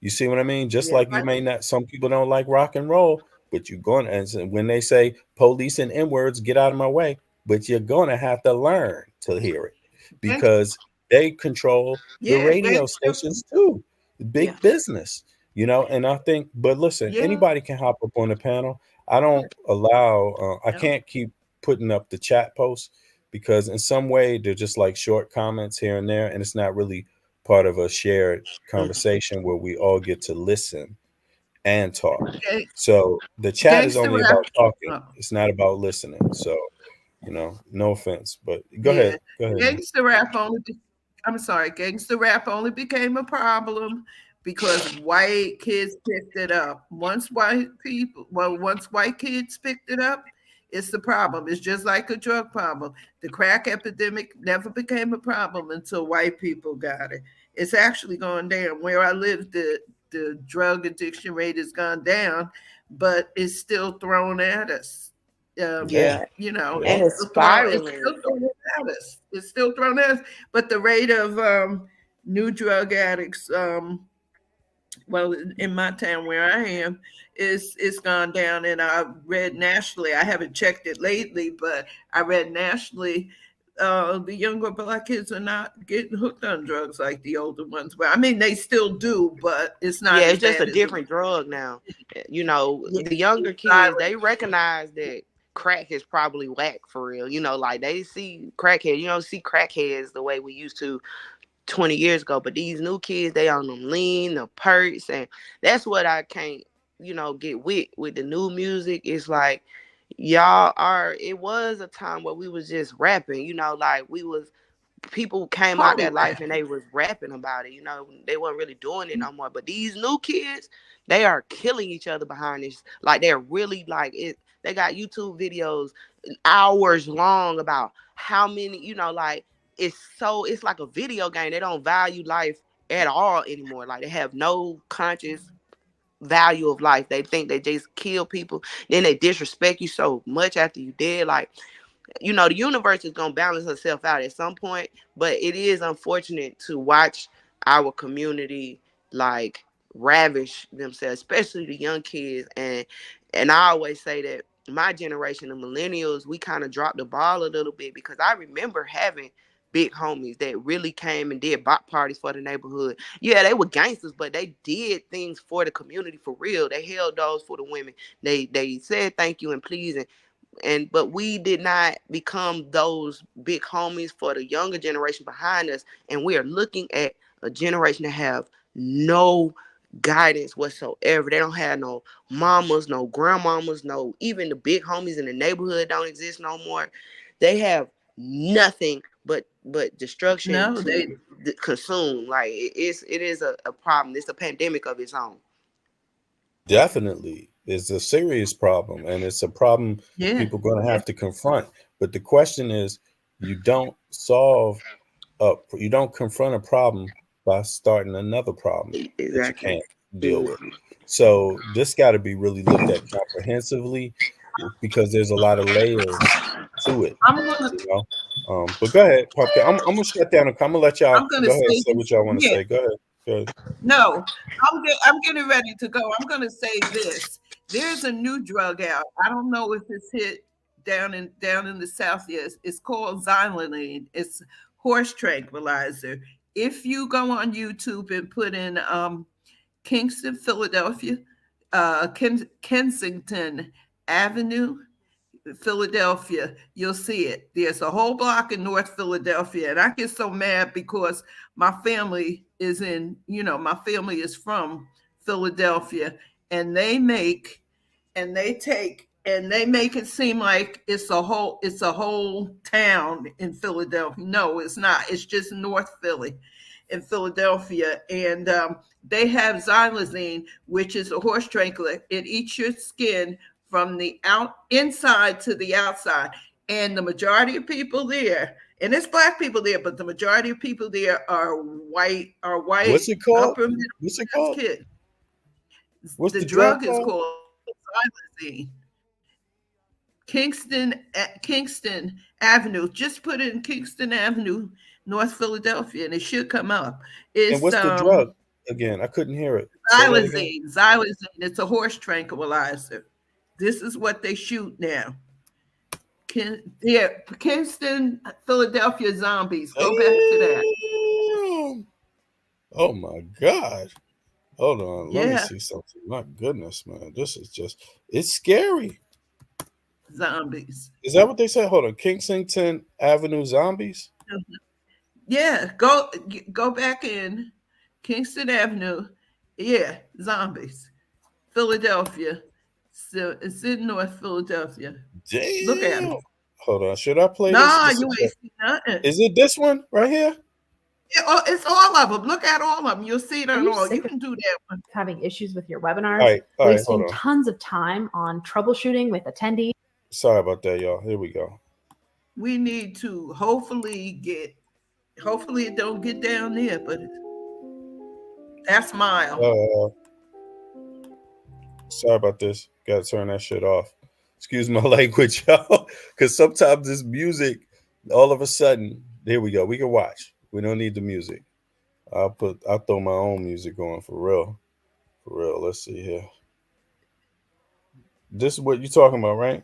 You see what I mean? Just like you may not, some people don't like rock and roll, but you're going to, and when they say police and N-words, get out of my way, but you're going to have to learn to hear it because they control the radio stations too. Big business. You know, and I think, but listen, anybody can hop up on the panel. I don't allow, I can't keep putting up the chat posts because in some way they're just like short comments here and there, and it's not really part of a shared conversation where we all get to listen and talk. So the chat is only about talking. It's not about listening. So, you know, no offense, but go ahead. Gangster rap only became a problem because white kids picked it up. Once white kids picked it up, it's the problem. It's just like a drug problem. The crack epidemic never became a problem until white people got it. It's actually gone down. Where I live, the drug addiction rate has gone down, but it's still thrown at us. You know, and it's spiraling. It's still thrown at us. But the rate of new drug addicts, well, in my town where I am, it's gone down. And I read nationally, I haven't checked it lately, but I read nationally, the younger Black kids are not getting hooked on drugs like the older ones. Well, I mean, they still do, but it's not. Yeah, it's just a different drug now. You know, the younger kids, they recognize that crack is probably whack for real. You know, like they see crackheads, you don't see crackheads the way we used to 20 years ago, but these new kids, they on them lean, the perks, and that's what I can't, you know, get with the new music. It's like it was a time where we was just rapping, you know, like people came out that life and they was rapping about it, you know, they weren't really doing it no more. But these new kids, they are killing each other behind this. Like they're really like it. They got YouTube videos hours long about how many, you know, like it's like a video game. They don't value life at all anymore. Like they have no conscious value of life. They think they just kill people. Then they disrespect you so much after you dead. Like, you know, the universe is going to balance itself out at some point, but it is unfortunate to watch our community like ravish themselves, especially the young kids. And I always say that my generation, the millennials, we kind of dropped the ball a little bit because I remember having big homies that really came and did bop parties for the neighborhood. Yeah, they were gangsters, but they did things for the community for real. They held doors for the women. They said thank you and please, but we did not become those big homies for the younger generation behind us. And we are looking at a generation that have no guidance whatsoever. They don't have no mamas, no grandmamas, no, even the big homies in the neighborhood don't exist no more. They have nothing but destruction No, to consume. Like it is a problem. It's a pandemic of its own. Definitely. It's a serious problem, and it's a problem people are going to have to confront. But the question is, you don't confront a problem by starting another problem that you can't deal with. So this got to be really looked at comprehensively, because there's a lot of layers to it. But go ahead, Popka. I'm gonna shut down. I'm gonna let y'all go ahead and say what y'all want to say. Go ahead. No, I'm getting ready to go. I'm gonna say this. There's a new drug out. I don't know if it's hit down in the South yet. It's called Xylazine. It's horse tranquilizer. If you go on YouTube and put in Kingston, Philadelphia, Kensington Avenue, Philadelphia, you'll see it. There's a whole block in North Philadelphia, and I get so mad because my family is from Philadelphia, and they make it seem like it's a whole town in Philadelphia. No, it's not. It's just North Philly in Philadelphia, and they have Xylazine, which is a horse tranquilizer. It eats your skin from the inside to the outside, and the majority of people there, and it's Black people there, but the majority of people there are white. What's it called? What's it called? The drug is called Xylazine. Kingston Avenue. Just put in Kingston Avenue, North Philadelphia, and it should come up. And what's the drug again? I couldn't hear it. Xylazine. Xylazine. It's a horse tranquilizer. This is what they shoot now. Kingston, Philadelphia zombies. Go back to that. Oh my God. Hold on. Let me see something. My goodness, man. This is it's scary. Zombies. Is that what they said? Hold on. Kensington Avenue zombies? Yeah. Go back in Kingston Avenue. Yeah. Zombies. Philadelphia. So it's in North Philadelphia. Damn. Look at it. Hold on. Should I play this? You ain't seen nothing. Is it this one right here? It's all of them. Look at all of them. You'll see it on all. You can do that one. Having issues with your webinars, wasting tons of time on troubleshooting with attendees. Sorry about that, y'all. Here we go. We need to hopefully it don't get down there, but that's mild. Sorry about this. Gotta turn that shit off. Excuse my language, y'all. Because sometimes this music, all of a sudden, there we go. We can watch. We don't need the music. I'll throw my own music on for real. For real. Let's see here. This is what you're talking about, right?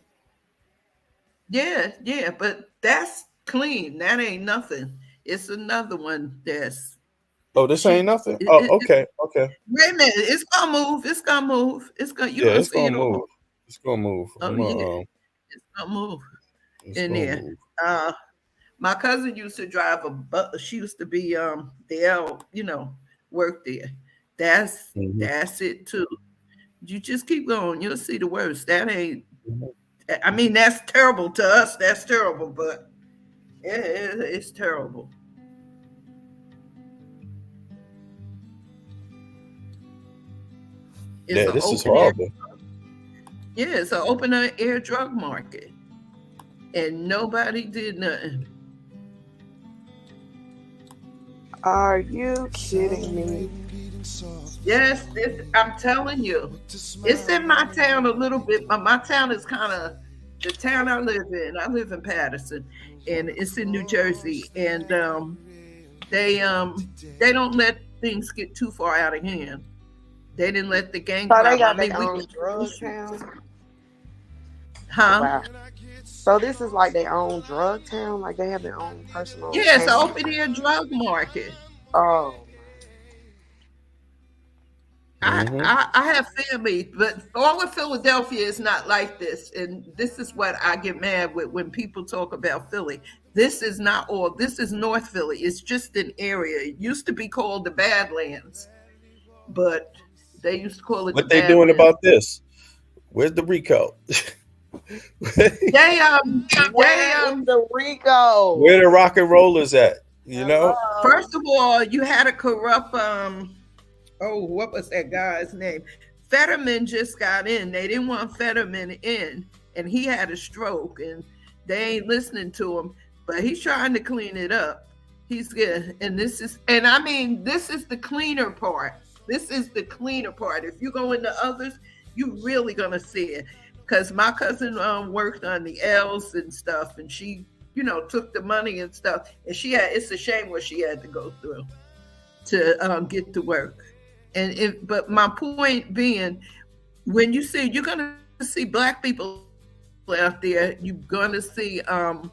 Yeah, but that's clean. That ain't nothing. It's another one that's. Oh, this ain't nothing. Okay. Wait a minute, it's gonna move. It's gonna move. It's gonna move. It's gonna move. It's gonna move in there. Move. My cousin used to drive she used to be there, work there. That's it too. You just keep going. You'll see the worst. That ain't. I mean, that's terrible to us. That's terrible, but it's terrible. This is horrible. It's an open air drug market, and nobody did nothing. Are you kidding me? Yes, I'm telling you. It's in my town a little bit, but my town is kind of the town I live in. I live in Patterson, and it's in New Jersey. And they don't let things get too far out of hand. They didn't let the gang. So they got their own drug town. Huh? Wow. So this is like their own drug town, like they have their own personal. Yeah, it's an open air drug market. Oh. I have family, but all of Philadelphia is not like this. And this is what I get mad with when people talk about Philly. This is not all. This is North Philly. It's just an area. It used to be called the Badlands, but they used to call it. What they doing about this? Where's the RICO? the Rico. Where the rock and rollers at? You know. First of all, you had a corrupt. What was that guy's name? Fetterman just got in. They didn't want Fetterman in, and he had a stroke, and they ain't listening to him. But he's trying to clean it up. He's good, and this is the cleaner part. This is the cleaner part. If you go into others, you really gonna see it. Because my cousin worked on the L's and stuff, and she, took the money and stuff, and it's a shame what she had to go through to get to work. But my point being, when you're gonna see black people out there, you're gonna see them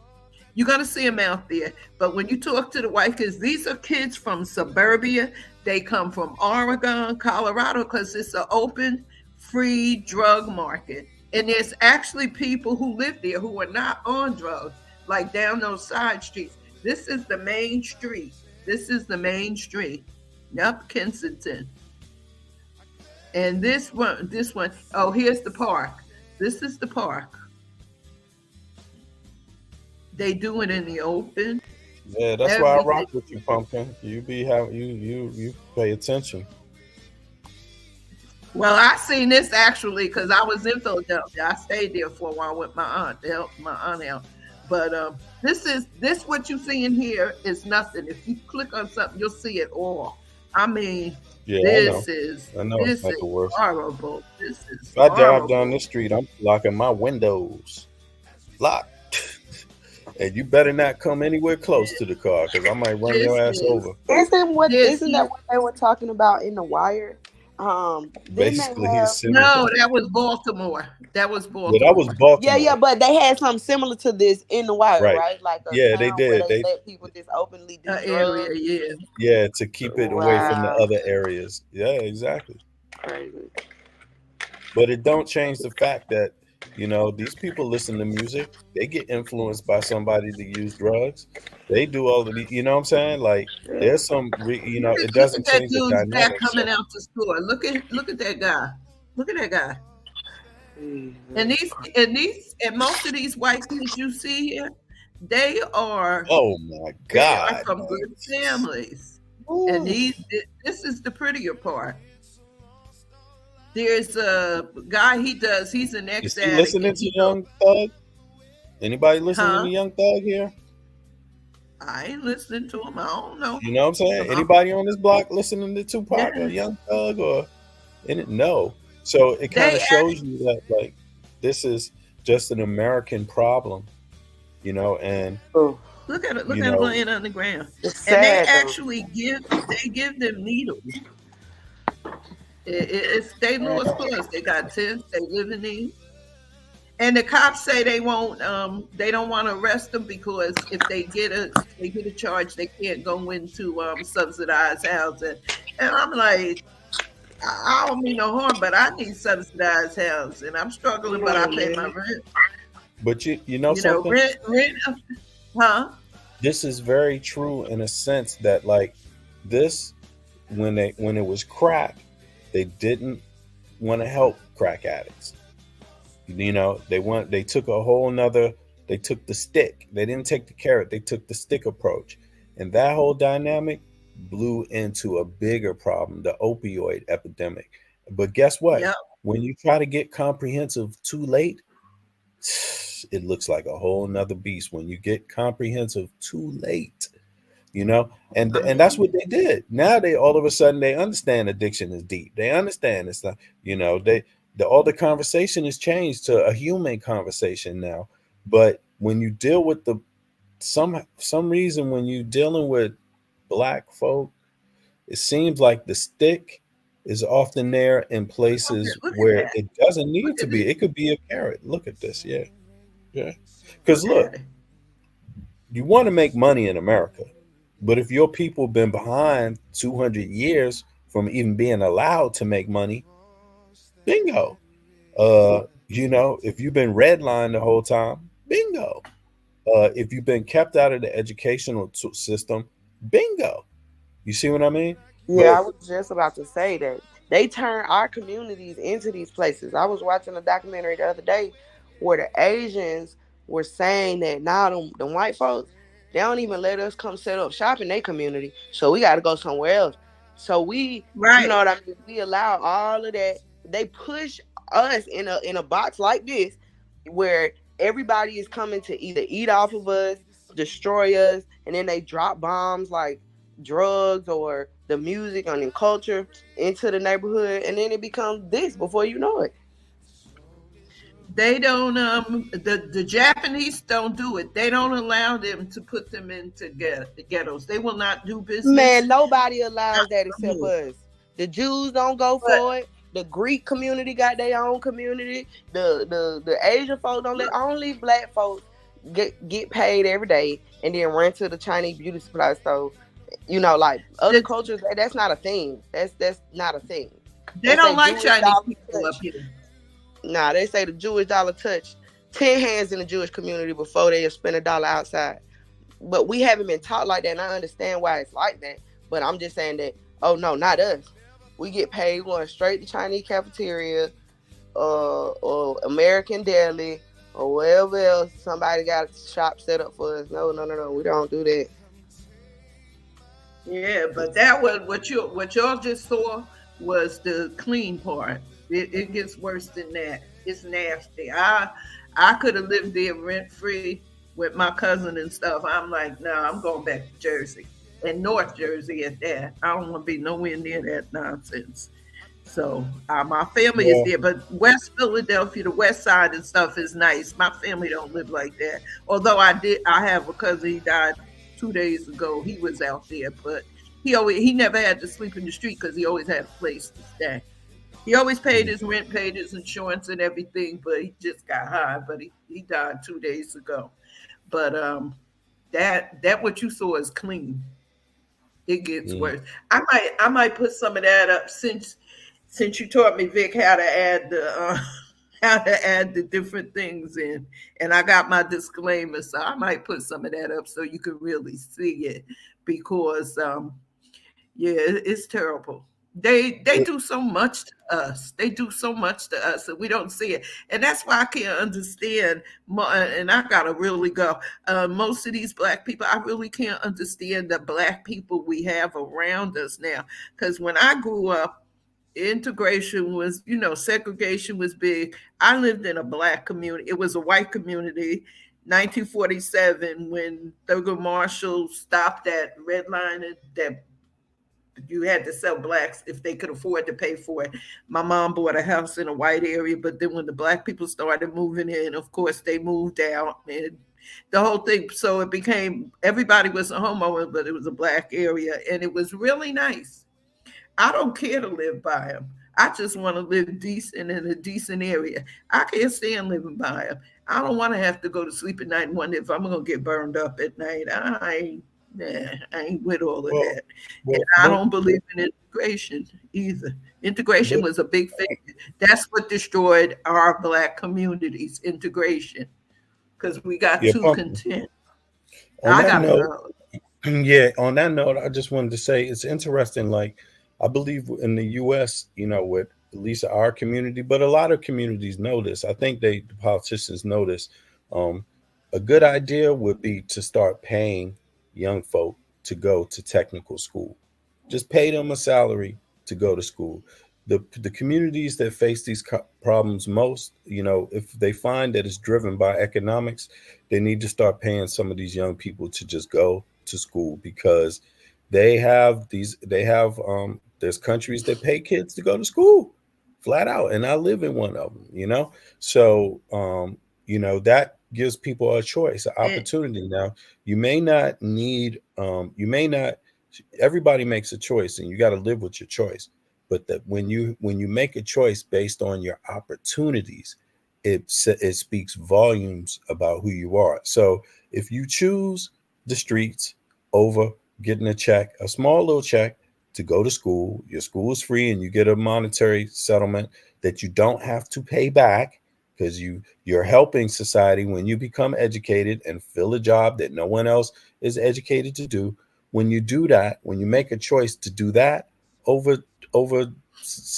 out there. But when you talk to the white kids, these are kids from suburbia. They come from Oregon, Colorado, because it's an open, free drug market. And there's actually people who live there who are not on drugs, like down those side streets. This is the main street. Yep, Kensington. And this one, here's the park. This is the park. They do it in the open. Yeah, that's why I rock with you, Pumpkin. You pay attention. Well, I seen this actually because I was in Philadelphia. I stayed there for a while with my aunt to help my aunt out. But this what you see in here is nothing. If you click on something, you'll see it all. I mean, this is horrible. This is if I drive down the street, I'm locking my windows. Locked. And you better not come anywhere close to the car because I might run your ass over. Isn't that what they were talking about in The Wire? Basically, that was Baltimore. Yeah, that was Baltimore. Yeah, but they had something similar to this in The Wire, right? Like they did. They let people just openly do drugs. Yeah, to keep it away from the other areas. Yeah, exactly. Crazy. But it don't change the fact that these people listen to music. They get influenced by somebody to use drugs. They do all of the, you know what I'm saying? Like there's some, it doesn't change the dynamic. Coming out the store. Look at that guy. Look at that guy. And most of these white kids you see here, they are. Oh my God! They are from good families. Ooh. And this is the prettier part. There's a guy he's an ex-addict. Is he listening to Young Thug? Anybody listening to Young Thug here? I ain't listening to him. I don't know. You know what I'm saying? Anybody on this block listening to Tupac or Young Thug or no? So it kind of shows you that like this is just an American problem, and look at it. Look at it laying on the ground. And they actually give them needles. It's St. Louis Plus. They got tents. They live in these, and the cops say they won't. They don't want to arrest them because if they get a charge, they can't go into subsidized housing. And I'm like, I don't mean no harm, but I need subsidized housing. I'm struggling, but I pay my rent. But you know something? Rent, huh? This is very true in a sense that like this, when it was crack. They didn't want to help crack addicts. They took a whole nother, they took the stick. They didn't take the carrot, they took the stick approach. And that whole dynamic blew into a bigger problem, the opioid epidemic. But guess what? Yep. When you try to get comprehensive too late, it looks like a whole nother beast. When you get comprehensive too late. And that's what they did. Now they all of a sudden they understand addiction is deep. They understand it's not, all the conversation has changed to a human conversation now. But when you deal with some reason when you're dealing with black folk, it seems like the stick is often there in places where it doesn't need to be. It could be a carrot. Look at this, yeah. Because look, you want to make money in America. But if your people been behind 200 years from even being allowed to make money, bingo. If you've been redlined the whole time, bingo. If you've been kept out of the educational system, bingo. You see what I mean? Yeah, I was just about to say that they turn our communities into these places. I was watching a documentary the other day where the Asians were saying that now the white folks, they don't even let us come set up shop in their community, so we got to go somewhere else. So we, you know what I mean? We allow all of that. They push us in a box like this, where everybody is coming to either eat off of us, destroy us, and then they drop bombs like drugs or the music and the culture into the neighborhood, and then it becomes this before you know it. They don't the Japanese don't do it. They don't allow them to put them into ghettos. They will not do business. Man, nobody allows that except us. The Jews don't go for it. The Greek community got their own community. The Asian folk don't let, only black folks get paid every day and then run to the Chinese beauty supply store. You know, like other cultures, that's not a thing. That's not a thing. They don't like Chinese people up here. Nah, they say the Jewish dollar touched 10 hands in the Jewish community before they spend $1 outside. But we haven't been taught like that, and I understand why it's like that. But I'm just saying that, oh no, not us. We get paid going straight to Chinese cafeteria, or American Deli, or wherever else somebody got a shop set up for us. No, we don't do that. Yeah, but that was what y'all just saw was the clean part. It gets worse than that. It's nasty. I could have lived there rent free with my cousin and stuff. I'm like, no, I'm going back to Jersey and North Jersey at that. I don't want to be nowhere near that nonsense. So my family is there, but West Philadelphia, the West Side and stuff is nice. My family don't live like that. Although I have a cousin, he died 2 days ago. He was out there, but he never had to sleep in the street because he always had a place to stay. He always paid his rent, paid his insurance and everything, but he just got high. But he died 2 days ago. But that what you saw is clean. It gets worse. I might put some of that up since you taught me, Vic, how to add the different things in, and I got my disclaimer, so I might put some of that up so you can really see it, because it's terrible. They do so much to us. They do so much to us, and we don't see it. And that's why I can't understand. And I gotta really go. Most of these black people, I really can't understand the black people we have around us now. Because when I grew up, integration was, segregation was big. I lived in a black community. It was a white community. 1947, when Thurgood Marshall stopped that redlining, that you had to sell blacks if they could afford to pay for it. My mom bought a house in a white area, but then when the black people started moving in, of course, they moved out and the whole thing. So it became, everybody was a homeowner, but it was a black area, and it was really nice. I don't care to live by them. I just want to live decent in a decent area. I can't stand living by them. I don't want to have to go to sleep at night and wonder if I'm going to get burned up at night. I ain't with all of that. And I don't believe in integration either. Integration was a big thing. That's what destroyed our black communities, integration, because we got too content. On that note, I just wanted to say it's interesting. Like, I believe in the U.S., with at least our community, but a lot of communities know this. I think the politicians know this. A good idea would be to start paying young folk to go to technical school. Just pay them a salary to go to school. The communities that face these problems most, if they find that it's driven by economics, they need to start paying some of these young people to just go to school, because there's countries that pay kids to go to school flat out, and I live in one of them, so that gives people a choice, an opportunity. Now, everybody makes a choice, and you got to live with your choice. But that when you make a choice based on your opportunities, it speaks volumes about who you are. So if you choose the streets over getting a small little check to go to school, your school is free, and you get a monetary settlement that you don't have to pay back, because you're helping society when you become educated and fill a job that no one else is educated to do. When you do that, when you make a choice to do that over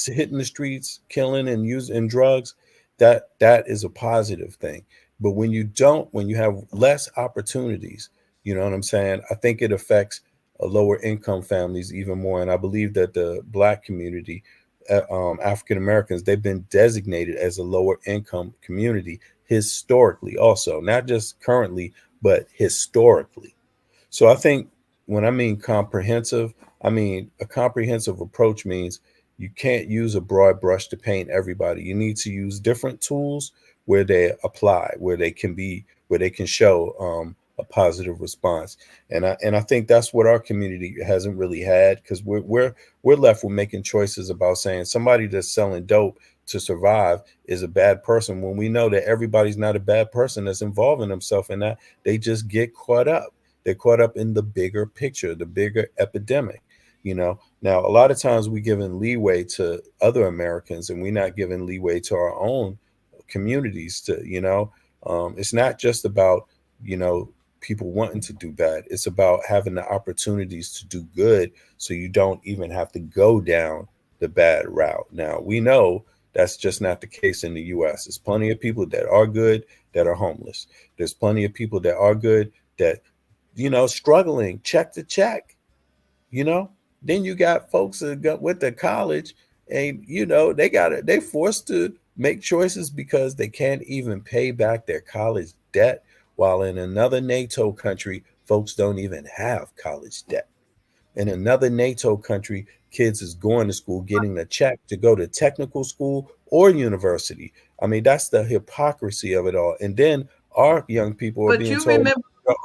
hitting the streets, killing and using drugs, that is a positive thing. But when you have less opportunities, you know what I'm saying? I think it affects lower income families even more. And I believe that the Black community, African Americans, they've been designated as a lower income community historically, also, not just currently, but historically. So I think when I mean comprehensive, I mean a comprehensive approach means you can't use a broad brush to paint everybody. You need to use different tools where they apply, where they can show a positive response. And I think that's what our community hasn't really had, because we're left with making choices about saying somebody that's selling dope to survive is a bad person, when we know that everybody's not a bad person that's involving themselves in that. They just get caught up. They're caught up in the bigger picture, the bigger epidemic. You know, now a lot of times we giving leeway to other Americans and we're not giving leeway to our own communities to, you know, it's not just about, you know, people wanting to do bad. It's about having the opportunities to do good, so you don't even have to go down the bad route. Now, we know that's just not the case in the US. There's plenty of people that are good that are homeless. There's plenty of people that are good that, you know, struggling check to check, you know. Then you got folks that went to college and, you know, they forced to make choices because they can't even pay back their college debt, while in another NATO country, folks don't even have college debt. In another NATO country, kids is going to school, getting a check to go to technical school or university. I mean, that's the hypocrisy of it all. And then our young people are being told,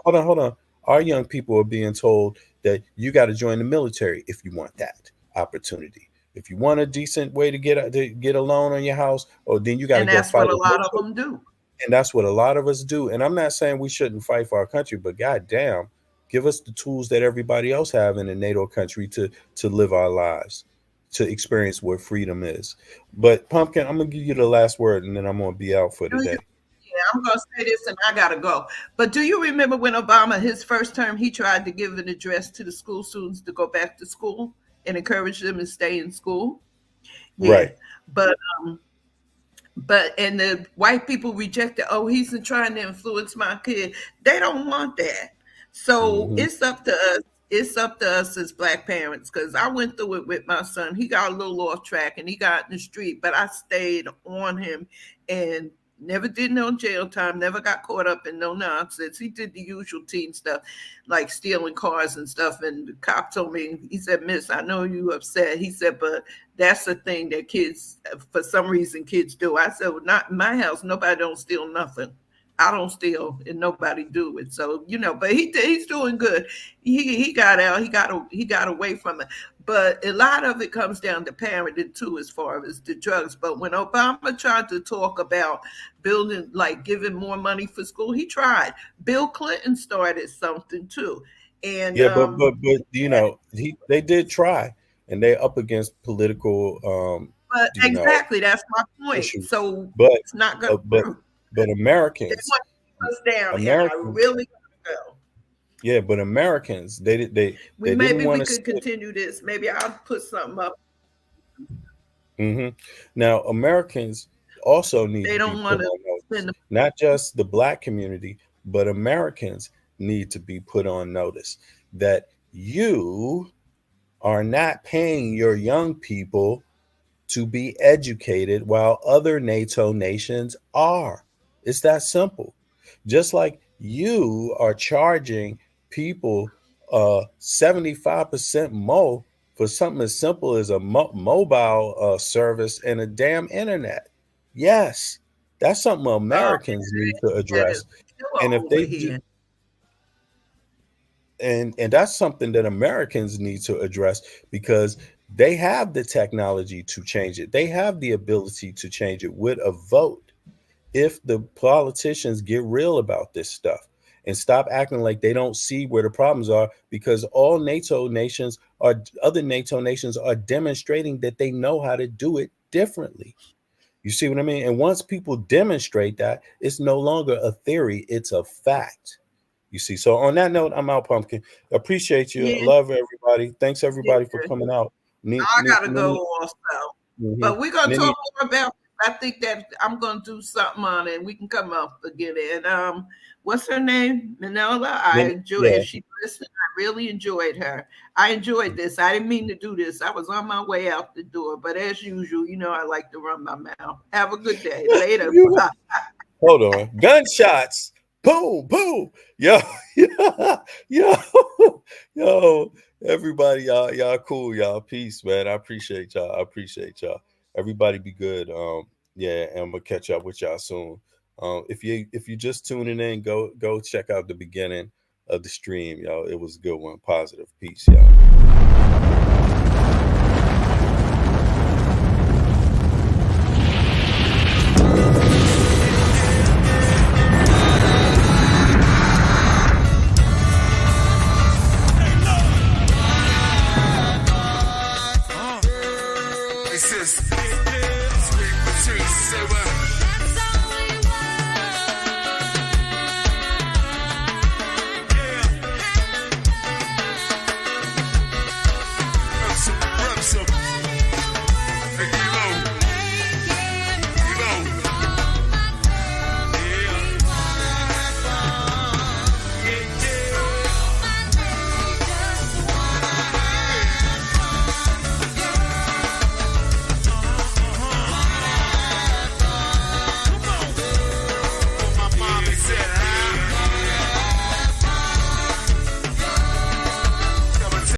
hold on. Our young people are being told that you got to join the military if you want that opportunity. If you want a decent way to get a loan on your house, or then you got to go fight. And that's what a lot of them do. And that's what a lot of us do. And I'm not saying we shouldn't fight for our country, but goddamn, give us the tools that everybody else have in a NATO country to live our lives, to experience what freedom is. But Pumpkin, I'm gonna give you the last word, and then I'm gonna be out for the day. Yeah, I'm gonna say this, and I gotta go. But do you remember when Obama, his first term, he tried to give an address to the school students to go back to school and encourage them to stay in school? Yeah. Right. But and the white people rejected. Oh, he's trying to influence my kid. They don't want that. So it's up to us. It's up to us as Black parents, because I went through it with my son. He got a little off track and he got in the street, but I stayed on him and never did no jail time, never got caught up in no nonsense. He did the usual teen stuff, like stealing cars and stuff. And the cop told me, he said, "Miss, I know you upset." He said, "But that's the thing that kids, for some reason, kids do." I said, "Well, not in my house. Nobody don't steal nothing. I don't steal, and nobody do it." So, you know, but he's doing good. He got out. He got away from it. But a lot of it comes down to parenting too, as far as the drugs. But when Obama tried to talk about building, like giving more money for school, he tried. Bill Clinton started something too. And yeah, but you know, they did try, and they're up against political. But exactly, that's my point. Issues. So, but it's not going to. But Americans, they want to keep us down here. I really gotta go. Yeah, but Americans, they maybe we could continue this. Maybe I'll put something up. Now, Americans also need they don't want to not just the Black community, but Americans need to be put on notice that you are not paying your young people to be educated while other NATO nations are. It's that simple. Just like you are charging people 75% more for something as simple as a mobile service and a damn internet. Yes, that's something Americans need to address. And if they do, and that's something that Americans need to address, because they have the technology to change it. They have the ability to change it with a vote. If the politicians get real about this stuff and stop acting like they don't see where the problems are, because all NATO nations or other NATO nations are demonstrating that they know how to do it differently. You see what I mean? And once people demonstrate that, it's no longer a theory, it's a fact. You see? So on that note, I'm out, Pumpkin. Appreciate you. Yeah. Love everybody. Thanks everybody for coming out. I gotta go also. But we're gonna talk more about I think that I'm gonna do something on it, and we can come up again. And what's her name? Manila. I enjoyed. If she listened, I really enjoyed her. I enjoyed this. I didn't mean to do this. I was on my way out the door, but as usual, you know, I like to run my mouth. Have a good day. Later. Hold on. Gunshots. Boom, boom. Yo, yo. Everybody, y'all cool, y'all. Peace, man. I appreciate y'all. Everybody be good. Yeah, and I'm gonna catch up with y'all soon. If you just tuning in, go check out the beginning of the stream, y'all. It was a good one. Positive. Peace, y'all.